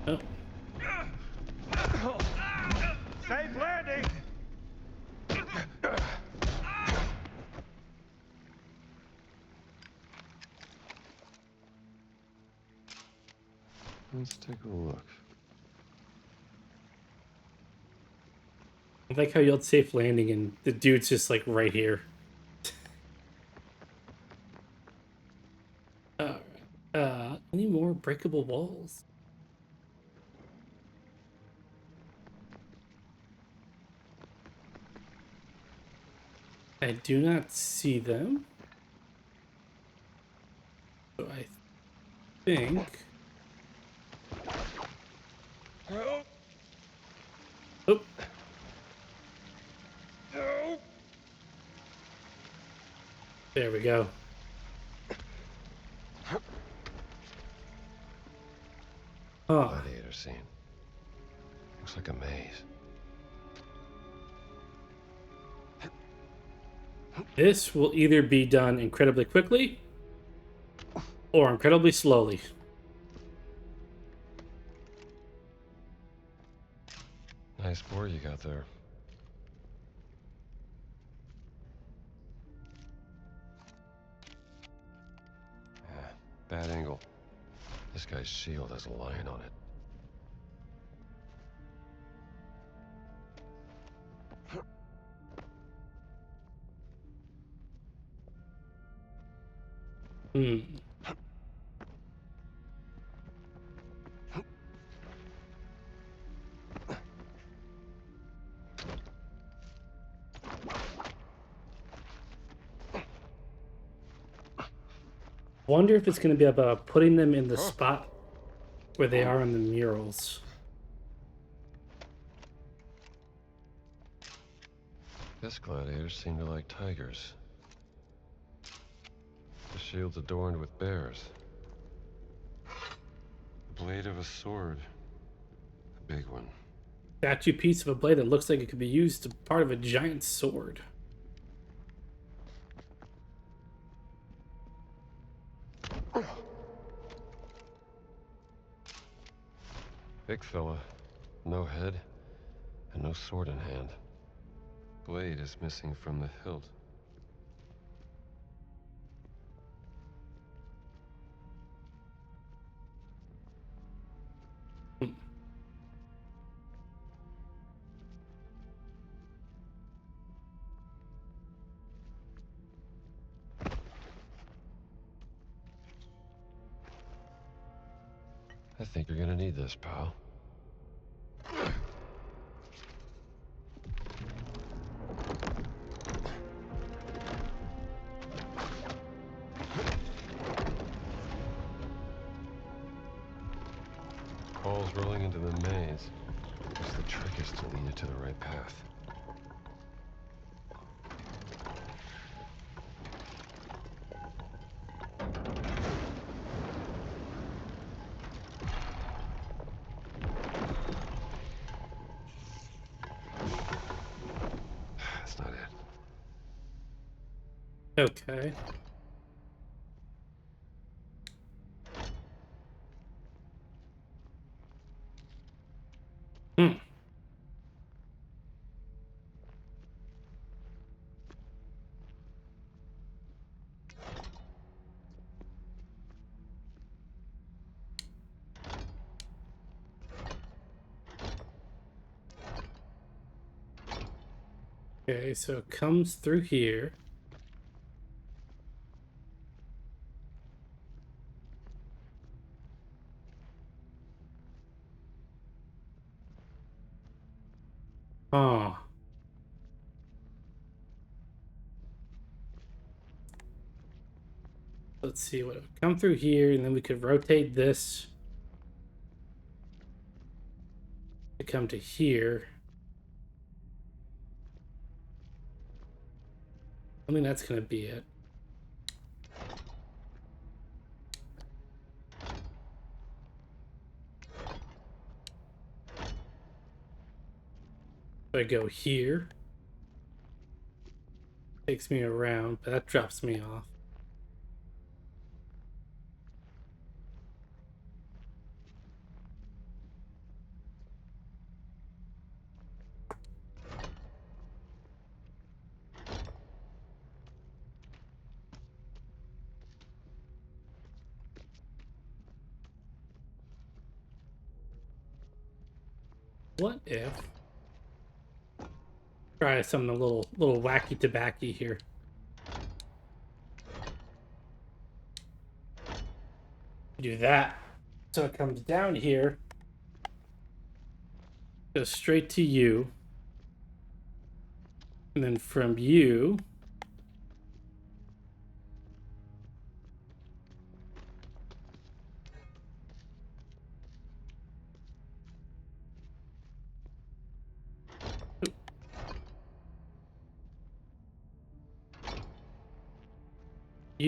[SPEAKER 1] Oh.
[SPEAKER 6] Safe landing!
[SPEAKER 3] Let's take a look.
[SPEAKER 1] I like how you yelled safe landing and the dude's just like right here. Any more breakable walls? I do not see them. So I think...
[SPEAKER 3] Help!
[SPEAKER 1] Oh,
[SPEAKER 3] Help!
[SPEAKER 1] there we go. Oh,
[SPEAKER 3] Gladiator scene. Looks like a maze.
[SPEAKER 1] this will either be done incredibly quickly or incredibly slowly.
[SPEAKER 3] Nice board you got there. Yeah, bad angle. This guy's shield has a lion on it.
[SPEAKER 1] Hmm. Wonder if it's going to be about putting them in the spot where they are on the murals.
[SPEAKER 3] This gladiator seemed to like tigers. The shield's adorned with bears. The blade of a sword. A big one.
[SPEAKER 1] Statue piece of a blade that looks like it could be used as part of a giant sword.
[SPEAKER 3] Big fella. No head. And no sword in hand. Blade is missing from the hilt. I think you're gonna need this, pal. Balls rolling into the maze. Guess the trick is to lead it to the right path. That's not it.
[SPEAKER 1] Okay. Hmm. Okay, so it comes through here. Oh. Let's see what would come through here, and then we could rotate this to come to here. I mean, that's gonna be it. So I go here. Takes me around, but that drops me off. What if... Try something a little wacky tobacco here. Do that. So it comes down here. Goes straight to you. And then from you,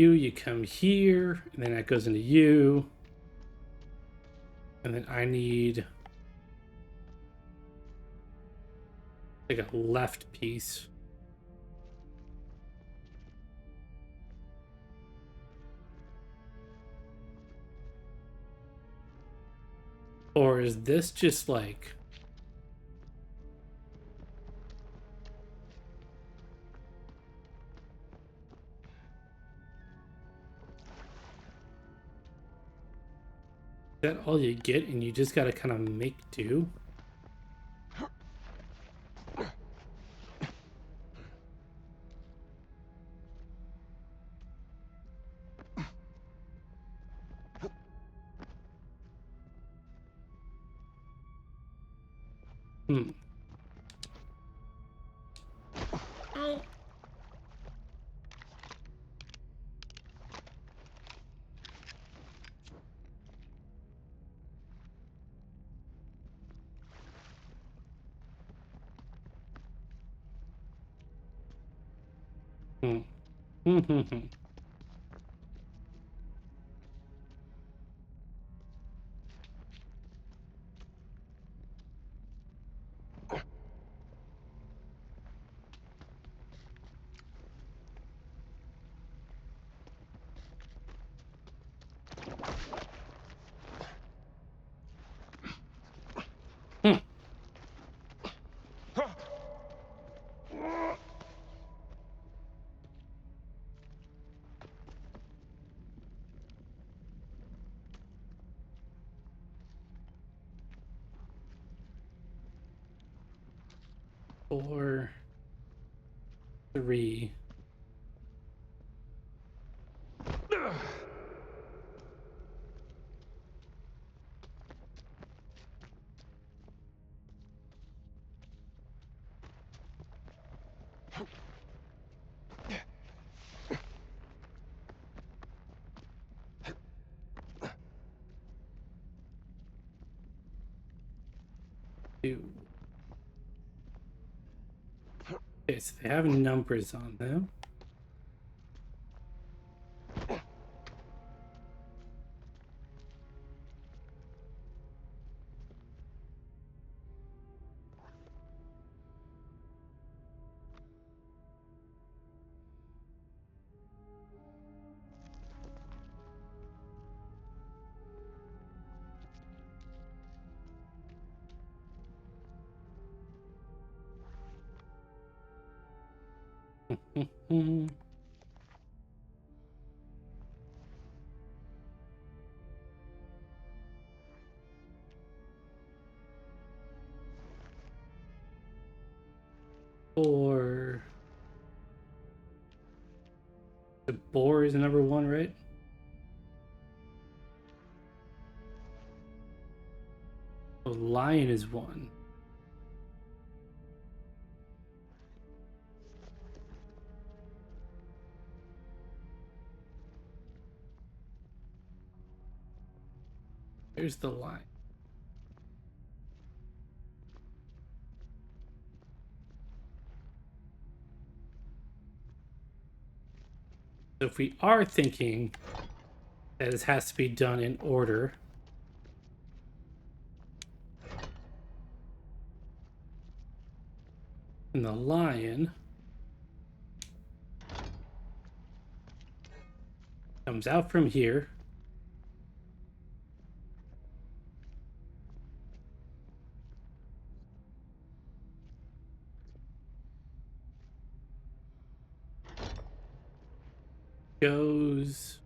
[SPEAKER 1] you come here, and then that goes into you. And then I need like a left piece. Or is this just like... Is that all you get and you just gotta kind of make do? Hmm. Oh. Hmm. Hmm. 4, 3. Two. Okay, so they have numbers on them. Or the boar is number 1, right? The lion is 1. There's the lion. So if we are thinking that this has to be done in order, and the lion comes out from here, goes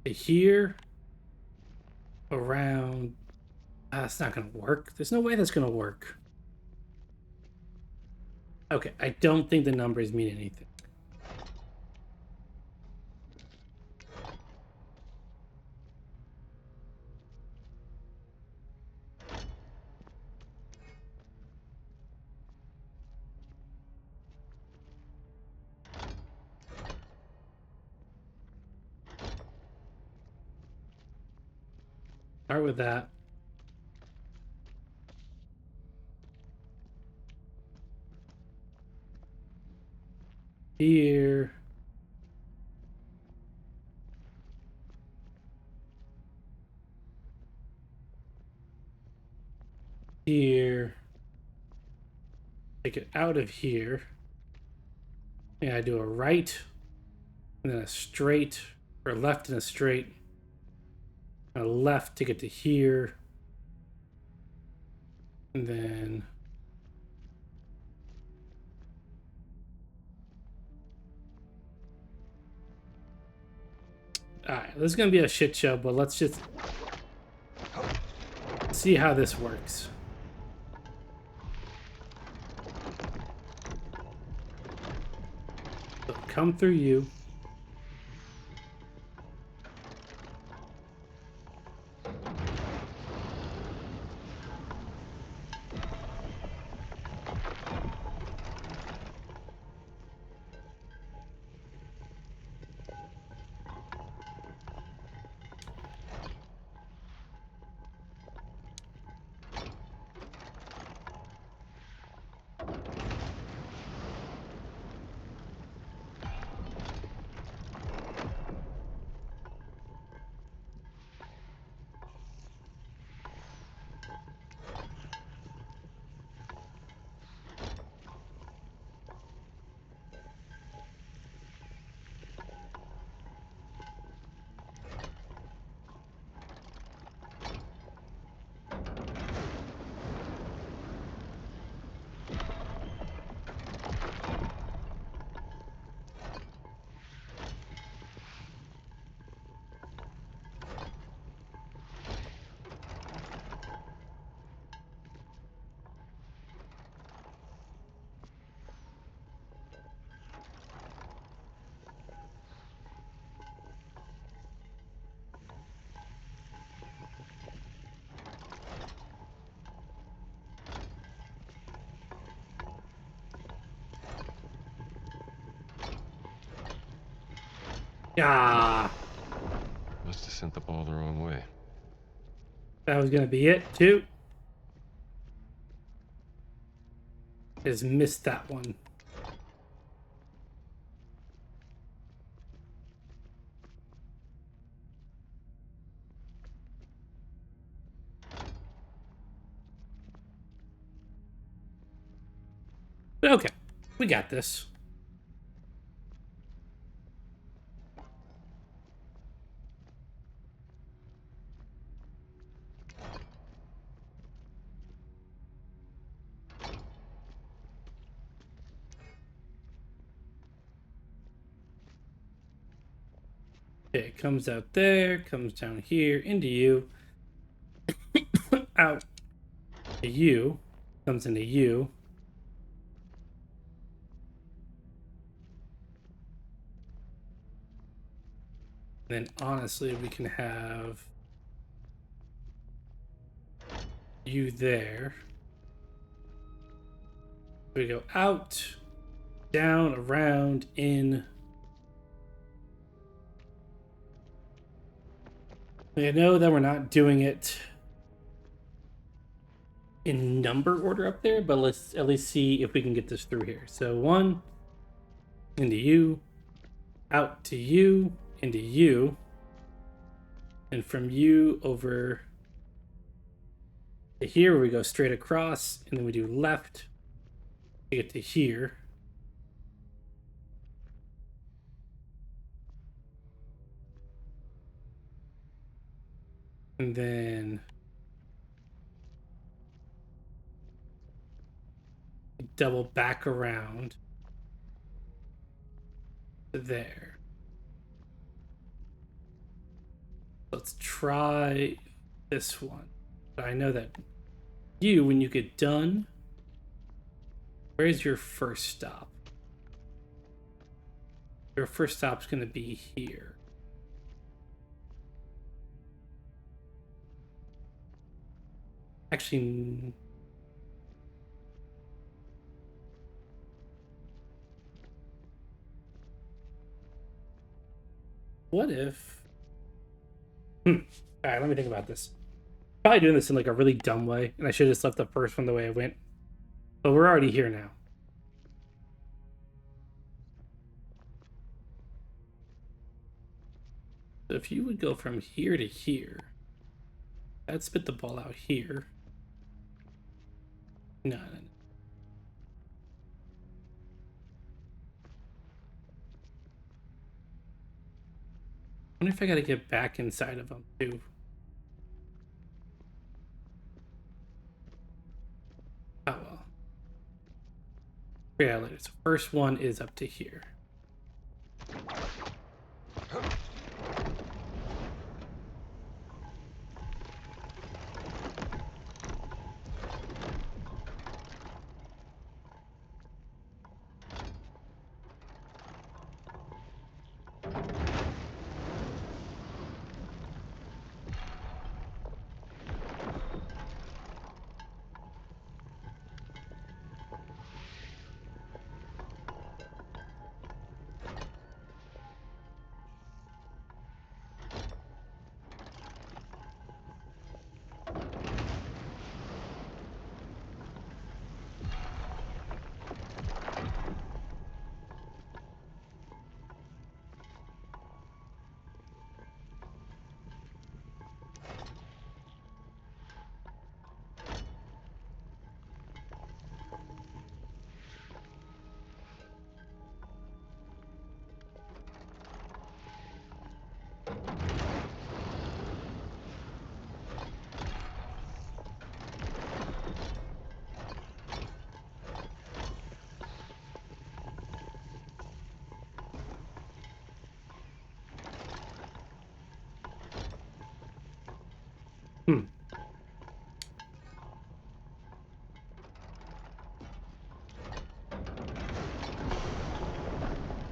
[SPEAKER 1] to here, around. That's not gonna work. There's no way that's gonna work. Okay, I don't think the numbers mean anything. Start with that. here. Here. Take it out of here. And I do a right, and then a straight, or left and a straight. And a left to get to here. And then alright, this is gonna be a shit show, but let's just see how this works. So come through you. Ah,
[SPEAKER 3] Must have sent the ball the wrong way.
[SPEAKER 1] that was gonna be it too. Just missed that one. But okay, we got this. Okay, it comes out there, comes down here, into you, out to you, comes into you. Then honestly, we can have you there. We go out, down, around, in. I know that we're not doing it in number order up there, but let's at least see if we can get this through here. So 1, into you, out to you, into you, and from you over to here we go straight across, and then we do left to get to here. And then double back around to there. Let's try this one. But I know that you, when you get done, where's your first stop? Your first stop's going to be here. Actually, what if... Alright, let me think about this. Probably doing this in like a really dumb way, and I should have just left the first one the way I went. But we're already here now. So if you would go from here to here, that'd spit the ball out here. No. I wonder if I gotta get back inside of them too. Oh well. Yeah, later. So first one is up to here.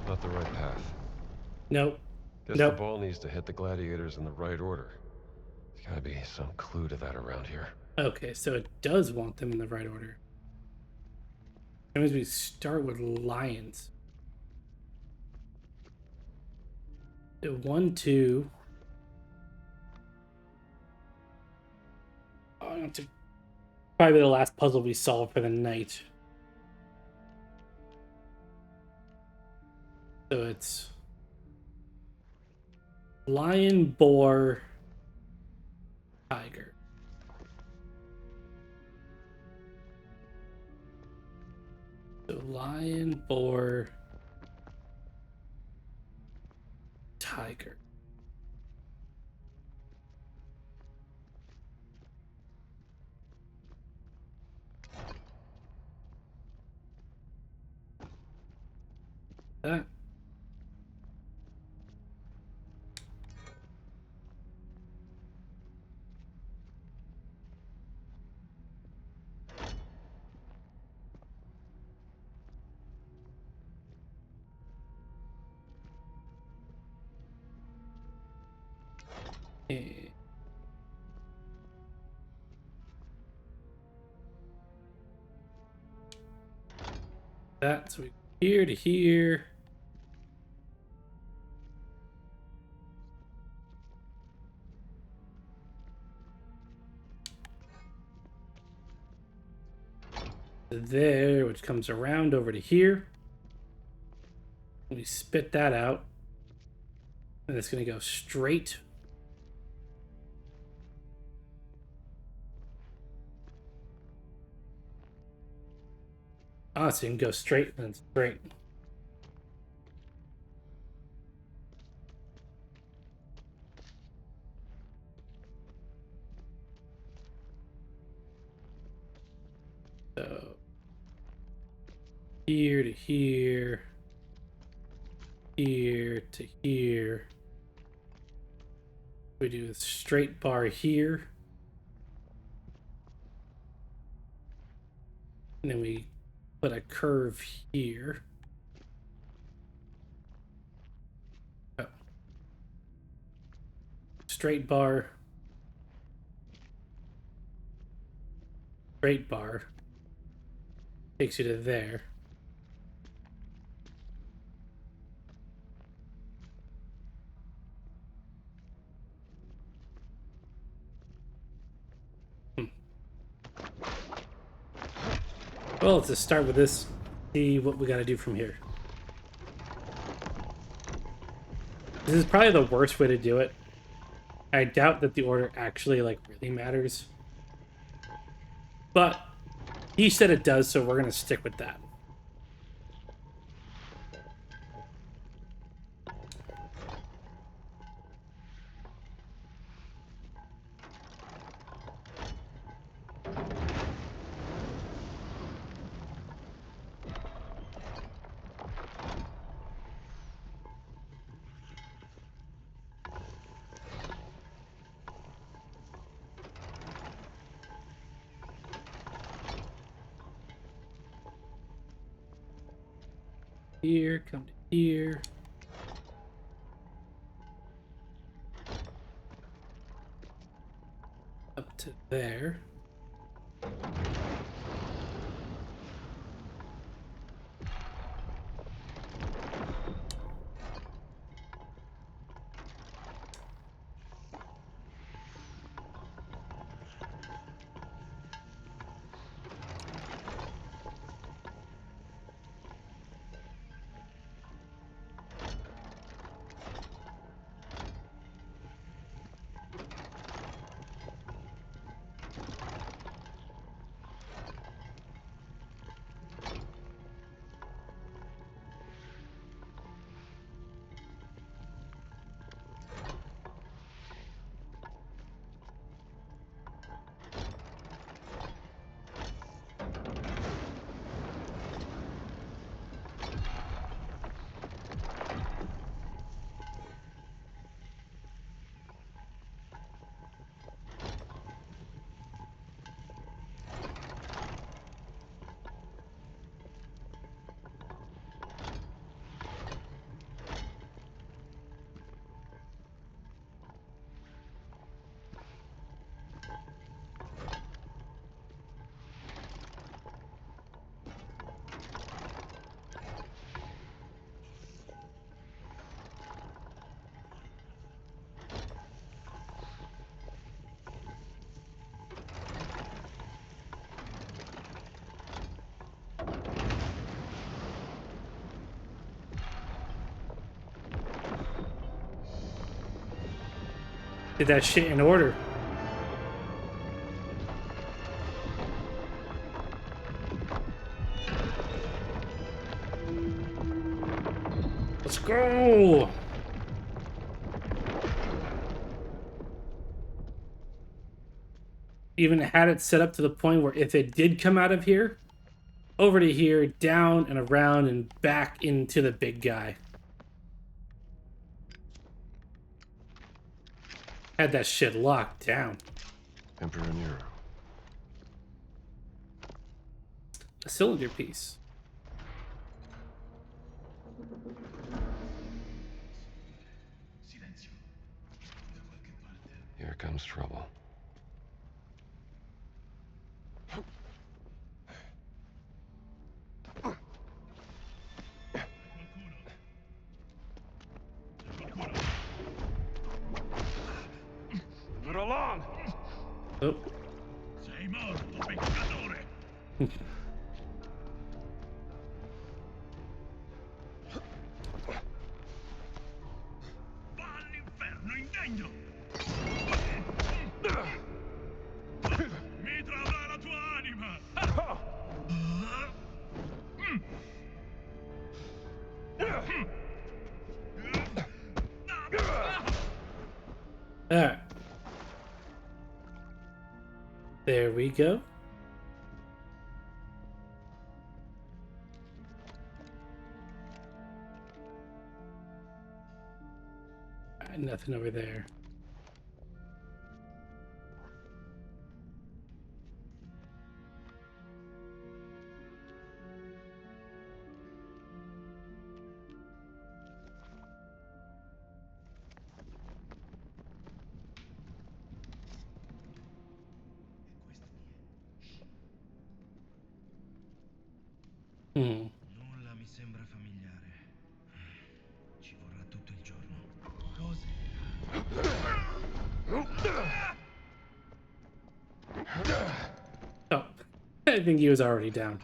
[SPEAKER 3] Not the right path.
[SPEAKER 1] Nope.
[SPEAKER 3] Guess
[SPEAKER 1] Nope.
[SPEAKER 3] the ball needs to hit the gladiators in the right order. There's gotta be some clue to that around here.
[SPEAKER 1] Okay, so it does want them in the right order. That means we start with lions. 1, 2. Oh, that's probably the last puzzle we solve for the night. So it's lion, boar, tiger. So lion, boar, tiger. That. Eh. That, so we here to here. There, which comes around over to here. We spit that out. And it's going to go straight. Ah, so you can go straight and straight. So here to here. Here to here. We do a straight bar here. And then we put a curve here. Oh. Straight bar. Straight bar. Takes you to there. Well, let's just start with this. See what we got to do from here. This is probably the worst way to do it. I doubt that the order actually, like, really matters. But he said it does, so we're going to stick with that. Here, come to here. Up to there. Did that shit in order. Let's go! Even had it set up to the point where if it did come out of here, over to here, down and around and back into the big guy. Had that shit locked down.
[SPEAKER 3] Emperor Nero.
[SPEAKER 1] A cylinder piece.
[SPEAKER 3] Here comes trouble. Leave it alone!
[SPEAKER 1] Oh.
[SPEAKER 10] Sei morto, peccatore! Va all'inferno, indegno! Mi trarrà la tua anima!
[SPEAKER 1] Alright. There we go. Nothing over there.
[SPEAKER 6] Nulla mi sembra familiare. Ci vorrà tutto il giorno.
[SPEAKER 1] Oh, I think he was already down.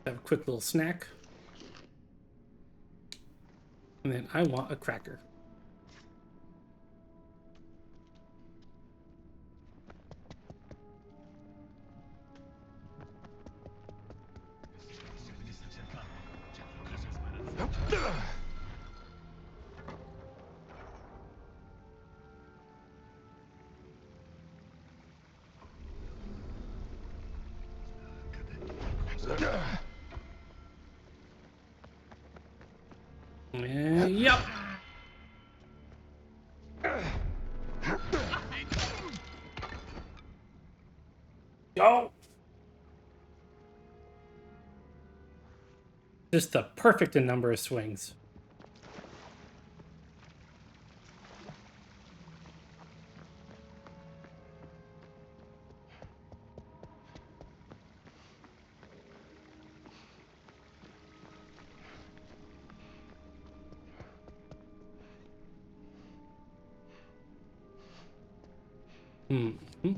[SPEAKER 1] Have a quick little snack. And then I want a cracker. Yep. Go. Just the perfect number of swings. Mm-hmm.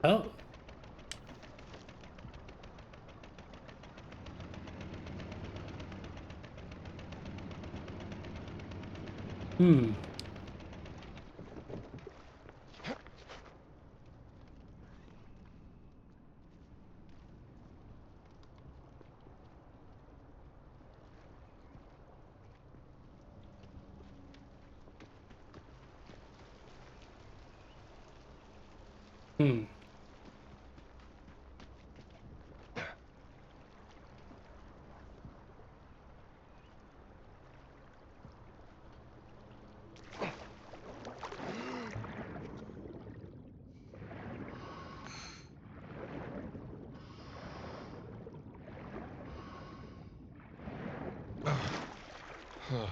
[SPEAKER 1] Oh. Hmm. Hmm.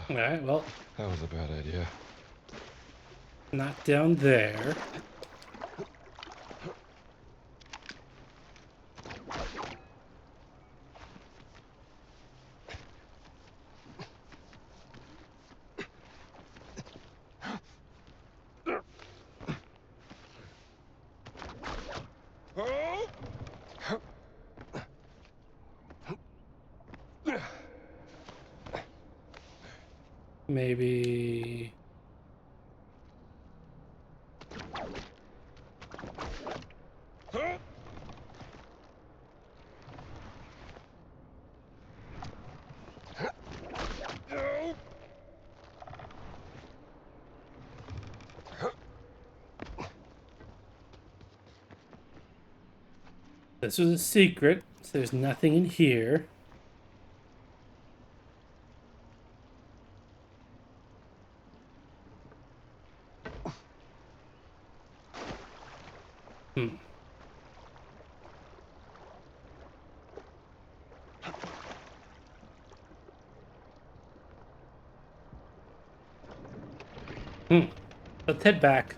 [SPEAKER 1] All right, well,
[SPEAKER 3] That was a bad idea.
[SPEAKER 1] not down there. Maybe. This was a secret, so there's nothing in here. Hmm. Hmm. Let's head back.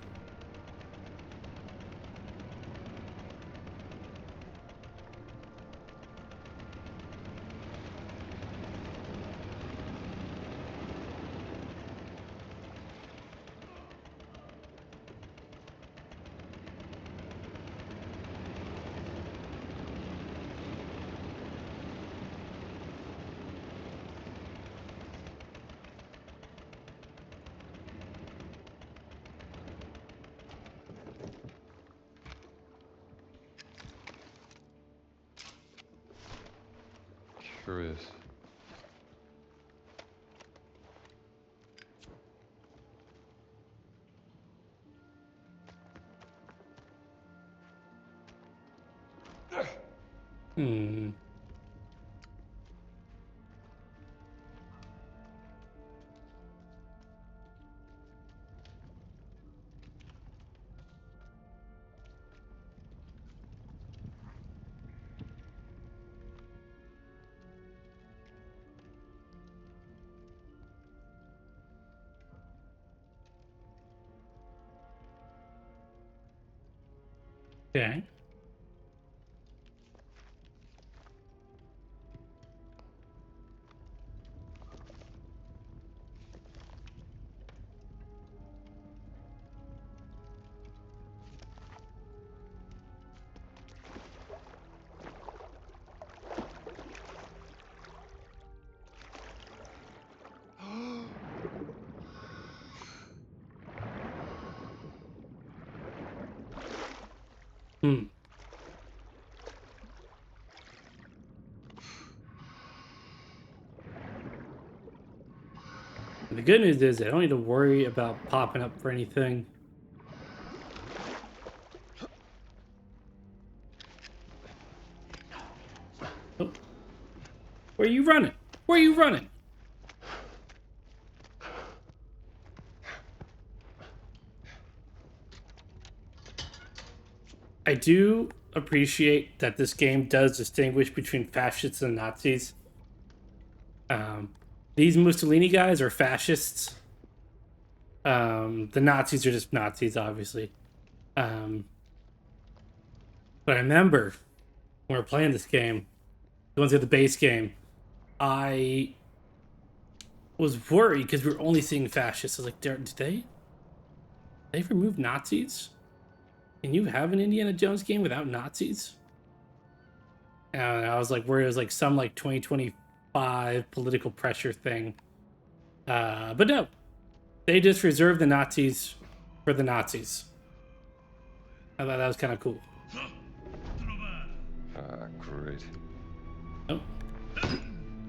[SPEAKER 3] Sure is.
[SPEAKER 1] Hmm. Okay. Hmm. The good news is I don't need to worry about popping up for anything. Oh. Where are you running? Where are you running? I do appreciate that this game does distinguish between fascists and Nazis. These Mussolini guys are fascists. The Nazis are just Nazis, obviously. But I remember when we were playing this game, the ones at the base game, I was worried because we were only seeing fascists. I was like, did they remove Nazis? Can you have an Indiana Jones game without Nazis? And I was like worried it was like some like 2025 political pressure thing. But no, they just reserved the Nazis for the Nazis. I thought that was kind of cool.
[SPEAKER 3] Ah, great.
[SPEAKER 1] Oh.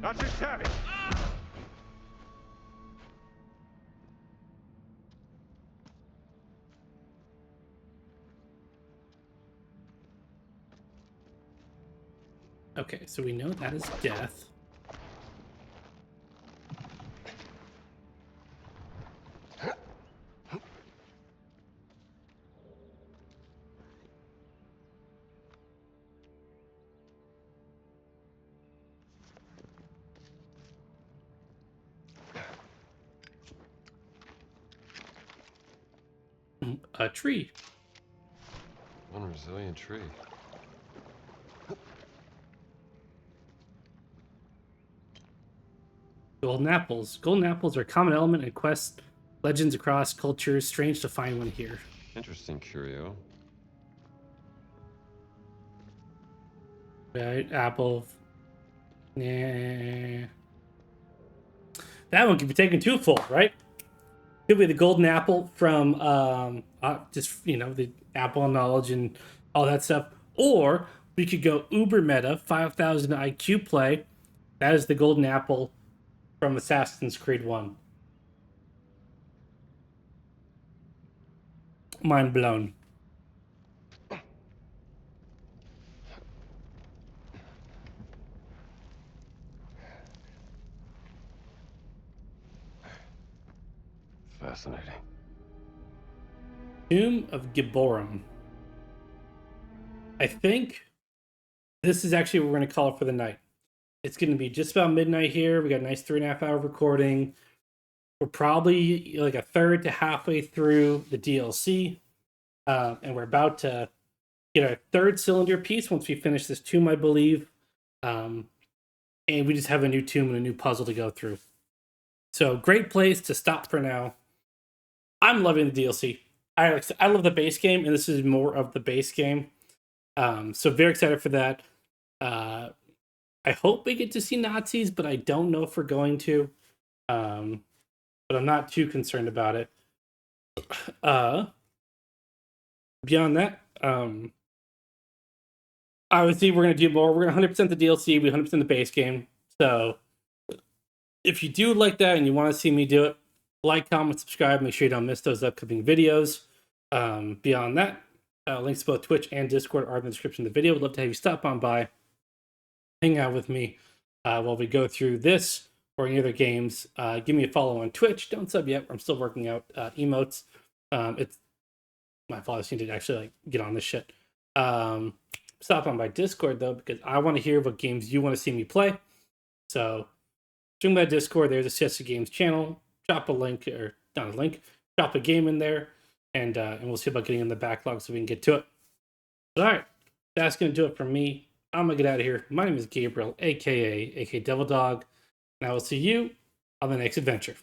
[SPEAKER 7] Nazis have it!
[SPEAKER 1] Okay, so we know that is death. A tree.
[SPEAKER 3] One resilient tree.
[SPEAKER 1] Golden apples. Golden apples are a common element in quests, legends across cultures. Strange to find one here.
[SPEAKER 3] Interesting curio.
[SPEAKER 1] Right, apple. Yeah. That one could be taken twofold, right? Could be the golden apple from just the apple of knowledge and all that stuff, or we could go uber meta 5,000 IQ play. That is the golden apple from Assassin's Creed 1. Mind blown.
[SPEAKER 3] Fascinating.
[SPEAKER 1] Tomb of Gibborim. I think this is actually what we're going to call it for the night. It's going to be just about midnight here. We got a nice 3.5 hour recording. We're probably like a third to halfway through the DLC. And we're about to get our third cylinder piece once we finish this tomb, I believe. And we just have a new tomb and a new puzzle to go through. So great place to stop for now. I'm loving the DLC. I love the base game, and this is more of the base game. So very excited for that. I hope we get to see Nazis, but I don't know if we're going to. But I'm not too concerned about it. Beyond that, obviously we're going to do more. We're going to 100% the DLC, we 100% the base game. So if you do like that and you want to see me do it, like, comment, subscribe. Make sure you don't miss those upcoming videos. Beyond that, links to both Twitch and Discord are in the description of the video. Would love to have you stop on by, hang out with me while we go through this or any other games. Give me a follow on Twitch. Don't sub yet. I'm still working out emotes. It's my father seemed to actually get on this shit. Stop on by Discord though, because I want to hear what games you want to see me play. So join my Discord. There's a Siesta Games channel. Drop a link, or not a link. Drop a game in there, and we'll see about getting in the backlog so we can get to it. But all right, that's going to do it for me. I'm going to get out of here. My name is Gabriel, aka Devil Dog, and I will see you on the next adventure.